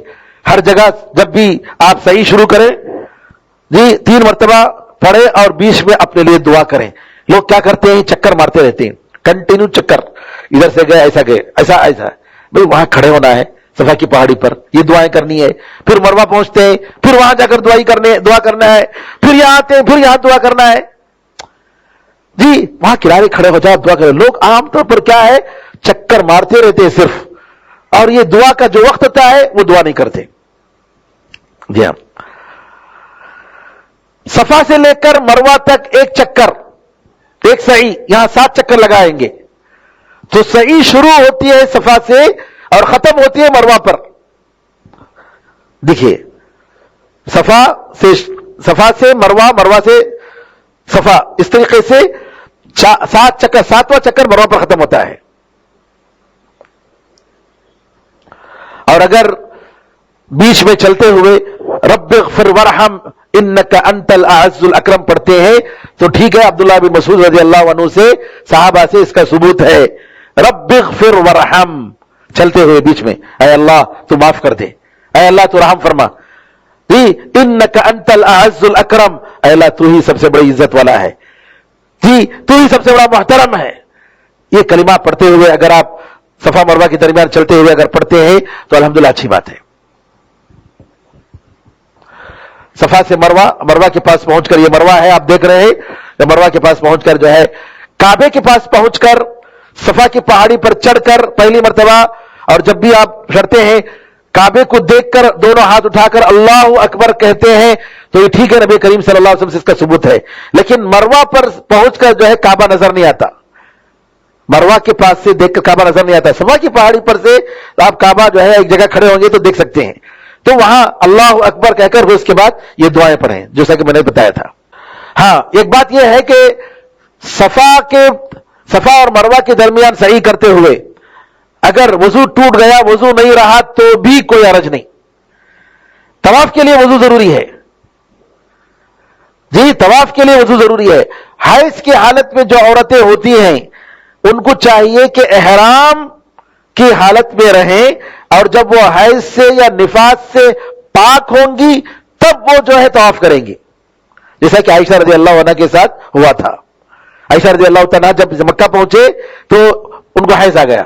ہر جگہ. جب بھی آپ صحیح شروع کریں جی 3 مرتبہ پڑھیں اور بیچ میں اپنے لیے دعا کریں. لوگ کیا کرتے ہیں؟ چکر مارتے رہتے ہیں، کنٹینیو چکر، ادھر سے گئے ایسا گئے ایسا. بھئی وہاں کھڑے ہونا ہے صفا کی پہاڑی پر، یہ دعائیں کرنی ہے. پھر مروہ پہنچتے ہیں، پھر وہاں جا کر دعا کرنا ہے، پھر یہاں آتے ہیں، پھر یہاں دعا کرنا ہے. جی وہاں کنارے کھڑے ہو جاؤ دعا کریں. لوگ عام طور پر کیا ہے؟ چکر مارتے رہتے ہیں صرف، اور یہ دعا کا جو وقت ہوتا ہے وہ دعا نہیں کرتے. جی ہاں، صفا سے لے کر مروہ تک ایک چکر، ایک سعی، یہاں 7 چکر لگائیں گے. تو سعی شروع ہوتی ہے صفا سے اور ختم ہوتی ہے مروہ پر. دیکھیے صفا سے مروہ، مروہ سے صفا، اس طریقے سے 7 چکر، 7واں چکر مروہ پر ختم ہوتا ہے. اور اگر بیچ میں چلتے ہوئے رب اغفر ورحم انک انت الاعز الاکرم پڑھتے ہیں تو ٹھیک ہے. عبداللہ بن مسعود رضی اللہ عنہ سے، صحابہ سے اس کا ثبوت ہے. رب اغفر ورحم، چلتے ہوئے بیچ میں اے اللہ تو معاف کر دے، اے اللہ تو رحم فرما. جی انک انت الاعز الاکرم، اے اللہ تو ہی سب سے بڑی عزت والا ہے، جی تو ہی سب سے بڑا محترم ہے. یہ کلمہ پڑھتے ہوئے اگر آپ صفا مروہ کے درمیان چلتے ہوئے اگر پڑھتے ہیں تو الحمدللہ اچھی بات ہے. صفا سے مروہ کے پاس پہنچ کر، یہ مروہ ہے آپ دیکھ رہے ہیں، مروہ کے پاس پہنچ کر جو ہے کعبے کے پاس پہنچ کر صفا کی پہاڑی پر چڑھ کر پہلی مرتبہ، اور جب بھی آپ چڑھتے ہیں کعبے کو دیکھ کر دونوں ہاتھ اٹھا کر اللہ اکبر کہتے ہیں تو یہ ٹھیک ہے، نبی کریم صلی اللہ علیہ وسلم سے اس کا ثبوت ہے. لیکن مروہ پر پہنچ کر جو ہے کعبہ نظر نہیں آتا، مروہ کے پاس سے دیکھ کر کعبہ نظر نہیں آتا. صفا کی پہاڑی پر سے آپ کعبہ جو ہے ایک جگہ کھڑے ہوں گے تو دیکھ سکتے ہیں. تو وہاں اللہ اکبر کہہ کر اس کے بعد یہ دعائیں پڑھیں جیسا کہ میں نے بتایا تھا. ہاں ایک بات یہ ہے کہ صفا اور مروہ کے درمیان سعی کرتے ہوئے اگر وضو ٹوٹ گیا، وضو نہیں رہا تو بھی کوئی حرج نہیں. طواف کے لیے وضو ضروری ہے، جی طواف کے لیے وضو ضروری ہے. حیض کی حالت میں جو عورتیں ہوتی ہیں ان کو چاہیے کہ احرام کی حالت میں رہیں، اور جب وہ حیض سے یا نفاس سے پاک ہوں گی تب وہ جو ہے طواف کریں گی، جیسا کہ عائشہ رضی اللہ عنہ کے ساتھ ہوا تھا. عائشہ رضی اللہ تعالیٰ جب مکہ پہنچے تو ان کو حیض آ گیا،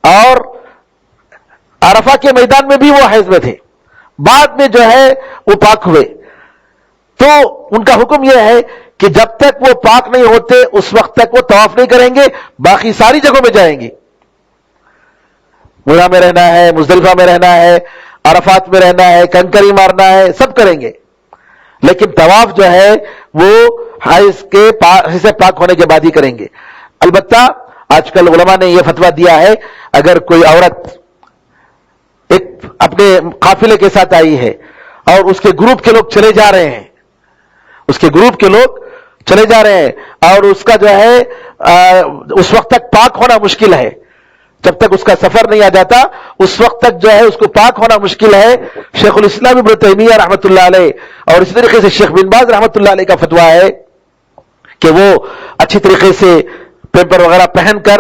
اور عرفہ کے میدان میں بھی وہ حیض میں تھے، بعد میں جو ہے وہ پاک ہوئے. تو ان کا حکم یہ ہے کہ جب تک وہ پاک نہیں ہوتے اس وقت تک وہ طواف نہیں کریں گے، باقی ساری جگہوں میں جائیں گے. منی میں رہنا ہے، مزدلفہ میں رہنا ہے، عرفات میں رہنا ہے، کنکری مارنا ہے، سب کریں گے. لیکن طواف جو ہے وہ حیض سے پاک ہونے کے بعد ہی کریں گے. البتہ آج کل علماء نے یہ فتویٰ دیا ہے اگر کوئی عورت ایک اپنے قافلے کے ساتھ آئی ہے اور اس کے گروپ کے لوگ چلے جا رہے ہیں، اور اس کا جو ہے اس وقت تک پاک ہونا مشکل ہے، جب تک اس کا سفر نہیں آ جاتا اس وقت تک جو ہے اس کو پاک ہونا مشکل ہے. شیخ الاسلام ابن تیمیہ رحمۃ اللہ علیہ اور اسی طریقے سے شیخ بن باز رحمۃ اللہ علیہ کا فتویٰ ہے کہ وہ اچھی طریقے سے پیمپر وغیرہ پہن کر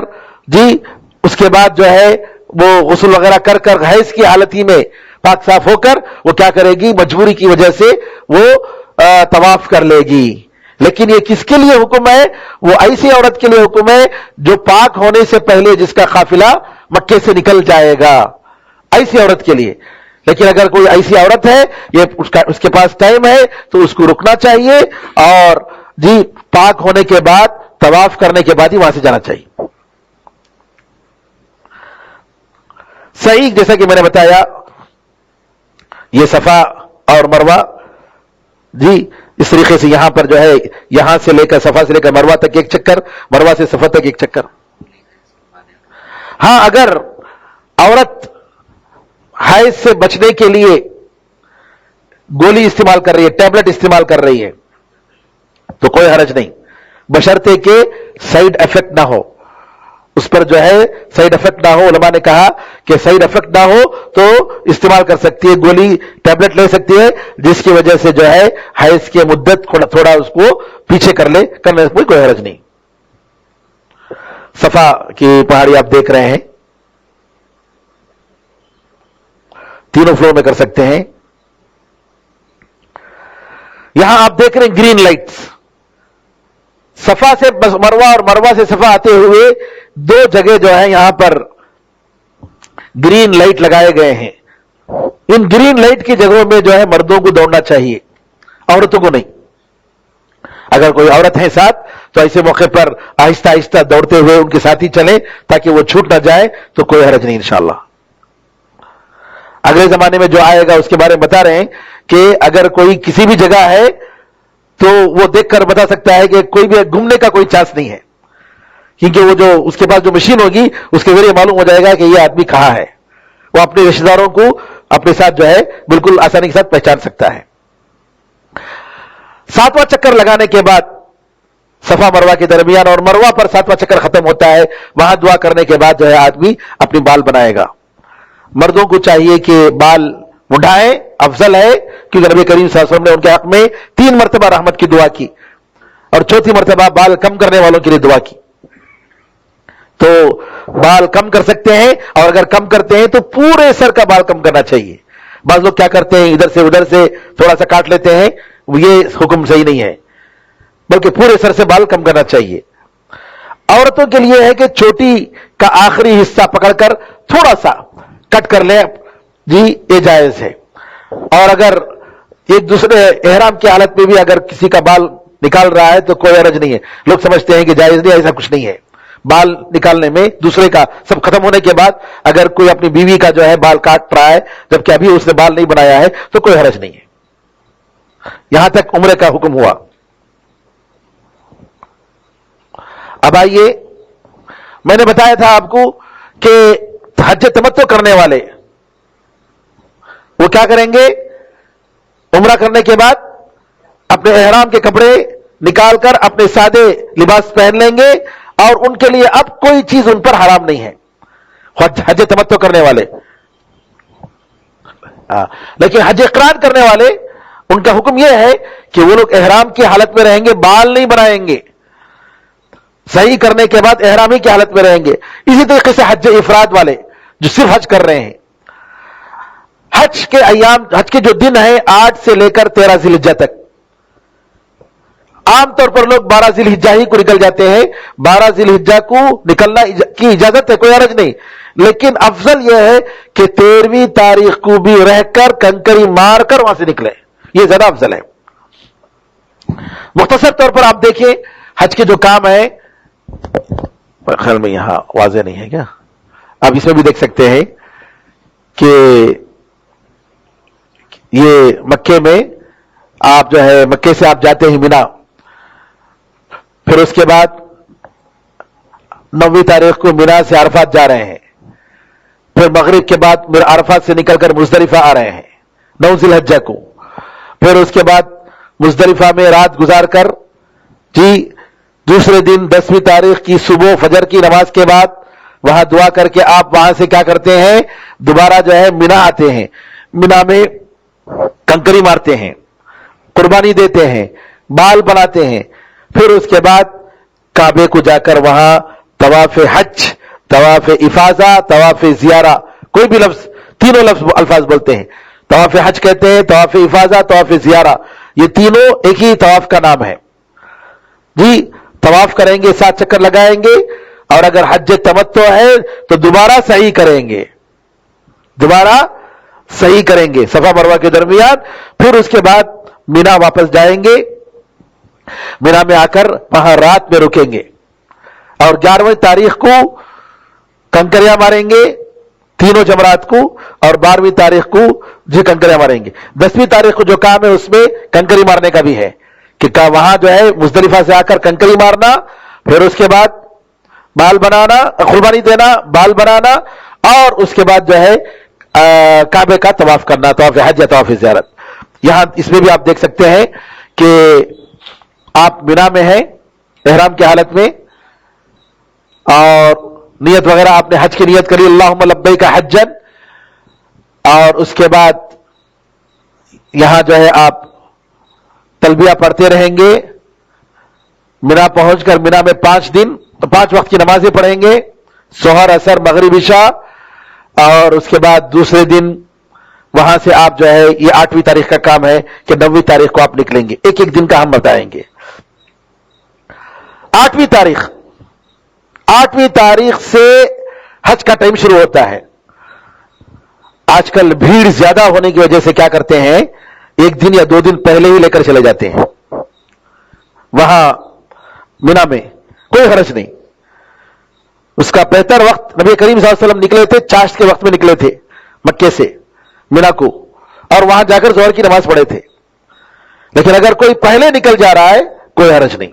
اس کے بعد جو ہے وہ غسل وغیرہ کر حیض کی حالت ہی میں پاک صاف ہو کر وہ کیا کرے گی، مجبوری کی وجہ سے وہ طواف کر لے گی. لیکن یہ کس کے لیے حکم ہے؟ وہ ایسی عورت کے لیے حکم ہے جو پاک ہونے سے پہلے جس کا قافلہ مکے سے نکل جائے گا، ایسی عورت کے لیے. لیکن اگر کوئی ایسی عورت ہے اس کے پاس ٹائم ہے تو اس کو رکنا چاہیے اور پاک ہونے کے بعد طواف کرنے کے بعد ہی وہاں سے جانا چاہیے. صحیح، جیسا کہ میں نے بتایا یہ صفا اور مروہ اس طریقے سے یہاں پر جو ہے یہاں سے لے کر صفا سے لے کر مروہ تک ایک چکر، مروہ سے صفا تک ایک چکر. ہاں اگر عورت حیض سے بچنے کے لیے گولی استعمال کر رہی ہے، ٹیبلٹ استعمال کر رہی ہے تو کوئی حرج نہیں، بشرطے کہ سائیڈ افیکٹ نہ ہو، اس پر جو ہے سائیڈ افیکٹ نہ ہو. علماء نے کہا کہ سائیڈ افیکٹ نہ ہو تو استعمال کر سکتی ہے، گولی ٹیبلٹ لے سکتی ہے جس کی وجہ سے جو ہے حیض کی مدت تھوڑا اس کو پیچھے کرنے میں کوئی حرج نہیں. صفا کی پہاڑی آپ دیکھ رہے ہیں، تینوں فلور میں کر سکتے ہیں. یہاں آپ دیکھ رہے ہیں گرین لائٹس، صفا سے مروہ اور مروہ سے صفا آتے ہوئے دو جگہ جو ہے یہاں پر گرین لائٹ لگائے گئے ہیں. ان گرین لائٹ کی جگہوں میں جو ہے مردوں کو دوڑنا چاہیے، عورتوں کو نہیں. اگر کوئی عورت ہے ساتھ تو ایسے موقع پر آہستہ آہستہ دوڑتے ہوئے ان کے ساتھ ہی چلیں تاکہ وہ چھوٹ نہ جائے تو کوئی حرج نہیں انشاءاللہ. اگلے زمانے میں جو آئے گا اس کے بارے میں بتا رہے ہیں کہ اگر کوئی کسی بھی جگہ ہے تو وہ دیکھ کر بتا سکتا ہے کہ کوئی بھی گھومنے کا کوئی چانس نہیں ہے، کیونکہ وہ جو اس کے پاس جو مشین ہوگی اس کے ذریعے معلوم ہو جائے گا کہ یہ آدمی کہاں ہے. وہ اپنے رشتہ داروں کو اپنے ساتھ جو ہے بالکل آسانی کے ساتھ پہچان سکتا ہے. 7واں چکر لگانے کے بعد صفا مروہ کے درمیان اور مروہ پر 7واں چکر ختم ہوتا ہے، وہاں دعا کرنے کے بعد جو ہے آدمی اپنی بال بنائے گا. مردوں کو چاہیے کہ بال مڈھائیں، افضل ہے، کیونکہ نبی کریم صلی اللہ علیہ وسلم نے ان کے حق میں 3 مرتبہ رحمت کی دعا کی اور 4تھی مرتبہ بال کم کرنے والوں کے لیے دعا کی. تو بال کم کر سکتے ہیں، اور اگر کم کرتے ہیں تو پورے سر کا بال کم کرنا چاہیے. بعض لوگ کیا کرتے ہیں ادھر سے ادھر سے تھوڑا سا کاٹ لیتے ہیں، یہ حکم صحیح نہیں ہے، بلکہ پورے سر سے بال کم کرنا چاہیے. عورتوں کے لیے ہے کہ چوٹی کا آخری حصہ پکڑ کر تھوڑا سا کٹ کر لیں، یہ جائز ہے. اور اگر ایک دوسرے احرام کی حالت میں بھی اگر کسی کا بال نکال رہا ہے تو کوئی حرج نہیں ہے. لوگ سمجھتے ہیں کہ جائز نہیں، ایسا کچھ نہیں ہے. بال نکالنے میں دوسرے کا سب ختم ہونے کے بعد اگر کوئی اپنی بیوی کا جو ہے بال کاٹ رہا ہے جبکہ ابھی اس نے بال نہیں بنایا ہے تو کوئی حرج نہیں ہے. یہاں تک عمرے کا حکم ہوا. اب آئیے، میں نے بتایا تھا آپ کو کہ حج تمتع کرنے والے وہ کیا کریں گے، عمرہ کرنے کے بعد اپنے احرام کے کپڑے نکال کر اپنے سادے لباس پہن لیں گے اور ان کے لیے اب کوئی چیز ان پر حرام نہیں ہے، حج تمتع کرنے والے. لیکن حج اقران کرنے والے ان کا حکم یہ ہے کہ وہ لوگ احرام کی حالت میں رہیں گے، بال نہیں بنائیں گے، صحیح کرنے کے بعد احرامی کی حالت میں رہیں گے. اسی طریقے سے حج افراد والے جو صرف حج کر رہے ہیں، حج کے ایام، حج کے جو دن ہیں 8 سے لے کر 13 ذی الحجہ تک، عام طور پر لوگ 12 ذی الحجہ ہی کو نکل جاتے ہیں. 12 ذی الحجہ کو نکلنا کی اجازت ہے، کوئی حرج نہیں، لیکن افضل یہ ہے کہ 13ویں تاریخ کو بھی رہ کر کنکری مار کر وہاں سے نکلیں، یہ زیادہ افضل ہے. مختصر طور پر آپ دیکھیں حج کے جو کام ہیں، خیال میں یہاں واضح نہیں ہے کیا، آپ اس میں بھی دیکھ سکتے ہیں کہ یہ مکے میں آپ جو ہے مکے سے آپ جاتے ہیں مینا، پھر اس کے بعد 9 تاریخ کو مینا سے عرفات جا رہے ہیں، پھر مغرب کے بعد عرفات سے نکل کر مزدلفہ آ رہے ہیں 9 ذی الحجہ کو، پھر اس کے بعد مزدلفہ میں رات گزار کر دوسرے دن 10ویں تاریخ کی صبح فجر کی نماز کے بعد وہاں دعا کر کے آپ وہاں سے کیا کرتے ہیں، دوبارہ جو ہے مینا آتے ہیں، مینا میں کنکری مارتے ہیں، قربانی دیتے ہیں، بال بناتے ہیں، پھر اس کے بعد کعبے کو جا کر وہاں طواف حج، طواف افاضہ، طواف زیارہ، کوئی بھی لفظ، تینوں الفاظ بولتے ہیں، طواف حج کہتے ہیں، طواف افاضہ، طواف زیارہ، یہ تینوں ایک ہی طواف کا نام ہے طواف کریں گے، 7 چکر لگائیں گے، اور اگر حج تمتع ہے تو دوبارہ صحیح کریں گے، صفا مروہ کے درمیان، پھر اس کے بعد مینا واپس جائیں گے، مینا میں آ کر وہاں رات میں رکیں گے، اور 11ویں تاریخ کو کنکریاں ماریں گے تینوں جمرات کو، اور 12ویں تاریخ کو کنکریاں ماریں گے۔ 10ویں تاریخ کو جو کام ہے اس میں کنکری مارنے کا بھی ہے کہ وہاں جو ہے مزدلفہ سے آ کر کنکری مارنا، پھر اس کے بعد بال بنانا، قربانی دینا، بال بنانا، اور اس کے بعد جو ہے کعبے کا طواف کرنا، طواف حج یا طواف زیارت۔ یہاں اس میں بھی آپ دیکھ سکتے ہیں کہ آپ مینا میں ہیں احرام کی حالت میں، اور نیت وغیرہ آپ نے حج کی نیت کری، اللہم لبیک حجا، اور اس کے بعد یہاں جو ہے آپ تلبیہ پڑھتے رہیں گے، مینا پہنچ کر مینا میں 5 وقت کی نمازیں پڑھیں گے، ظہر، عصر، مغرب، عشاء، اور اس کے بعد دوسرے دن وہاں سے آپ جو ہے یہ 8ویں تاریخ کا کام ہے کہ 9ویں تاریخ کو آپ نکلیں گے، ایک دن کا ہم بتائیں گے۔ 8ویں تاریخ سے حج کا ٹائم شروع ہوتا ہے۔ آج کل بھیڑ زیادہ ہونے کی وجہ سے کیا کرتے ہیں، 1 دن یا 2 دن پہلے ہی لے کر چلے جاتے ہیں وہاں مینا میں، کوئی حرج نہیں۔ اس کا بہتر وقت نبی کریم صلی اللہ علیہ وسلم نکلے تھے، چاشت کے وقت میں نکلے تھے مکے سے مینا کو، اور وہاں جا کر ظہر کی نماز پڑھے تھے۔ لیکن اگر کوئی پہلے نکل جا رہا ہے کوئی حرج نہیں،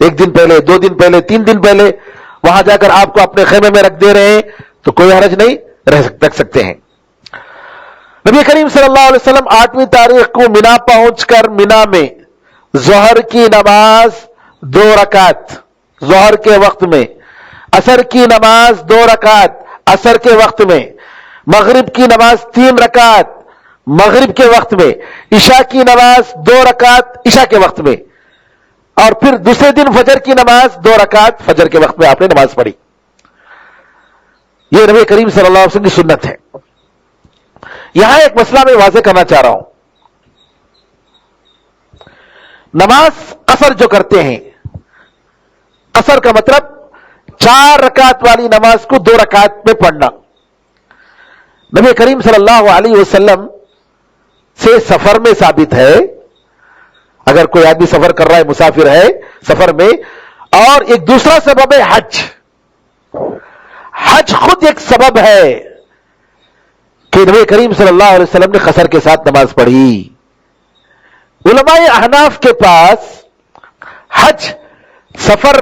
1 دن پہلے، 2 دن پہلے، 3 دن پہلے وہاں جا کر آپ کو اپنے خیمے میں رکھ دے رہے ہیں تو کوئی حرج نہیں، رکھ سکتے ہیں۔ نبی کریم صلی اللہ علیہ وسلم 8ویں تاریخ کو مینا پہنچ کر مینا میں ظہر کی نماز 2 رکعت ظہر کے وقت میں، عصر کی نماز 2 رکعت عصر کے وقت میں، مغرب کی نماز 3 رکعت مغرب کے وقت میں، عشاء کی نماز 2 رکعت عشاء کے وقت میں، اور پھر دوسرے دن فجر کی نماز 2 رکعت فجر کے وقت میں آپ نے نماز پڑھی۔ یہ نبی کریم صلی اللہ علیہ وسلم کی سنت ہے۔ یہاں ایک مسئلہ میں واضح کرنا چاہ رہا ہوں، نماز قصر جو کرتے ہیں، قصر کا مطلب 4 رکعت والی نماز کو 2 رکعت میں پڑھنا۔ نبی کریم صلی اللہ علیہ وسلم سے سفر میں ثابت ہے، اگر کوئی آدمی سفر کر رہا ہے، مسافر ہے سفر میں، اور ایک دوسرا سبب ہے حج۔ حج خود ایک سبب ہے کہ نبی کریم صلی اللہ علیہ وسلم نے قصر کے ساتھ نماز پڑھی۔ علماء احناف کے پاس حج سفر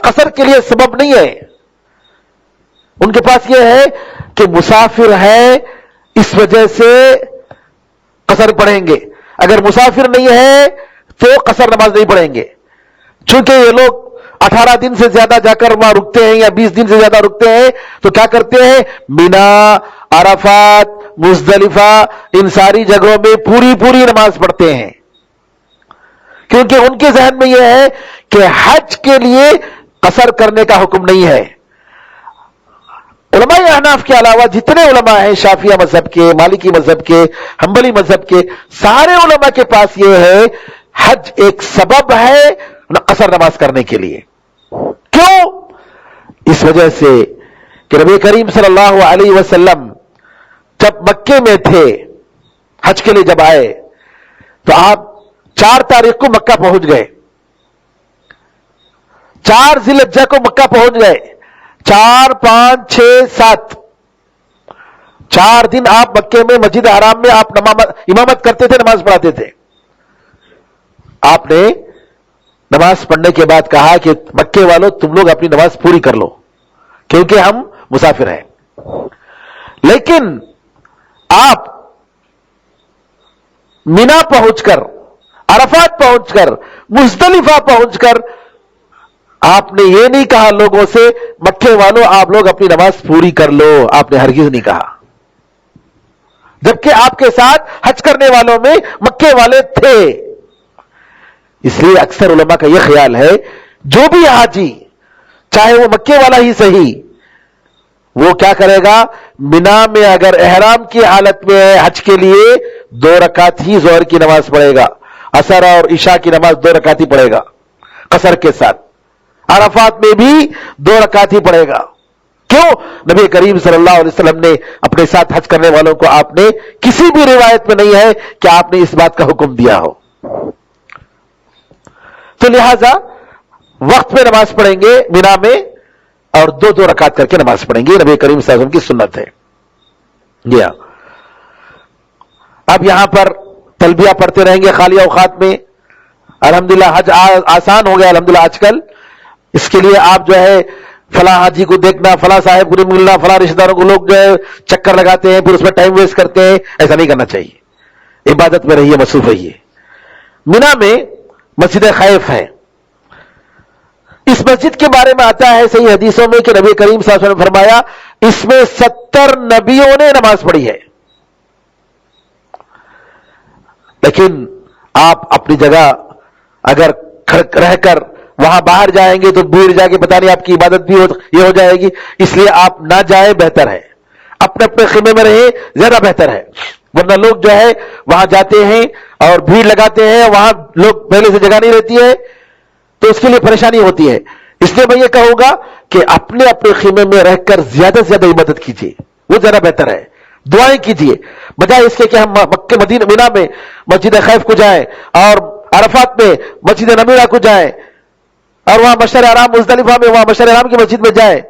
قصر کے لیے سبب نہیں ہے، ان کے پاس یہ ہے کہ مسافر ہے اس وجہ سے قصر پڑھیں گے، اگر مسافر نہیں ہے تو قصر نماز نہیں پڑھیں گے۔ چونکہ یہ لوگ 18 دن سے زیادہ جا کر وہاں رکتے ہیں یا 20 دن سے زیادہ رکتے ہیں تو کیا کرتے ہیں، مینا، عرفات، مزدلفہ، ان ساری جگہوں میں پوری نماز پڑھتے ہیں، کیونکہ ان کے ذہن میں یہ ہے کہ حج کے لیے قصر کرنے کا حکم نہیں ہے۔ علماء احناف کے علاوہ جتنے علماء ہیں، شافعیہ مذہب کے، مالکی مذہب کے، حنبلی مذہب کے، سارے علماء کے پاس یہ ہے حج ایک سبب ہے قصر نماز کرنے کے لیے۔ کیوں؟ اس وجہ سے کہ نبی کریم صلی اللہ علیہ وسلم جب مکے میں تھے، حج کے لیے جب آئے تو آپ 4 تاریخ کو مکہ پہنچ گئے، 4 ذی الحجہ کو مکہ پہنچ گئے، 4، 5، 6، 7 4 دن آپ مکے میں مسجد حرام میں آپ امامت کرتے تھے, نماز پڑھاتے تھے. آپ نے نماز پڑھنے کے بعد کہا کہ مکے والوں تم لوگ اپنی نماز پوری کر لو کیونکہ ہم مسافر ہیں. لیکن آپ مینا پہنچ کر, عرفات پہنچ کر, مزدلفہ پہنچ کر آپ نے یہ نہیں کہا لوگوں سے مکے والوں آپ لوگ اپنی نماز پوری کر لو, آپ نے ہرگز نہیں کہا, جبکہ آپ کے ساتھ حج کرنے والوں میں مکے والے تھے. اس لیے اکثر علماء کا یہ خیال ہے جو بھی حاجی چاہے وہ مکے والا ہی صحیح, وہ کیا کرے گا, مینا میں اگر احرام کی حالت میں ہے حج کے لیے 2 رکعت ہی ظہر کی نماز پڑھے گا, عصر اور عشاء کی نماز 2 رکعت ہی پڑھے گا قصر کے ساتھ. عرفات میں بھی 2 رکعت ہی پڑھے گا. کیوں؟ نبی کریم صلی اللہ علیہ وسلم نے اپنے ساتھ حج کرنے والوں کو آپ نے کسی بھی روایت میں نہیں ہے کہ آپ نے اس بات کا حکم دیا ہو. تو لہذا وقت پہ نماز پڑھیں گے مینا میں اور 2 رکعت کر کے نماز پڑھیں گے, نبی کریم صلی اللہ علیہ وسلم کی سنت ہے. گیا اب یہاں پر تلبیہ پڑھتے رہیں گے خالی اوقات میں. الحمدللہ حج آسان ہو گیا الحمدللہ آج کل. اس کے لیے آپ جو ہے فلاں حاجی کو دیکھنا, فلاں صاحب کو نہیں ملنا, فلاں رشتہ داروں کو لوگ جو ہے چکر لگاتے ہیں پھر اس میں ٹائم ویسٹ کرتے ہیں, ایسا نہیں کرنا چاہیے. عبادت میں رہیے, مصروف رہیے. مینا میں مسجد خیف ہے. اس مسجد کے بارے میں آتا ہے صحیح حدیثوں میں کہ نبی کریم صلی اللہ علیہ وسلم نے فرمایا اس میں 70 نبیوں نے نماز پڑھی ہے. لیکن آپ اپنی جگہ اگر رہ کر وہاں باہر جائیں گے تو بھیڑ جا کے پتہ نہیں آپ کی عبادت بھی یہ ہو جائے گی. اس لیے آپ نہ جائیں, بہتر ہے اپنے اپنے خیمے میں رہیں, زیادہ بہتر ہے. ورنہ لوگ جو ہے وہاں جاتے ہیں اور بھیڑ لگاتے ہیں, وہاں لوگ پہلے سے جگہ نہیں رہتی ہے تو اس کے لیے پریشانی ہوتی ہے. اس لیے میں یہ کہوں گا کہ اپنے اپنے خیمے میں رہ کر زیادہ سے زیادہ عبادت کیجیے, وہ زیادہ بہتر ہے. دعائیں کیجیے بجائے اس کے کہ ہم مکہ مدینہ مینا میں مسجد خیف کو جائیں اور عرفات میں مسجد نمیرہ کو جائیں اور وہاں مشعر حرام مزدلفہ میں وہاں مشعر حرام کی مسجد میں جائیں.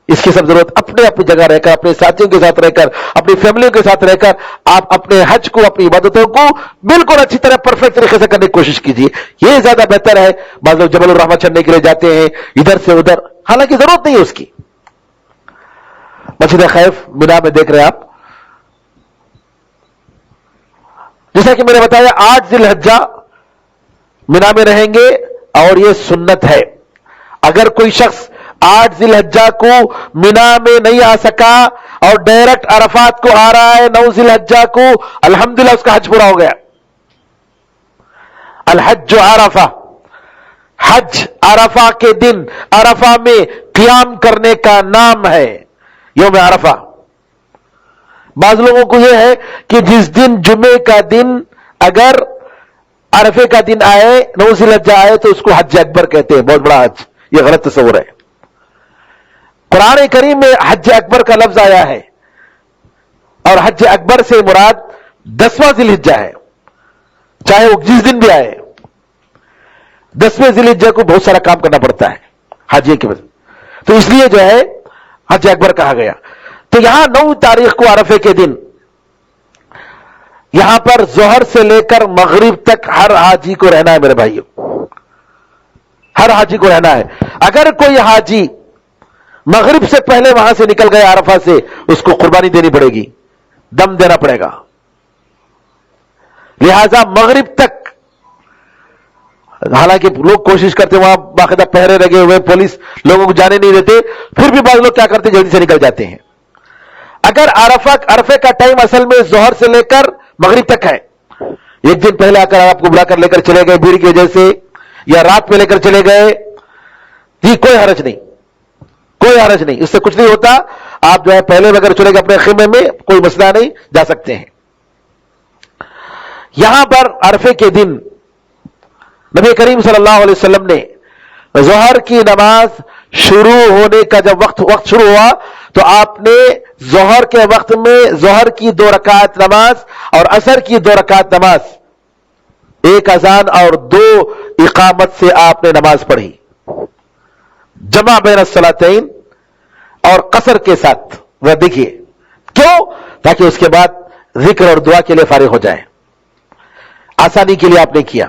اس کی سب ضرورت اپنے اپنی جگہ رہ کر, اپنے ساتھیوں کے ساتھ رہ کر, اپنی فیملیوں کے ساتھ رہ کر آپ اپنے حج کو, اپنی عبادتوں کو بالکل اچھی طرح پرفیکٹ طریقے سے کرنے کی کوشش کیجیے. یہ زیادہ بہتر ہے. بعض لوگ جبل الرحمہ چڑھنے کے لیے جاتے ہیں ادھر سے ادھر, حالانکہ ضرورت نہیں ہے اس کی. مسجد خیف مینا میں دیکھ رہے ہیں آپ, جیسا کہ میں نے بتایا 8 ذی الحجہ مینا میں رہیں گے اور یہ سنت ہے. اگر کوئی شخص 8 ذی الحجہ کو مینا میں نہیں آ سکا اور ڈائریکٹ عرفات کو آ رہا ہے 9 ذی الحجہ کو, الحمدللہ اس کا حج پورا ہو گیا. الحج عرفہ, حج عرفہ کے دن عرفہ میں قیام کرنے کا نام ہے یوم عرفہ. بعض لوگوں کو یہ ہے کہ جس دن جمعے کا دن اگر عرفے کا دن آئے 9 ذی الحجہ آئے تو اس کو حج اکبر کہتے ہیں, بہت بڑا حج. یہ غلط تصور ہے. قرآن کریم میں حج اکبر کا لفظ آیا ہے اور حج اکبر سے مراد 10واں ذی الحجہ ہے, چاہے وہ جس دن بھی آئے. 10ویں ذی الحجہ کو بہت سارا کام کرنا پڑتا ہے حاجی کے وجہ, تو اس لیے جو ہے حج اکبر کہا گیا. تو یہاں 9 تاریخ کو عرفے کے دن یہاں پر ظہر سے لے کر مغرب تک ہر حاجی کو رہنا ہے. میرے بھائیوں, ہر حاجی کو رہنا ہے. اگر کوئی حاجی مغرب سے پہلے وہاں سے نکل گیا عرفہ سے, اس کو قربانی دینی پڑے گی, دم دینا پڑے گا. لہذا مغرب تک, حالانکہ لوگ کوشش کرتے وہاں باقاعدہ پہرے لگے ہوئے, پولیس لوگوں کو جانے نہیں دیتے, پھر بھی بعض لوگ کیا کرتے جلدی سے نکل جاتے ہیں. اگر عرفے کا ٹائم اصل میں ظہر سے لے کر مغرب تک ہے, ایک دن پہلے آ کر آپ کو بلا کر لے کر چلے گئے بھیڑ کی وجہ سے, یا رات میں لے کر چلے گئے, یہ کوئی حرج نہیں, کوئی حرج نہیں, اس سے کچھ نہیں ہوتا. آپ جو ہے پہلے اگر چلے گئے اپنے خیمے میں کوئی مسئلہ نہیں, جا سکتے ہیں. یہاں پر عرفے کے دن نبی کریم صلی اللہ علیہ وسلم نے ظہر کی نماز شروع ہونے کا جب وقت شروع ہوا تو آپ نے ظہر کے وقت میں ظہر کی 2 رکعت نماز اور عصر کی 2 رکعت نماز, 1 اذان اور 2 اقامت سے آپ نے نماز پڑھی, جمع بین الصلاتین اور قصر کے ساتھ. وہ دیکھیے کیوں؟ تاکہ اس کے بعد ذکر اور دعا کے لیے فارغ ہو جائیں. آسانی کے لیے آپ نے کیا.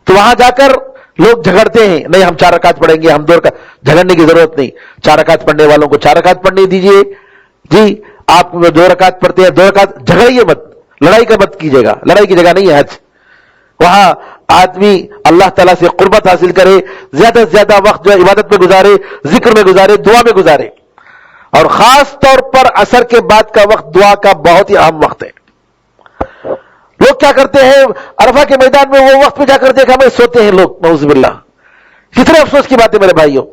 تو وہاں جا کر لوگ جھگڑتے ہیں، نہیں ہم 4 رکعت پڑھیں گے، ہم 2 رکعت. جھگڑنے کی ضرورت نہیں. 4 رکعت پڑھنے والوں کو 4 رکعت پڑھنے دیجئے. جی آپ 2 رکعت پڑھتے ہیں 2 رکعت، جھگڑیے مت، لڑائی کا مت کیجیے گا. لڑائی کی جگہ نہیں ہے حج. وہاں آدمی اللہ تعالیٰ سے قربت حاصل کرے، زیادہ سے زیادہ وقت جو ہے عبادت میں گزارے، ذکر میں گزارے، دعا میں گزارے. اور خاص طور پر عصر کے بعد کا وقت دعا کا بہت ہی اہم وقت ہے. لوگ کیا کرتے ہیں عرفہ کے میدان میں وہ وقت پہ جا کر دیکھا میں سوتے ہیں لوگ، نعوذ باللہ. کتنے افسوس کی بات ہے میرے بھائیوں،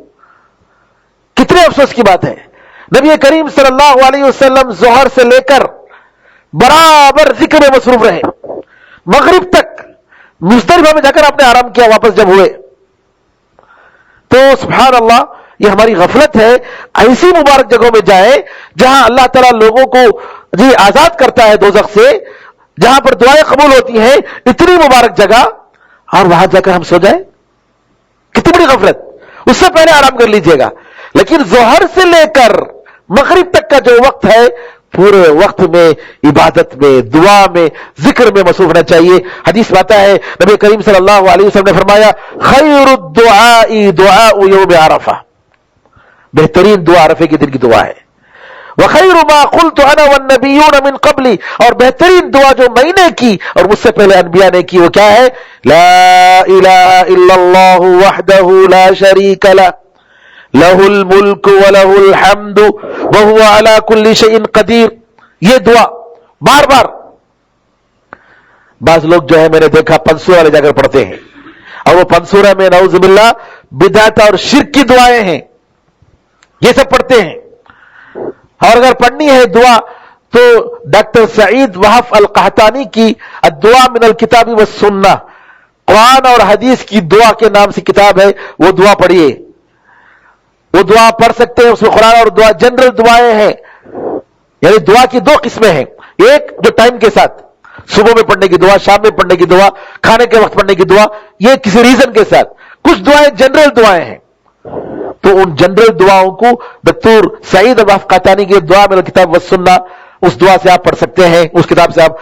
کتنے افسوس کی بات ہے. نبی کریم صلی اللہ علیہ وسلم ظہر سے لے کر برابر ذکر میں مصروف رہے، مغرب تک. مزدلفہ میں جا کر آپ نے آرام کیا واپس جب ہوئے. تو سبحان اللہ، یہ ہماری غفلت ہے. ایسی مبارک جگہوں میں جائیں جہاں اللہ تعالیٰ لوگوں کو جی آزاد کرتا ہے دوزخ سے، جہاں پر دعائیں قبول ہوتی ہیں، اتنی مبارک جگہ، اور وہاں جا کر ہم سو جائیں. کتنی بڑی غفلت. اس سے پہلے آرام کر لیجئے گا. لیکن ظہر سے لے کر مغرب تک کا جو وقت ہے، پورے وقت میں عبادت میں، دعا میں، ذکر میں مصروف ہونا چاہیے. حدیث میں آتا ہے نبی کریم صلی اللہ علیہ وسلم نے فرمایا خیر الدعاء دعاء یوم عرفہ، بہترین دعا عرفے کے دن کی دعا ہے. وخیر ما قلت انا والنبیون من قبلی، اور بہترین دعا جو میں نے کی اور مجھ سے پہلے انبیاء نے کی وہ کیا ہے؟ لا الہ الا اللہ وحدہ لا شریک لہ لہ الملک ولہ الحمد وہو علی کل شیء قدیر. یہ دعا بار بار. بعض لوگ جو ہے میں نے دیکھا پنسورہ لے جا کر پڑھتے ہیں، اور وہ پنسورہ میں نعوذ باللہ بدعت اور شرک کی دعائیں ہیں، یہ سب پڑھتے ہیں. اور اگر پڑھنی ہے دعا تو ڈاکٹر سعید وہف القحطانی کی الدعاء من الکتاب والسنہ، قرآن اور حدیث کی دعا کے نام سے کتاب ہے، وہ دعا پڑھیے. وہ دعا پڑھ سکتے ہیں. اس میں قرآن اور دعا جنرل دعائیں ہیں. یعنی دعا کی 2 قسمیں ہیں. ایک جو ٹائم کے ساتھ، صبح میں پڑھنے کی دعا، شام میں پڑھنے کی دعا، کھانے کے وقت پڑھنے کی دعا، یہ کسی ریزن کے ساتھ. کچھ دعائیں جنرل دعائیں ہیں. تو ان جنرل دعاؤں کو دکتور سعید وہف قحطانی کی دعا من الکتاب والسنہ، اس دعا سے آپ پڑھ سکتے ہیں، اس کتاب سے آپ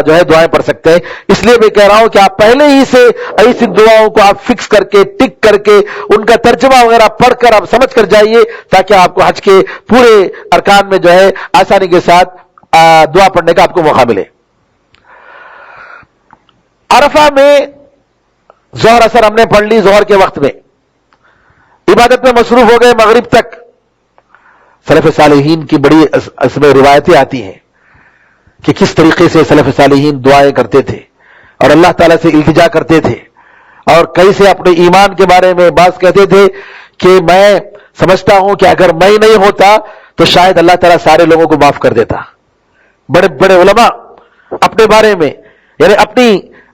جو ہے دعائیں پڑھ سکتے ہیں. اس لیے میں کہہ رہا ہوں کہ آپ پہلے ہی سے ایسی دعاؤں کو آپ فکس کر کے، ٹک کر کے، ان کا ترجمہ وغیرہ پڑھ کر آپ سمجھ کر جائیے، تاکہ آپ کو حج کے پورے ارکان میں جو ہے آسانی کے ساتھ دعا پڑھنے کا آپ کو موقع ملے. عرفہ میں ظہر اثر ہم نے پڑھ لی. ظہر کے وقت میں عبادت میں مصروف ہو گئے مغرب تک. سلف صالحین کی بڑی اس میں روایتیں آتی ہیں کہ کس طریقے سے سلف صالحین دعائیں کرتے تھے اور اللہ تعالیٰ سے التجا کرتے تھے، اور کیسے اپنے ایمان کے بارے میں بعض کہتے تھے کہ میں سمجھتا ہوں کہ اگر میں نہیں ہوتا تو شاید اللہ تعالیٰ سارے لوگوں کو معاف کر دیتا. بڑے بڑے علماء اپنے بارے میں یعنی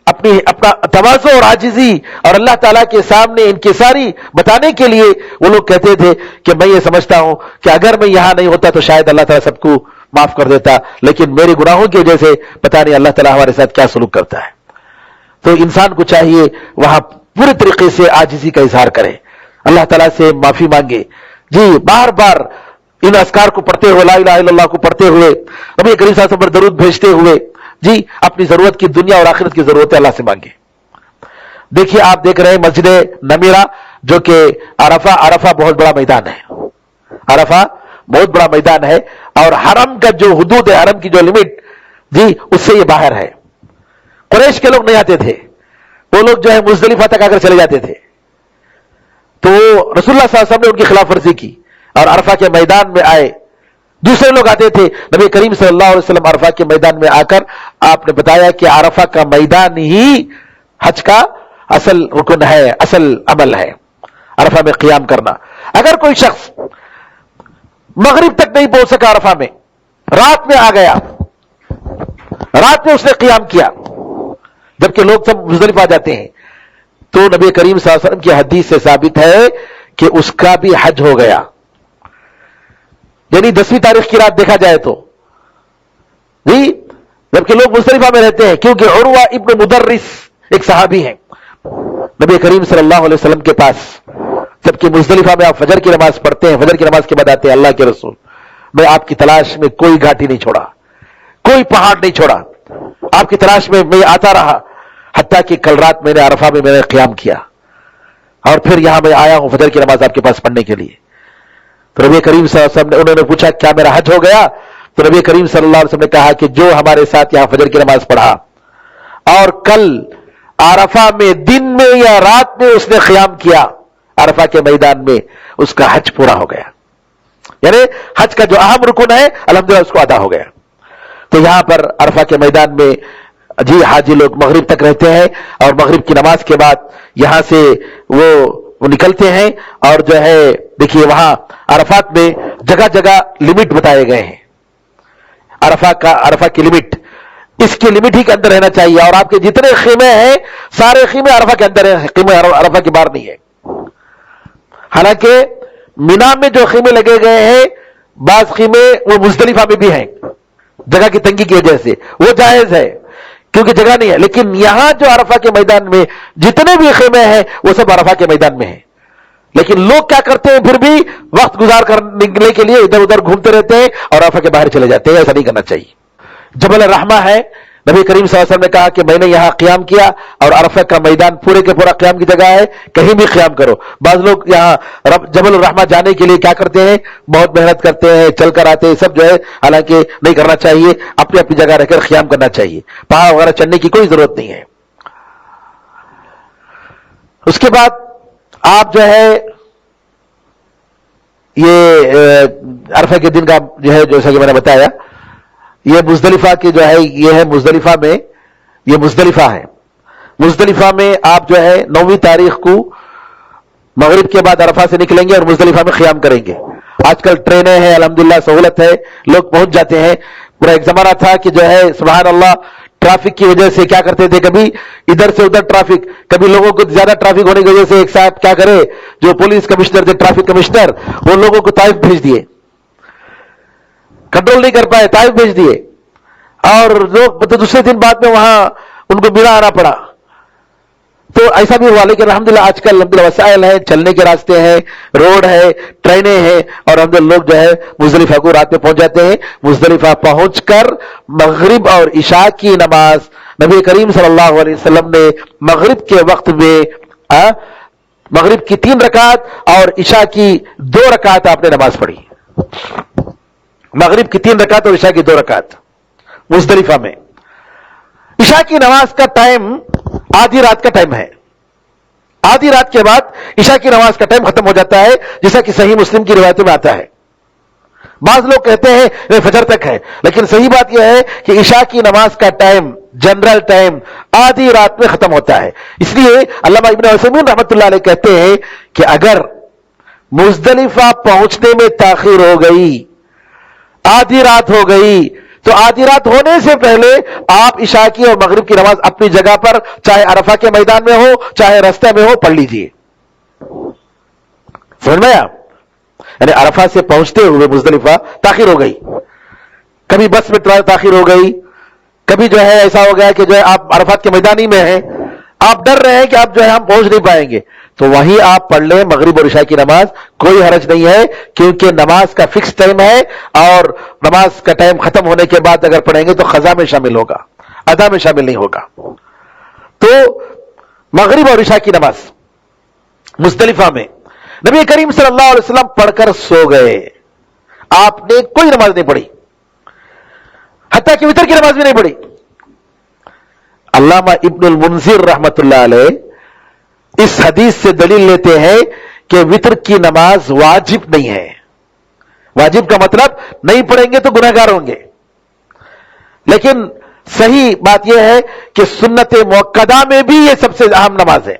اپنا تواضع اور عاجزی اور اللہ تعالیٰ کے سامنے انکساری بتانے کے لیے وہ لوگ کہتے تھے کہ میں یہ سمجھتا ہوں کہ اگر میں یہاں نہیں ہوتا تو شاید اللہ تعالیٰ سب کو معاف کر دیتا، لیکن میرے گناہوں کی وجہ سے پتہ نہیں اللہ تعالیٰ ہمارے ساتھ کیا سلوک کرتا ہے. تو انسان کو چاہیے وہاں پورے طریقے سے عاجزی کا اظہار کرے، اللہ تعالیٰ سے معافی مانگے. جی بار بار ان اذکار کو پڑھتے ہوئے، لا الہ الا اللہ کو پڑھتے ہوئے، نبی کریم صلی اللہ علیہ وسلم پر درود بھیجتے ہوئے جی اپنی ضرورت کی، دنیا اور آخرت کی ضرورت اللہ سے مانگے. دیکھیے آپ دیکھ رہے ہیں مسجد نمیرہ، جو کہ عرفہ بہت بڑا میدان ہے. عرفہ بہت بڑا میدان ہے، اور حرم کا جو حدود ہے، حرم کی جو لمٹ جی اس سے یہ باہر ہے. قریش کے لوگ نہیں آتے تھے، وہ لوگ جو ہے مزدلفہ تک آ کر چلے جاتے تھے. تو رسول اللہ صلی اللہ علیہ وسلم نے ان کی خلاف ورزی کی اور عرفہ کے میدان میں آئے. دوسرے لوگ آتے تھے. نبی کریم صلی اللہ علیہ وسلم عرفہ کے میدان میں آ کر آپ نے بتایا کہ عرفہ کا میدان ہی حج کا اصل رکن ہے، اصل عمل ہے، عرفہ میں قیام کرنا. اگر کوئی شخص مغرب تک نہیں پہنچ سکا عرفہ میں، رات میں آ گیا، رات میں اس نے قیام کیا، جبکہ لوگ سب مزدلفہ آ جاتے ہیں، تو نبی کریم صلی اللہ علیہ وسلم کی حدیث سے ثابت ہے کہ اس کا بھی حج ہو گیا. یعنی 10ویں تاریخ کی رات دیکھا جائے تو جی، جبکہ لوگ مزدلفہ میں رہتے ہیں. کیونکہ عروہ ابن مدرس ایک صحابی ہیں نبی کریم صلی اللہ علیہ وسلم کے پاس، جبکہ مزدلفہ میں آپ فجر کی نماز پڑھتے ہیں، فجر کی نماز کے بعد آتے ہیں اللہ کے رسول. میں آپ کی تلاش میں کوئی گھاٹی نہیں چھوڑا, کوئی پہاڑ نہیں چھوڑا, آپ کی تلاش میں میں آتا رہا, حتیٰ کہ کل رات میں نے عرفہ میں میں نے قیام کیا, اور پھر یہاں میں آیا ہوں فجر کی نماز آپ کے پاس پڑھنے کے لیے. تو نبی کریم صلی اللہ علیہ وسلم نے, انہوں نے پوچھا کیا میرا حج ہو گیا؟ تو نبی کریم صلی اللہ علیہ وسلم نے کہا کہ جو ہمارے ساتھ یہاں فجر کی نماز پڑھا اور کل عرفہ میں دن میں یا رات میں اس نے قیام کیا عرفہ کے میدان میں, اس کا حج پورا ہو گیا. یعنی حج کا جو اہم رکن ہے الحمدللہ اس کو ادا ہو گیا. تو یہاں پر عرفہ کے میدان میں جی حاجی لوگ مغرب تک رہتے ہیں, اور مغرب کی نماز کے بعد یہاں سے وہ نکلتے ہیں, اور جو ہے دیکھیے وہاں عرفات میں جگہ جگہ لمٹ بتائے گئے ہیں. عرفہ کی لمٹ, اس کی لمٹ ہی کے اندر رہنا چاہیے, اور آپ کے جتنے خیمے ہیں سارے خیمے عرفہ کے اندر ہیں, خیمے عرفہ کے باہر نہیں ہے. حالانکہ مینا میں جو خیمے لگے گئے ہیں بعض خیمے وہ مزدلفہ میں بھی ہیں, جگہ کی تنگی کی وجہ سے وہ جائز ہے کیونکہ جگہ نہیں ہے. لیکن یہاں جو عرفہ کے میدان میں جتنے بھی خیمے ہیں وہ سب عرفہ کے میدان میں ہیں. لیکن لوگ کیا کرتے ہیں, پھر بھی وقت گزار کرنے کے لیے ادھر ادھر گھومتے رہتے ہیں اور عرفہ کے باہر چلے جاتے ہیں. ایسا نہیں کرنا چاہیے. جبل الرحمہ ہے, نبی کریم صلی اللہ علیہ وسلم نے کہا کہ میں نے یہاں قیام کیا, اور عرفہ کا میدان پورے کے پورا قیام کی جگہ ہے, کہیں بھی قیام کرو. بعض لوگ یہاں جبل الرحمہ جانے کے لیے کیا کرتے ہیں, بہت محنت کرتے ہیں, چل کر آتے ہیں, سب جو ہے حالانکہ نہیں کرنا چاہیے. اپنی اپنی جگہ رہ کر قیام کرنا چاہیے, پہاڑ وغیرہ چڑھنے کی کوئی ضرورت نہیں ہے. اس کے بعد آپ جو ہے یہ عرفہ کے دن کا جو ہے جیسا کہ میں نے بتایا, یہ مزدلفہ کی جو ہے یہ ہے مزدلفہ میں, یہ مزدلفہ ہے. مزدلفہ میں آپ جو ہے 9 تاریخ کو مغرب کے بعد عرفہ سے نکلیں گے اور مزدلفہ میں قیام کریں گے. آج کل ٹرینیں ہیں الحمدللہ, سہولت ہے, لوگ پہنچ جاتے ہیں. پورا ایک زمانہ تھا کہ جو ہے سبحان اللہ ٹریفک کی وجہ سے کیا کرتے تھے, کبھی ادھر سے ادھر ٹریفک, کبھی لوگوں کو زیادہ ٹریفک ہونے کی وجہ سے ایک ساتھ کیا کرے, جو پولیس کمشنر تھے, ٹریفک کمشنر, وہ لوگوں کو طائف بھیج دیے, کنٹرول نہیں کر پائے, طائف بھیج دیے, اور لوگ دوسرے دن بعد میں وہاں ان کو مینا آنا پڑا. تو ایسا بھی ہوا. لیکن الحمدللہ آج کل الحمدللہ وسائل ہیں, چلنے کے راستے ہیں, روڈ ہے, ٹرینیں ہیں, اور الحمدللہ لوگ جو ہے مزدلفہ کو رات میں پہنچ جاتے ہیں. مزدلفہ پہنچ کر مغرب اور عشاء کی نماز نبی کریم صلی اللہ علیہ وسلم نے مغرب کے وقت میں مغرب کی 3 رکعت اور عشاء کی 2 رکعت آپ نے نماز پڑھی. مغرب کی 3 رکعت اور عشاء کی 2 رکعت مزدلفہ میں. عشاء کی نماز کا ٹائم آدھی رات کا ٹائم ہے. آدھی رات کے بعد عشاء کی نماز کا ٹائم ختم ہو جاتا ہے, جیسا کہ صحیح مسلم کی روایتوں میں آتا ہے. بعض لوگ کہتے ہیں فجر تک ہے, لیکن صحیح بات یہ ہے کہ عشاء کی نماز کا ٹائم جنرل ٹائم آدھی رات میں ختم ہوتا ہے. اس لیے علامہ ابن عثیمین رحمۃ اللہ علیہ کہتے ہیں کہ اگر مزدلفہ پہنچنے میں تاخیر ہو گئی, آدھی رات ہو گئی, تو آدھی رات ہونے سے پہلے آپ عشاء کی اور مغرب کی نماز اپنی جگہ پر, چاہے عرفہ کے میدان میں ہو چاہے راستے میں ہو, پڑھ لیجئے. سمجھ میں آپ, یعنی عرفہ سے پہنچتے ہوئے مزدلفہ تاخیر ہو گئی, کبھی بس میں تاخیر ہو گئی, کبھی جو ہے ایسا ہو گیا کہ جو ہے آپ عرفات کے میدانی میں ہیں, آپ ڈر رہے ہیں کہ آپ جو ہے ہم پہنچ نہیں پائیں گے, تو وہیں آپ پڑھ لیں مغرب اور عشاء کی نماز, کوئی حرج نہیں ہے, کیونکہ نماز کا فکس ٹائم ہے, اور نماز کا ٹائم ختم ہونے کے بعد اگر پڑھیں گے تو قضا میں شامل ہوگا, ادا میں شامل نہیں ہوگا. تو مغرب اور عشاء کی نماز مزدلفہ میں نبی کریم صلی اللہ علیہ وسلم پڑھ کر سو گئے. آپ نے کوئی نماز نہیں پڑھی, حتیٰ کہ وتر کی نماز بھی نہیں پڑھی. علامہ ابن المنذر رحمت اللہ علیہ اس حدیث سے دلیل لیتے ہیں کہ وتر کی نماز واجب نہیں ہے. واجب کا مطلب نہیں پڑھیں گے تو گناہگار ہوں گے, لیکن صحیح بات یہ ہے کہ سنت مؤکدہ میں بھی یہ سب سے اہم نماز ہے.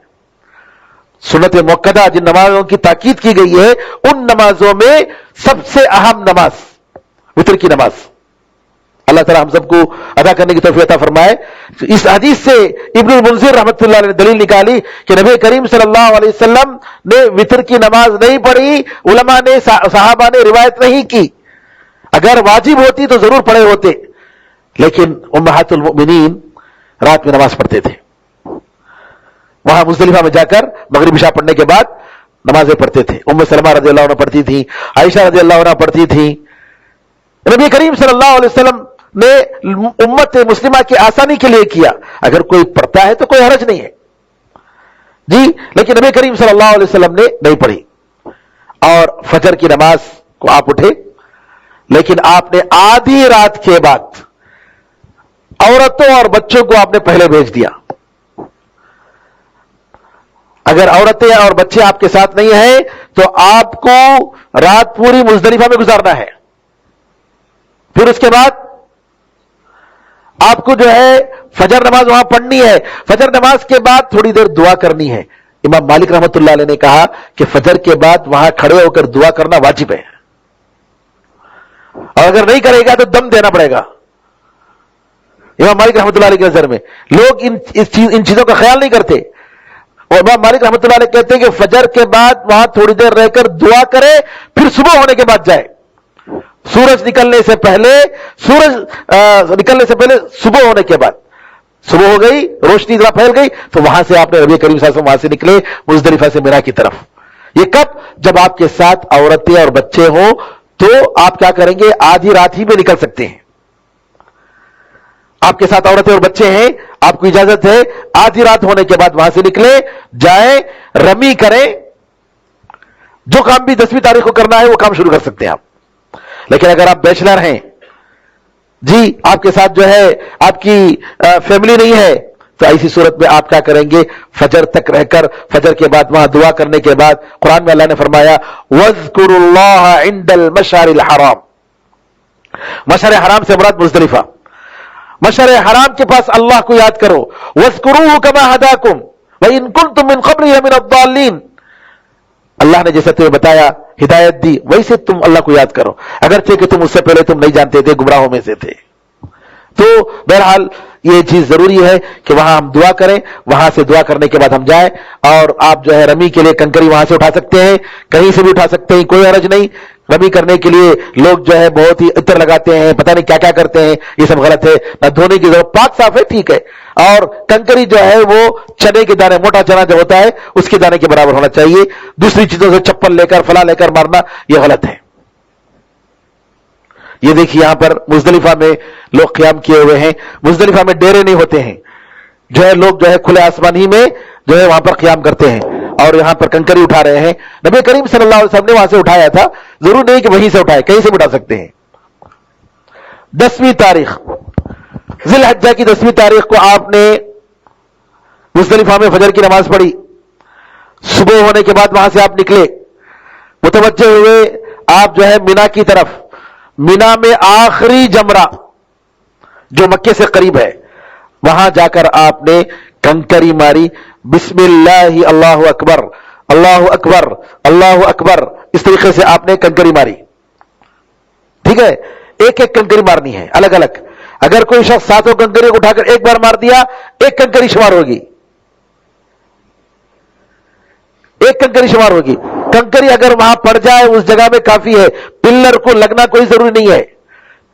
سنت مؤکدہ جن نمازوں کی تاکید کی گئی ہے, ان نمازوں میں سب سے اہم نماز وتر کی نماز. اللہ تعالی ہم سب کو ادا کرنے کی توفیق عطا فرمائے. اس حدیث سے ابن المنذر رحمۃ اللہ نے دلیل نکالی کہ نبی کریم صلی اللہ علیہ وسلم نے وتر کی نماز نہیں پڑھی, علماء نے صحابہ نے روایت نہیں کی. اگر واجب ہوتی تو ضرور پڑھے ہوتے, لیکن امہات المؤمنین رات میں نماز پڑھتے تھے. وہاں مزدلفہ میں جا کر مغرب عشاء پڑھنے کے بعد نمازیں پڑھتے تھے. ام سلمہ رضی اللہ عنہ پڑھتی تھی, عائشہ رضی اللہ عنہ پڑھتی تھی, نبی کریم صلی اللہ علیہ وسلم نے امت مسلمہ کی آسانی کے لیے کیا. اگر کوئی پڑھتا ہے تو کوئی حرج نہیں ہے جی، لیکن نبی کریم صلی اللہ علیہ وسلم نے نہیں پڑھی. اور فجر کی نماز کو آپ اٹھے، لیکن آپ نے آدھی رات کے بعد عورتوں اور بچوں کو آپ نے پہلے بھیج دیا. اگر عورتیں اور بچے آپ کے ساتھ نہیں ہیں تو آپ کو رات پوری مزدلفہ میں گزارنا ہے. پھر اس کے بعد آپ کو جو ہے فجر نماز وہاں پڑھنی ہے. فجر نماز کے بعد تھوڑی دیر دعا کرنی ہے. امام مالک رحمۃ اللہ علیہ نے کہا کہ فجر کے بعد وہاں کھڑے ہو کر دعا کرنا واجب ہے، اور اگر نہیں کرے گا تو دم دینا پڑے گا. امام مالک رحمۃ اللہ علیہ کے نظر میں لوگ ان چیزوں کا خیال نہیں کرتے. اور امام مالک رحمۃ اللہ علیہ کہتے ہیں کہ فجر کے بعد وہاں تھوڑی دیر رہ کر دعا کرے، پھر صبح ہونے کے بعد جائے. سورج نکلنے سے پہلے صبح ہونے کے بعد، صبح ہو گئی، روشنی ذرا پھیل گئی تو وہاں سے آپ نے نبی کریم صلی اللہ علیہ وسلم وہاں سے نکلے مزدلفہ سے مینا کی طرف. یہ کب؟ جب آپ کے ساتھ عورتیں اور بچے ہوں تو آپ کیا کریں گے؟ آدھی رات ہی میں نکل سکتے ہیں. آپ کے ساتھ عورتیں اور بچے ہیں، آپ کو اجازت ہے آدھی رات ہونے کے بعد وہاں سے نکلے، جائیں، رمی کریں، جو کام بھی 10ویں تاریخ کو کرنا ہے وہ کام شروع کر سکتے ہیں آپ. لیکن اگر آپ بیچلر ہیں جی، آپ کے ساتھ جو ہے آپ کی فیملی نہیں ہے، تو ایسی صورت میں آپ کیا کریں گے؟ فجر تک رہ کر فجر کے بعد وہاں دعا کرنے کے بعد قرآن میں اللہ نے فرمایا وَاذْكُرُوا اللَّهَ عِنْدَ الْمَشْعَرِ الْحَرَامِ. مشعر حرام سے مراد مزدلفہ. مشعر حرام کے پاس اللہ کو یاد کرو. وَاذْكُرُوهُ كَمَا هَدَاكُمْ وَإِن كُنتُم مِّن قَبْلِهِ لَمِنَ الضَّالِّينَ. اللہ نے جیسا تمہیں بتایا، ہدایت دی، ویسے تم اللہ کو یاد کرو، اگرچہ کہ تم اس سے پہلے تم نہیں جانتے تھے، گمراہوں میں سے تھے. تو بہرحال یہ چیز ضروری ہے کہ وہاں ہم دعا کریں، وہاں سے دعا کرنے کے بعد ہم جائیں. اور آپ جو ہے رمی کے لیے کنکری وہاں سے اٹھا سکتے ہیں، کہیں سے بھی اٹھا سکتے ہیں، کوئی حرج نہیں. رمی کرنے کے لیے لوگ جو ہے بہت ہی عطر لگاتے ہیں، پتہ نہیں کیا کیا کرتے ہیں، یہ سب غلط ہے. نہ دھونے کی ضرورت، پاک صاف ہے ٹھیک ہے. اور کنکری جو ہے وہ چنے کے دانے، موٹا چنا جو ہوتا ہے اس کے دانے کے برابر ہونا چاہیے. دوسری چیزوں سے چپل لے کر فلاں لے کر مارنا یہ غلط ہے. یہ دیکھیے یہاں پر مزدلفہ میں لوگ قیام کیے ہوئے ہیں. مزدلفہ میں ڈیرے نہیں ہوتے ہیں، جو ہے لوگ جو ہے کھلے آسمان ہی میں جو ہے وہاں پر قیام کرتے ہیں اور یہاں پر کنکری اٹھا رہے ہیں. نبی کریم صلی اللہ علیہ وسلم نے وہاں سے اٹھایا تھا، ضرور نہیں کہ وہیں سے اٹھائے، کہیں سے بھی اٹھا سکتے ہیں. 10ویں تاریخ ذی الحجہ کی 10ویں تاریخ کو آپ نے مزدلفہ میں فجر کی نماز پڑھی. صبح ہونے کے بعد وہاں سے آپ نکلے، متوجہ ہوئے آپ جو ہے مینا کی طرف. مینا میں آخری جمرہ جو مکے سے قریب ہے، وہاں جا کر آپ نے کنکری ماری. بسم اللہ اللہ اکبر اللہ اکبر اللہ اکبر، اس طریقے سے آپ نے کنکری ماری. ٹھیک ہے، ایک ایک کنکری مارنی ہے الگ الگ. اگر کوئی شخص 7 کنکری کو اٹھا کر ایک بار مار دیا، ایک کنکری شمار ہوگی، ایک کنکری شمار ہوگی. کنکری اگر وہاں پڑ جائے اس جگہ میں کافی ہے، پلر کو لگنا کوئی ضروری نہیں ہے.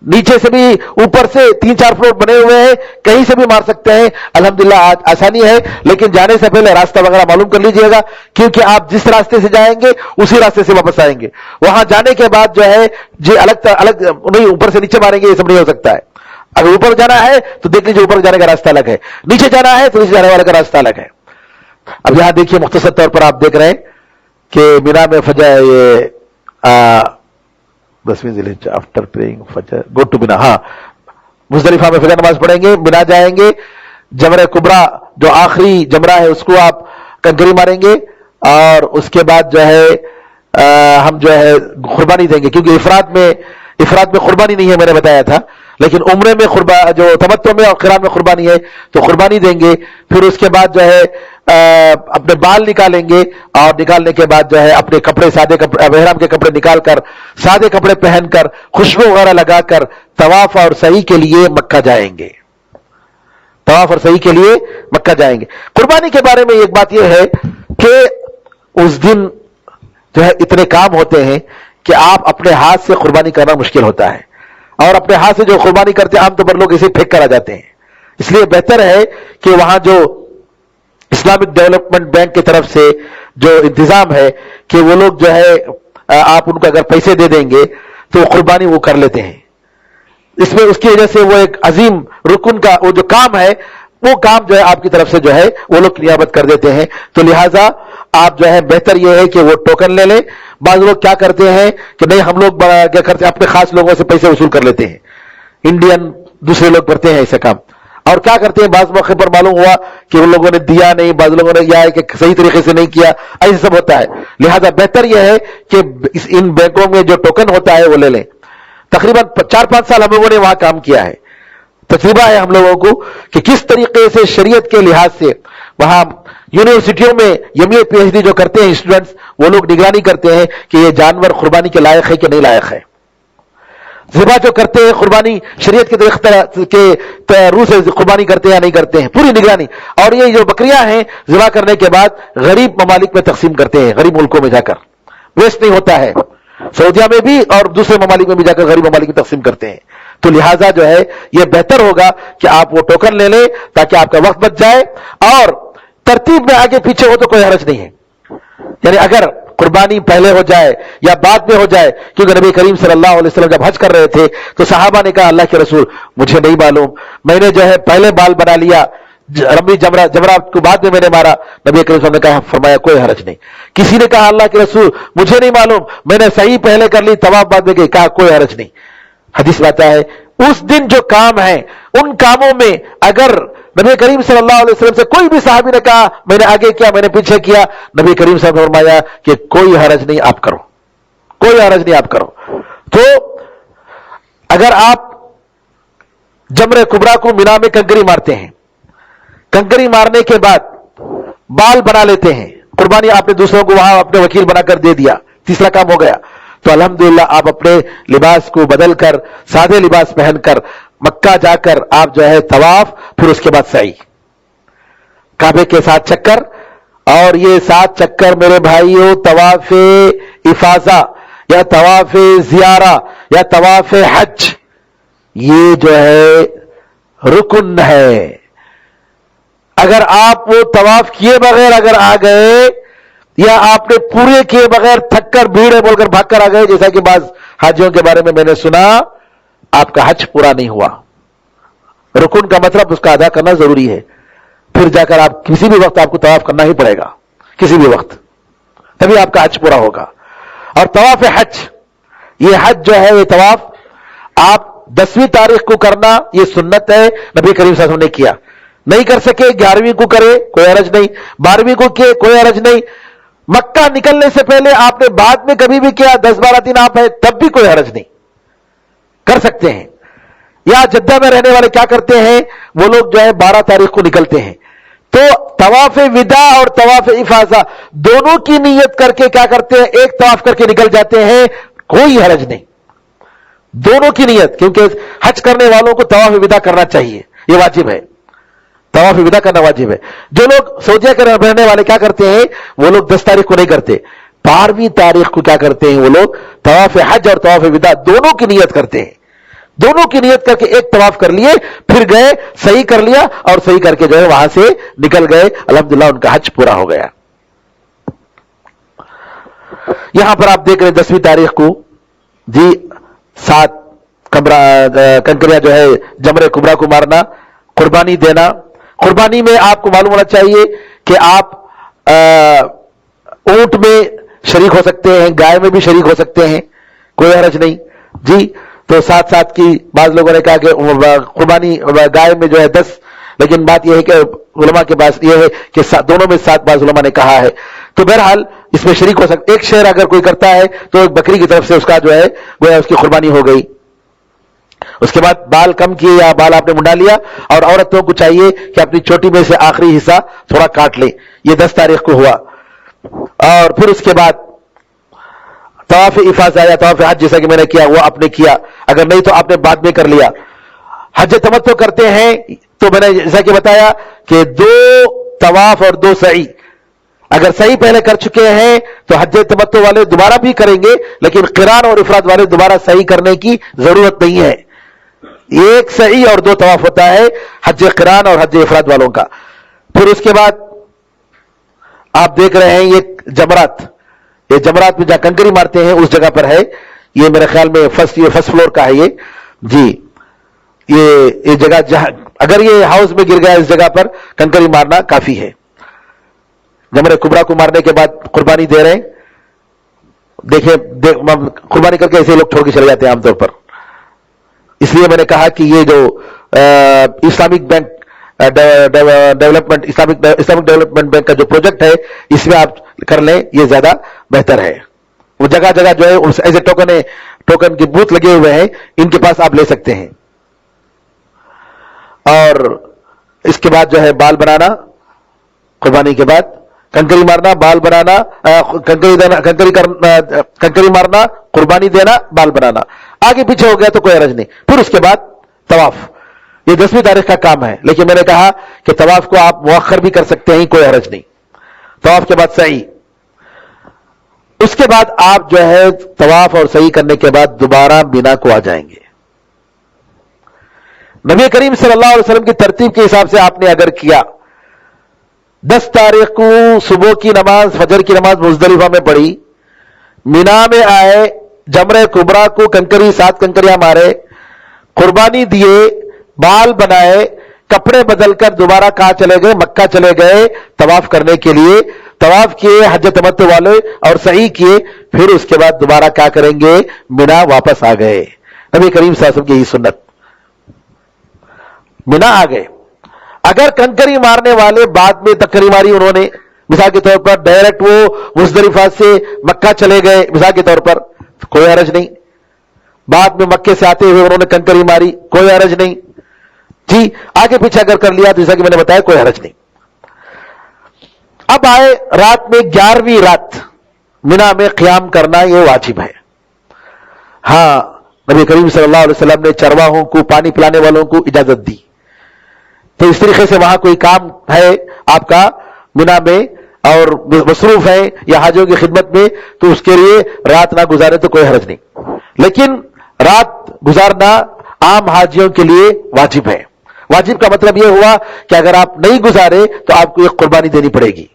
نیچے سے بھی اوپر سے 3-4 فلور بنے ہوئے ہیں، کہیں سے بھی مار سکتے ہیں. الحمدللہ آج آسانی ہے، لیکن جانے سے پہلے راستہ وغیرہ معلوم کر لیجئے گا، کیونکہ آپ جس راستے سے جائیں گے اسی راستے سے واپس آئیں گے. وہاں جانے کے بعد جو ہے جی الگ نہیں، اوپر سے نیچے ماریں گے، یہ سب نہیں ہو سکتا ہے. اگر اوپر جانا ہے تو دیکھ لیجیے اوپر جانے کا راستہ الگ ہے، نیچے جانا ہے تو نیچے جانے والے کا راستہ الگ ہے. اب یہاں دیکھیے مختصر طور پر آپ دیکھ رہے ہیں کہ مینا میں فجر یہ 10ویں ذی الحجہ آفٹر پریئنگ فجر گو ٹو مینا. ہاں، مزدلفہ میں فجر نماز پڑھیں گے، مینا جائیں گے، جمرہ کبریٰ جو آخری جمرہ ہے اس کو آپ کنکری ماریں گے، اور اس کے بعد جو ہے ہم جو ہے قربانی دیں گے، کیونکہ افراد میں قربانی نہیں ہے میں نے بتایا تھا، لیکن عمرے میں جو تمتع میں اور قران میں قربانی ہے تو قربانی دیں گے. پھر اس کے بعد جو ہے اپنے بال نکالیں گے، اور نکالنے کے بعد جو ہے اپنے کپڑے، سادے کپڑے، احرام کے کپڑے نکال کر سادے کپڑے پہن کر خوشبو وغیرہ لگا کر طواف اور سعی کے لیے مکہ جائیں گے. طواف اور سعی کے لیے مکہ جائیں گے. قربانی کے بارے میں ایک بات یہ ہے کہ اس دن جو ہے اتنے کام ہوتے ہیں کہ آپ اپنے ہاتھ سے قربانی کرنا مشکل ہوتا ہے، اور اپنے ہاتھ سے جو قربانی کرتے ہیں عام طور پر لوگ اسے پھینک کر آ جاتے ہیں. اس لیے بہتر ہے کہ وہاں جو اسلامک ڈیولپمنٹ بینک کی طرف سے جو انتظام ہے کہ وہ لوگ جو ہے آپ ان کو اگر پیسے دے دیں گے تو قربانی وہ کر لیتے ہیں. اس میں اس کی وجہ سے وہ ایک عظیم رکن کا وہ جو کام ہے وہ کام جو ہے آپ کی طرف سے جو ہے وہ لوگ نیابت کر دیتے ہیں. تو لہذا آپ جو ہے بہتر یہ ہے کہ وہ ٹوکن لے لیں. بعض لوگ کیا کرتے ہیں کہ نہیں ہم لوگ کیا کرتے ہیں اپنے خاص لوگوں سے پیسے وصول کر لیتے ہیں, انڈین دوسرے لوگ کرتے ہیں ایسا کام, اور کیا کرتے ہیں بعض موقع پر معلوم ہوا کہ ان لوگوں نے دیا نہیں, بعض لوگوں نے یا کہ صحیح طریقے سے نہیں کیا, ایسا سب ہوتا ہے. لہذا بہتر یہ ہے کہ ان بینکوں میں جو ٹوکن ہوتا ہے وہ لے لیں. تقریباً 4-5 سال ہم لوگوں نے وہاں کام کیا ہے. تجربہ ہے ہم لوگوں کو کہ کس طریقے سے شریعت کے لحاظ سے وہاں یونیورسٹیوں میں ایم اے پی ایچ ڈی جو کرتے ہیں اسٹوڈنٹس, وہ لوگ نگرانی کرتے ہیں کہ یہ جانور قربانی کے لائق ہے کہ نہیں لائق ہے. ذبح جو کرتے ہیں قربانی شریعت کے روح سے قربانی کرتے ہیں یا نہیں کرتے ہیں, پوری نگرانی. اور یہ جو بکریاں ہیں ذبح کرنے کے بعد غریب ممالک میں تقسیم کرتے ہیں, غریب ملکوں میں جا کر, ویسٹ نہیں ہوتا ہے. سعودیہ میں بھی اور دوسرے ممالک میں بھی جا کر غریب ممالک میں تقسیم کرتے ہیں. تو لہٰذا جو ہے یہ بہتر ہوگا کہ آپ وہ ٹوکن لے لیں تاکہ آپ کا وقت بچ جائے, اور ترتیب میں آگے پیچھے ہو تو کوئی حرج نہیں ہے. یعنی اگر قربانی پہلے ہو جائے یا بعد میں ہو جائے, کیونکہ نبی کریم صلی اللہ علیہ وسلم جب حج کر رہے تھے تو صحابہ نے کہا اللہ کے رسول مجھے نہیں معلوم, میں نے جو ہے پہلے بال بنا لیا, رمی جمرہ کو بعد میں نے مارا. نبی کریم صلی اللہ علیہ وسلم نے کہا فرمایا کوئی حرج نہیں. کسی نے کہا اللہ کے رسول مجھے نہیں معلوم, میں نے صحیح پہلے کر لی طواف بعد میں گئی, کہا کوئی حرج نہیں. حدیث میں آتا ہے اس دن جو کام ہے ان کاموں میں اگر نبی کریم صلی اللہ علیہ وسلم سے کوئی بھی صحابی نے کہا میں نے آگے کیا میں نے پیچھے کیا, نبی کریم صلی اللہ علیہ وسلم نے فرمایا کہ کوئی حرج نہیں آپ کرو, کوئی حرج نہیں آپ کرو. تو اگر آپ جمرہ کبریٰ کو مینا میں کنکری مارتے ہیں, کنکری مارنے کے بعد بال بنا لیتے ہیں, قربانی آپ نے دوسروں کو وہاں اپنے وکیل بنا کر دے دیا, تیسرا کام ہو گیا. تو الحمدللہ آپ اپنے لباس کو بدل کر سادے لباس پہن کر مکہ جا کر آپ جو ہے طواف, پھر اس کے بعد سعی, کعبے کے 7 چکر. اور یہ 7 چکر میرے بھائیوں طواف افاضہ یا طواف زیارہ یا طواف حج, یہ جو ہے رکن ہے. اگر آپ وہ طواف کیے بغیر اگر آ گئے یا آپ نے پورے کیے بغیر تھک کر بھیڑے بول کر بھاگ کر آ گئے, جیسا کہ بعض حاجیوں کے بارے میں نے سنا, آپ کا حج پورا نہیں ہوا. رکن کا مطلب اس کا ادا کرنا ضروری ہے, پھر جا کر آپ کسی بھی وقت آپ کو طواف کرنا ہی پڑے گا, کسی بھی وقت, تبھی آپ کا حج پورا ہوگا. اور طواف حج, یہ حج جو ہے یہ طواف آپ 10ویں تاریخ کو کرنا یہ سنت ہے, نبی کریم صلی اللہ علیہ وسلم نے کیا. نہیں کر سکے 11ویں کو کرے کوئی حرج نہیں, 12ویں کو کیے کوئی حرج نہیں. مکہ نکلنے سے پہلے آپ نے بعد میں کبھی بھی کیا 10-12 دن آپ ہے تب بھی کوئی حرج نہیں, کر سکتے ہیں. یا جدہ میں رہنے والے کیا کرتے ہیں, وہ لوگ جو ہے 12 تاریخ کو نکلتے ہیں, تو طواف وداع اور طواف افاضہ دونوں کی نیت کر کے کیا کرتے ہیں, ایک طواف کر کے نکل جاتے ہیں, کوئی حرج نہیں. دونوں کی نیت, کیونکہ حج کرنے والوں کو طواف وداع کرنا چاہیے, یہ واجب ہے, طواف وداع کرنا واجب ہے. جو لوگ سعودیہ کے رہنے والے کیا کرتے ہیں, وہ لوگ 10 تاریخ کو نہیں کرتے, 12ویں تاریخ کو کیا کرتے ہیں, وہ لوگ طواف حج اور طواف وداع دونوں کی نیت کرتے ہیں. دونوں کی نیت کر کے ایک طواف کر لیے, پھر گئے صحیح کر لیا, اور صحیح کر کے جو ہے وہاں سے نکل گئے, الحمدللہ ان کا حج پورا ہو گیا. یہاں پر آپ دیکھ رہے 10ویں تاریخ کو جی 7 کنکریاں جو ہے جمرہ کبریٰ کو مارنا, قربانی دینا. قربانی میں آپ کو معلوم ہونا چاہیے کہ آپ اونٹ میں شریک ہو سکتے ہیں, گائے میں بھی شریک ہو سکتے ہیں, کوئی حرج نہیں جی. تو 7 کی بعض لوگوں نے کہا کہ قربانی گائے میں جو ہے 10, لیکن بات یہ ہے کہ علماء کے پاس یہ ہے کہ دونوں میں 7 بعض علماء نے کہا ہے. تو بہرحال اس میں شریک ہو سکتے, ایک شہر اگر کوئی کرتا ہے تو ایک بکری کی طرف سے اس کا جو ہے گویا اس کی قربانی ہو گئی. اس کے بعد بال کم کیے یا بال آپ نے منڈا لیا, اور عورتوں کو چاہیے کہ اپنی چوٹی میں سے آخری حصہ تھوڑا کاٹ لیں, یہ 10 تاریخ کو ہوا. اور پھر اس کے بعد طواف افاضہ یا طواف حج جیسا کہ میں نے کیا وہ آپ نے کیا, اگر نہیں تو آپ نے بعد میں کر لیا. حج تمتع کرتے ہیں تو میں نے جیسا کہ بتایا کہ 2 طواف اور 2 سعی, اگر صحیح پہلے کر چکے ہیں تو حج تمتع والے دوبارہ بھی کریں گے, لیکن قران اور افراد والے دوبارہ صحیح کرنے کی ضرورت نہیں ہے. ایک سعی اور 2 طواف ہوتا ہے حج قران اور حج افراد والوں کا. پھر اس کے بعد آپ دیکھ رہے ہیں یہ جمرات میں جہاں کنکری مارتے ہیں اس جگہ پر ہے, یہ میرے خیال میں فرسٹ فلور کا ہے یہ جی. یہ جگہ جہاں اگر یہ ہاؤس میں گر گیا اس جگہ پر کنکری مارنا کافی ہے. جمرہ کبریٰ کو مارنے کے بعد قربانی دے رہے ہیں. دیکھیں قربانی کر کے ایسے لوگ چھوڑ کے چلے جاتے ہیں عام طور پر. اس لیے میں نے کہا کہ یہ جو Islamic bank Islamic development bank کا جو پروجیکٹ ہے اس میں آپ کر لیں, یہ زیادہ بہتر ہے. وہ جگہ جگہ جو ہے ایسے ٹوکن کے بوتھ لگے ہوئے ہیں, ان کے پاس آپ لے سکتے ہیں. اور اس کے بعد جو ہے بال بنانا, قربانی کے بعد کنکری مارنا, بال بنانا, کنکری مارنا, قربانی دینا, بال بنانا. آگے پیچھے ہو گیا تو کوئی حرج نہیں. پھر اس کے بعد طواف, یہ 10ویں تاریخ کا کام ہے, لیکن میں نے کہا کہ طواف کو آپ مؤخر بھی کر سکتے ہیں, کوئی حرج نہیں. طواف کے بعد سعی, اس کے بعد آپ جو ہے طواف اور سعی کرنے کے بعد دوبارہ مینا کو آ جائیں گے. نبی کریم صلی اللہ علیہ وسلم کی ترتیب کے حساب سے آپ نے اگر کیا, 10 تاریخ کو صبح کی نماز, فجر کی نماز مزدلفہ میں پڑھی, مینا میں آئے, جمرہ کبریٰ کو کنکری 7 کنکریاں مارے, قربانی دیے, بال بنائے, کپڑے بدل کر دوبارہ کہاں چلے گئے؟ مکہ چلے گئے طواف کرنے کے لیے. طواف کیے حج تمتع والے اور سعی کیے, پھر اس کے بعد دوبارہ کیا کریں گے؟ مینا واپس آ گئے. نبی کریم صلی اللہ علیہ وسلم کی یہی سنت. مینا آ گئے. اگر کنکری مارنے والے بعد میں کنکری ماری انہوں نے, مثال کے طور پر ڈائریکٹ وہ مزدلفہ سے مکہ چلے گئے مثال کے طور پر, کوئی حرج نہیں. بعد میں مکے سے آتے ہوئے انہوں نے کنکری ماری, کوئی حرج نہیں. جی آگے پیچھے اگر کر لیا تو جیسا کہ میں نے بتایا کوئی حرج نہیں. اب آئے رات میں 11ویں رات مینا میں قیام کرنا, یہ واجب ہے. ہاں نبی کریم صلی اللہ علیہ وسلم نے چرواہوں کو, پانی پلانے والوں کو اجازت دی. تو اس طریقے سے وہاں کوئی کام ہے آپ کا مینا میں اور مصروف ہے یا حاجیوں کی خدمت میں, تو اس کے لیے رات نہ گزارے تو کوئی حرج نہیں. لیکن رات گزارنا عام حاجیوں کے لیے واجب ہے. واجب کا مطلب یہ ہوا کہ اگر آپ نہیں گزارے تو آپ کو ایک قربانی دینی پڑے گی,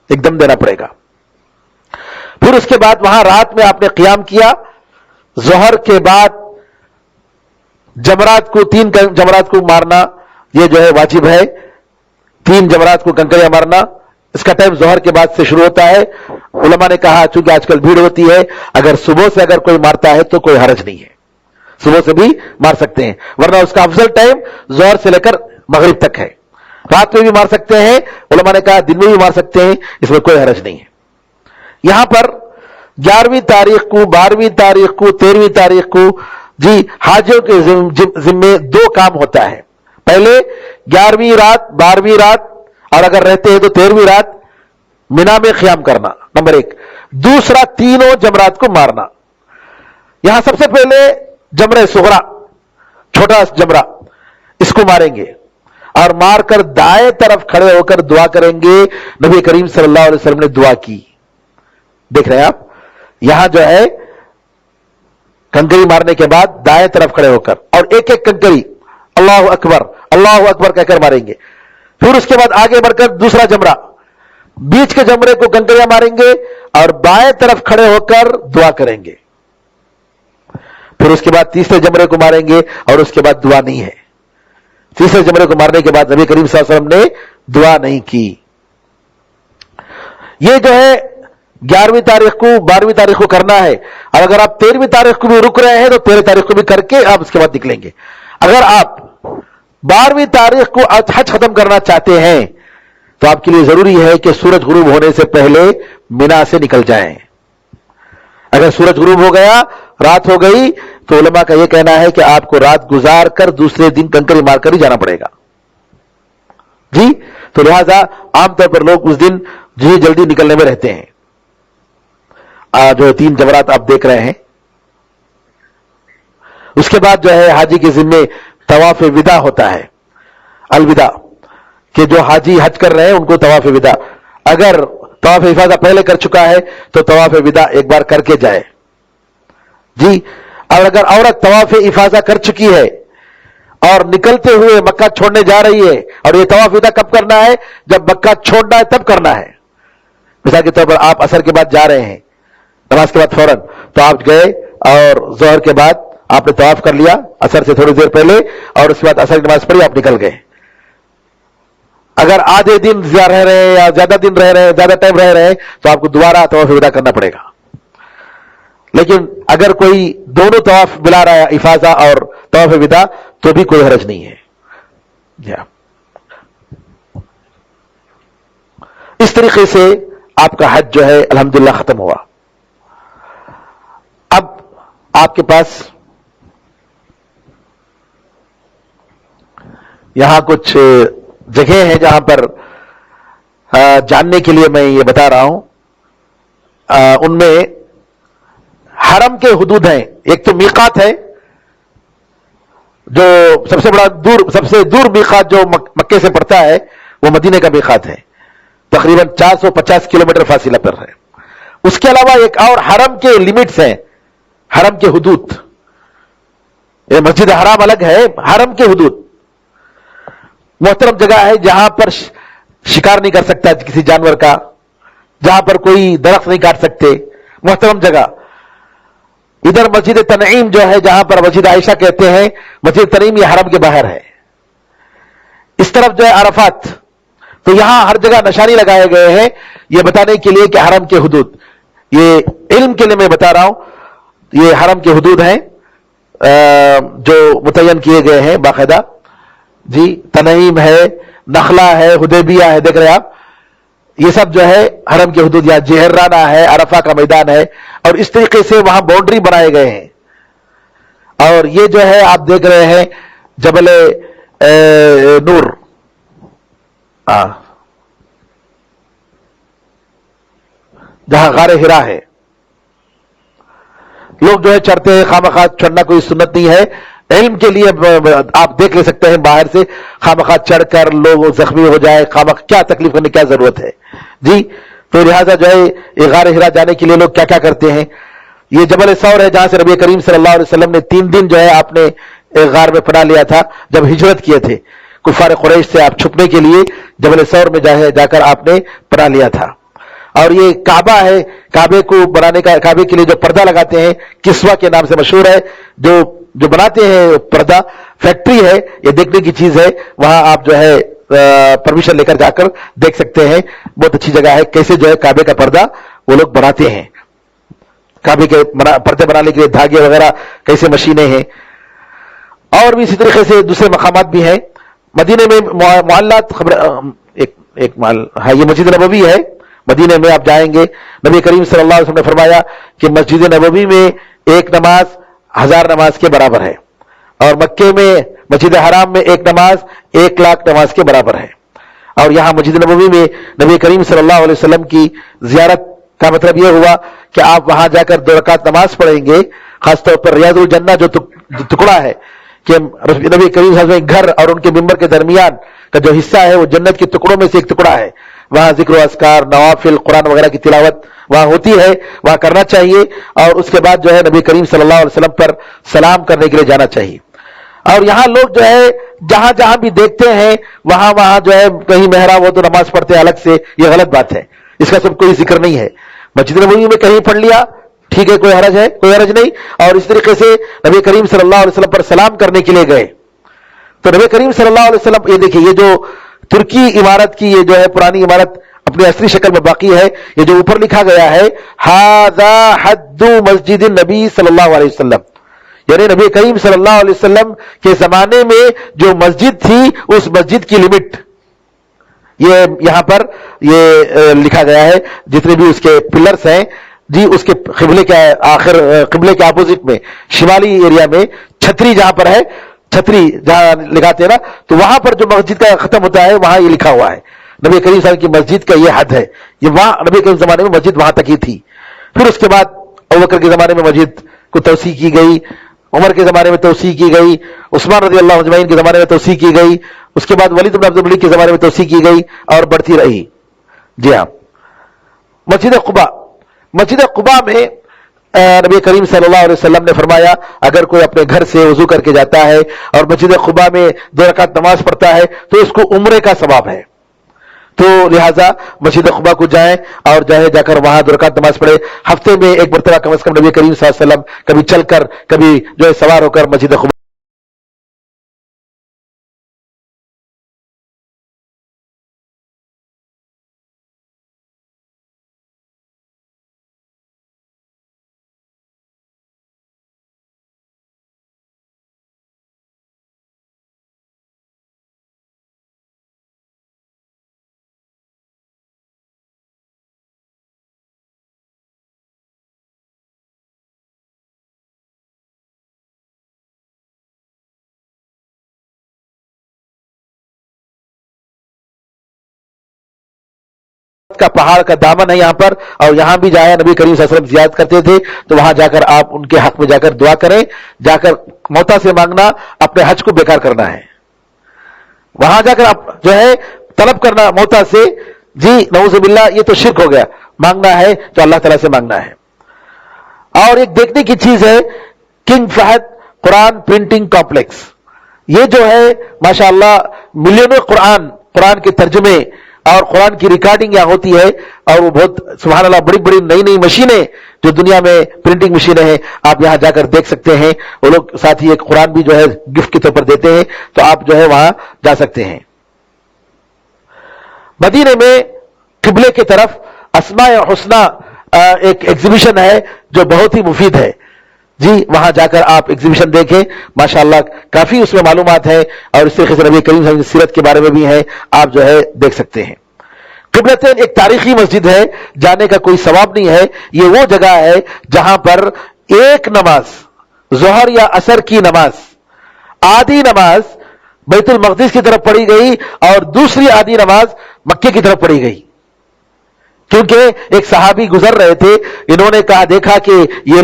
ایک دم دینا پڑے گا. پھر اس کے بعد وہاں رات میں آپ نے قیام کیا. ظہر کے بعد جمرات کو 3 جمرات کو مارنا یہ جو ہے واجب ہے. 3 جمرات کو کنکریاں مارنا, اس کا ٹائم ظہر کے بعد سے شروع ہوتا ہے. علماء نے کہا چونکہ آج کل بھیڑ ہوتی ہے, اگر صبح سے اگر کوئی مارتا ہے تو کوئی حرج نہیں ہے, صبح سے بھی مار سکتے ہیں, ورنہ اس کا افضل ٹائم ظہر سے لے کر مغرب تک ہے. رات میں بھی مار سکتے ہیں, علماء نے کہا دن میں بھی مار سکتے ہیں, اس میں کوئی حرج نہیں ہے. یہاں پر 11ویں تاریخ کو, 12ویں تاریخ کو, 13ویں تاریخ کو جی حاجیوں کے ذمے 2 کام ہوتا ہے. پہلے 11ویں رات, 12ویں رات, اور اگر رہتے ہیں تو 13ویں رات مینا میں قیام کرنا, نمبر 1. دوسرا 3 جمرات کو مارنا. یہاں سب سے پہلے جمرہ صغرا, چھوٹا جمرہ, اس کو ماریں گے اور مار کر دائیں طرف کھڑے ہو کر دعا کریں گے. نبی کریم صلی اللہ علیہ وسلم نے دعا کی. دیکھ رہے ہیں آپ, یہاں جو ہے کنکری مارنے کے بعد دائیں طرف کھڑے ہو کر اور ایک ایک کنکری اللہ اکبر کہہ کر ماریں گے. پھر اس کے بعد آگے بڑھ کر دوسرا جمرہ, بیچ کے جمرے کو کنکریاں ماریں گے اور بائیں طرف کھڑے ہو کر دعا کریں گے. پھر اس کے بعد تیسرے جمرے کو ماریں گے اور اس کے بعد دعا نہیں ہے. تیسرے جمرے کو مارنے کے بعد نبی کریم صلی اللہ علیہ وسلم نے دعا نہیں کی. یہ جو ہے 11ویں تاریخ کو, 12ویں تاریخ کو کرنا ہے. اور اگر آپ 13ویں تاریخ کو بھی رک رہے ہیں تو 13 تاریخ کو بھی کر کے آپ اس کے بعد نکلیں گے. اگر آپ 12ویں تاریخ کو حج ختم کرنا چاہتے ہیں تو آپ کے لیے ضروری ہے کہ سورج غروب ہونے سے پہلے مینا سے نکل جائیں. اگر سورج غروب ہو گیا, رات ہو گئی, تو علماء کا یہ کہنا ہے کہ آپ کو رات گزار کر دوسرے دن کنکری مار کر ہی جانا پڑے گا. جی تو لہذا عام طور پر لوگ اس دن جلدی نکلنے میں رہتے ہیں. جو 3 جمرات آپ دیکھ رہے ہیں, اس کے بعد جو ہے حاجی کے ذمے طواف وداع ہوتا ہے. الوداع کہ جو حاجی حج کر رہے ہیں ان کو طواف وداع, اگر طواف افاضہ پہلے کر چکا ہے تو طواف وداع ایک بار کر کے جائے. جی اور اگر عورت طواف افاضہ کر چکی ہے اور نکلتے ہوئے مکہ چھوڑنے جا رہی ہے, اور یہ طواف وداع کب کرنا ہے؟ جب مکہ چھوڑنا ہے تب کرنا ہے. مثال کے طور پر آپ عصر کے بعد جا رہے ہیں, نماز کے بعد فوراً, تو آپ گئے اور ظہر کے بعد آپ نے طواف کر لیا عصر سے تھوڑی دیر پہلے اور اس کے بعد عصر کی نماز پڑھی، آپ نکل گئے. اگر آدھے دن رہ رہے ہیں یا زیادہ دن رہ رہے ہیں، زیادہ ٹائم رہ رہے ہیں، تو آپ کو دوبارہ طواف وداع کرنا پڑے گا. لیکن اگر کوئی دونوں طواف ملا رہا ہے، افاضہ اور طواف وداع، تو بھی کوئی حرج نہیں ہے. اس طریقے سے آپ کا حج جو ہے الحمدللہ ختم ہوا. اب آپ کے پاس یہاں کچھ جگہیں ہیں جہاں پر جاننے کے لیے میں یہ بتا رہا ہوں. ان میں حرم کے حدود ہیں. ایک تو میقات ہے، جو سب سے دور میقات جو مکے سے پڑتا ہے وہ مدینے کا میقات ہے، تقریباً 450 کلومیٹر فاصلہ پر ہے. اس کے علاوہ ایک اور حرم کے لمٹس ہیں، حرم کے حدود. یہ مسجد حرام الگ ہے، حرم کے حدود محترم جگہ ہے جہاں پر شکار نہیں کر سکتا کسی جانور کا، جہاں پر کوئی درخت نہیں کاٹ سکتے، محترم جگہ. ادھر مسجد تنعیم جو ہے جہاں پر مسجد عائشہ کہتے ہیں، مسجد تنعیم یہ حرم کے باہر ہے. اس طرف جو ہے عرفات. تو یہاں ہر جگہ نشانی لگائے گئے ہیں یہ بتانے کے لیے کہ حرم کے حدود. یہ علم کے لیے میں بتا رہا ہوں، یہ حرم کے حدود ہیں جو متعین کیے گئے ہیں باقاعدہ. جی تنعیم ہے، نخلا ہے، حدیبیہ ہے، دیکھ رہے آپ، یہ سب جو ہے حرم کے حدود. یا جہرانہ ہے، عرفہ کا میدان ہے، اور اس طریقے سے وہاں باؤنڈری بنائے گئے ہیں. اور یہ جو ہے آپ دیکھ رہے ہیں جبل نور، جہاں غار ہرا ہے. لوگ جو ہے چڑھتے ہیں، خامخواہ چڑھنا کوئی سنت نہیں ہے. علم کے لیے آپ دیکھ لے سکتے ہیں باہر سے، خامخواہ چڑھ کر لوگ زخمی ہو جائے، خامخواہ کیا تکلیف کرنے کی کیا ضرورت ہے جی. تو لہٰذا جو ہے یہ غار ہرا جانے کے لیے لوگ کیا کیا کرتے ہیں. یہ جبل ثور ہے جہاں سے نبی کریم صلی اللہ علیہ وسلم نے 3 دن جو ہے آپ نے غار میں پناہ لیا تھا جب ہجرت کیے تھے. کفار قریش سے آپ چھپنے کے لیے جبل ثور میں جا کر آپ نے پناہ لیا تھا. اور یہ کعبہ ہے، کعبے کو بنانے کا، کعبے کے لیے جو پردہ لگاتے ہیں کسوہ کے نام سے مشہور ہے، جو بناتے ہیں پردہ، فیکٹری ہے، یہ دیکھنے کی چیز ہے. وہاں آپ جو ہے پرمیشن لے کر جا کر دیکھ سکتے ہیں. بہت اچھی جگہ ہے، کیسے جو ہے کعبے کا پردہ وہ لوگ بناتے ہیں، کعبے کے پردے بنانے کے لیے دھاگے وغیرہ کیسے مشینیں ہیں. اور بھی اسی طریقے سے دوسرے مقامات بھی ہیں. مدینے میں محلات ایک محل ہے، یہ مسجد نبوی ہے. مدینے میں آپ جائیں گے، نبی کریم صلی اللہ علیہ وسلم نے فرمایا کہ مسجد نبوی میں ایک نماز 1000 نماز کے برابر ہے، اور مکے میں مسجد حرام میں ایک نماز 1,00,000 نماز کے برابر ہے. اور یہاں مسجد نبوی میں نبی کریم صلی اللہ علیہ وسلم کی زیارت کا مطلب یہ ہوا کہ آپ وہاں جا کر 2 رکعت نماز پڑھیں گے. خاص طور پر ریاض الجنہ جو ٹکڑا ہے کہ نبی کریم صلی اللہ علیہ وسلم کے گھر اور ان کے ممبر کے درمیان کا جو حصہ ہے وہ جنت کے ٹکڑوں میں سے ایک ٹکڑا ہے. وہاں ذکر و اذکار، نوافل، قرآن وغیرہ کی تلاوت وہاں ہوتی ہے، وہاں کرنا چاہیے. اور اس کے بعد جو ہے نبی کریم صلی اللہ علیہ وسلم پر سلام کرنے کے لیے جانا چاہیے. اور یہاں لوگ جو ہے جہاں جہاں بھی دیکھتے ہیں وہاں جو ہے کہیں محراب ہو تو نماز پڑھتے ہیں الگ سے، یہ غلط بات ہے، اس کا سب کوئی ذکر نہیں ہے. مسجد نبوی میں کہیں پڑھ لیا ٹھیک ہے، کوئی حرج ہے؟ کوئی حرج نہیں. اور اس طریقے سے نبی کریم صلی اللہ علیہ وسلم پر سلام کرنے کے لیے گئے تو نبی کریم صلی اللہ علیہ وسلم، یہ دیکھیے یہ جو ترکی عمارت کی یہ جو ہے پرانی عمارت اپنی اصلی شکل میں باقی ہے، یہ جو اوپر لکھا گیا ہے ھذا حد مسجد النبی صلی اللہ علیہ وسلم، یعنی نبی کریم صلی اللہ علیہ وسلم کے زمانے میں جو مسجد تھی اس مسجد کی لمٹ یہ یہاں پر یہ لکھا گیا ہے. جتنے بھی اس کے پلرز ہیں جی، اس کے قبلے کے اپوزٹ میں شمالی ایریا میں چھتری جہاں پر ہے، چھتری جہاں لگاتے ہیں نا، تو وہاں پر جو مسجد کا ختم ہوتا ہے وہاں یہ لکھا ہوا ہے نبی کریم صلی اللہ علیہ وسلم کی مسجد کا یہ حد ہے. یہ وہاں نبی کریم زمانے میں مسجد وہاں تک ہی تھی. پھر اس کے بعد ابوبکر کے زمانے میں مسجد کو توسیع کی گئی، عمر کے زمانے میں توسیع کی گئی، عثمان رضی اللہ اجمعین کے زمانے میں توسیع کی گئی، اس کے بعد ولید بن عبد الملک کے زمانے میں توسیع کی گئی اور بڑھتی رہی. جی ہاں، مسجد قباء میں نبی کریم صلی اللہ علیہ وسلم نے فرمایا اگر کوئی اپنے گھر سے وضو کر کے جاتا ہے اور مسجد قباء میں 2 رکعت نماز پڑھتا ہے تو اس کو عمرے کا ثواب ہے. تو لہٰذا مسجد قباء کو جائیں اور جا کر وہاں 2 رکعت نماز پڑھے. ہفتے میں ایک مرتبہ کم از کم نبی کریم صلی اللہ علیہ وسلم کبھی چل کر کبھی جو ہے سوار ہو کر مسجد قباء کا پہاڑ کا دامن ہے یہاں پر, اور یہاں بھی جایا نبی کریم صلی اللہ علیہ وسلم زیارت کرتے تھے, تو وہاں جا کر آپ ان کے حق میں جا کر دعا کریں, جا کر موتا سے مانگنا اپنے حج کو بیکار کرنا ہے. وہاں جا کر آپ جو ہے طلب کرنا موتا سے, جی نعوذ باللہ یہ تو شرک ہو گیا, مانگنا ہے تو اللہ تعالیٰ سے مانگنا ہے. اور ایک دیکھنے کی چیز ہے کنگ فہد قرآن پرنٹنگ کمپلیکس, یہ جو ہے ماشاءاللہ ملینوں قرآن کے ترجمے اور قرآن کی ریکارڈنگ یہاں ہوتی ہے, اور وہ بہت سبحان اللہ بڑی بڑی نئی مشینیں جو دنیا میں پرنٹنگ مشینیں ہیں, آپ یہاں جا کر دیکھ سکتے ہیں. وہ لوگ ساتھ ہی ایک قرآن بھی جو ہے گفٹ کے طور پر دیتے ہیں, تو آپ جو ہے وہاں جا سکتے ہیں. مدینے میں قبلے کی طرف اسماء حسنہ ایک ایگزیبیشن ہے جو بہت ہی مفید ہے. جی وہاں جا کر آپ ایگزیبیشن دیکھیں, ماشاءاللہ کافی اس میں معلومات ہے, اور اس طریقے سے نبی کریم صلی اللہ علیہ وسلم کی سیرت کے بارے میں بھی ہے, آپ جو ہے دیکھ سکتے ہیں. قبلتین ایک تاریخی مسجد ہے, جانے کا کوئی ثواب نہیں ہے. یہ وہ جگہ ہے جہاں پر ایک نماز ظہر یا عصر کی نماز, آدھی نماز بیت المقدس کی طرف پڑھی گئی اور دوسری آدھی نماز مکے کی طرف پڑھی گئی. کیونکہ ایک صحابی گزر رہے تھے, انہوں نے کہا دیکھا کہ یہ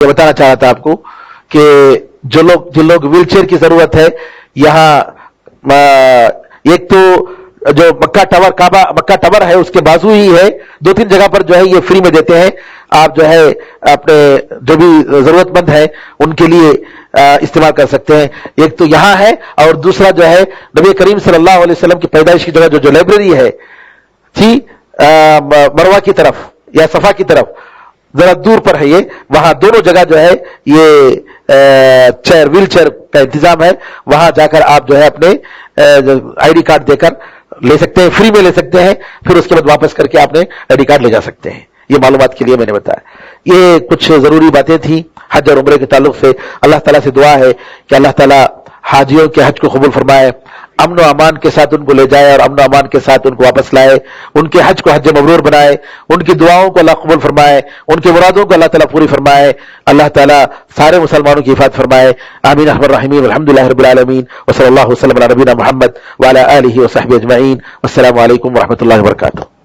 بتانا چاہا تھا آپ کو کہ جن لوگ ویل چیئر کی ضرورت ہے, یہاں ایک تو جو مکہ ٹاور ہے اس کے بازو ہی ہے, 2-3 جگہ پر جو ہے یہ فری میں دیتے ہیں. آپ جو ہے اپنے جو بھی ضرورت مند ہے ان کے لیے استعمال کر سکتے ہیں. ایک تو یہاں ہے, اور دوسرا جو ہے نبی کریم صلی اللہ علیہ وسلم کی پیدائش کی جگہ جو لائبریری ہے تھی مروہ کی طرف یا صفا کی طرف, ذرا دور پر ہے یہ, وہاں دونوں جگہ جو ہے یہ ویل چیئر کا انتظام ہے. وہاں جا کر آپ جو ہے اپنے آئی ڈی کارڈ دے کر لے سکتے ہیں, فری میں لے سکتے ہیں, پھر اس کے بعد واپس کر کے آپ نے آئی ڈی کارڈ لے جا سکتے ہیں. یہ معلومات کے لیے میں نے بتایا. یہ کچھ ضروری باتیں تھیں حج اور عمرے کے تعلق سے. اللہ تعالیٰ سے دعا ہے کہ اللہ تعالیٰ حاجیوں کے حج کو قبول فرمائے, امن و امان کے ساتھ ان کو لے جائے اور امن و امان کے ساتھ ان کو واپس لائے, ان کے حج کو حج مبرور بنائے, ان کی دعاؤں کو اللہ قبول فرمائے, ان کی مرادوں کو اللہ تعالیٰ پوری فرمائے. اللہ تعالیٰ سارے مسلمانوں کی حفاظت فرمائے. آمین ارحم الراحمین. الحمدللہ رب العالمین, وصلی اللہ وسلم علی نبینا محمد وعلی آلہ وصحبہ اجمعین. السلام علیکم ورحمۃ اللہ وبرکاتہ.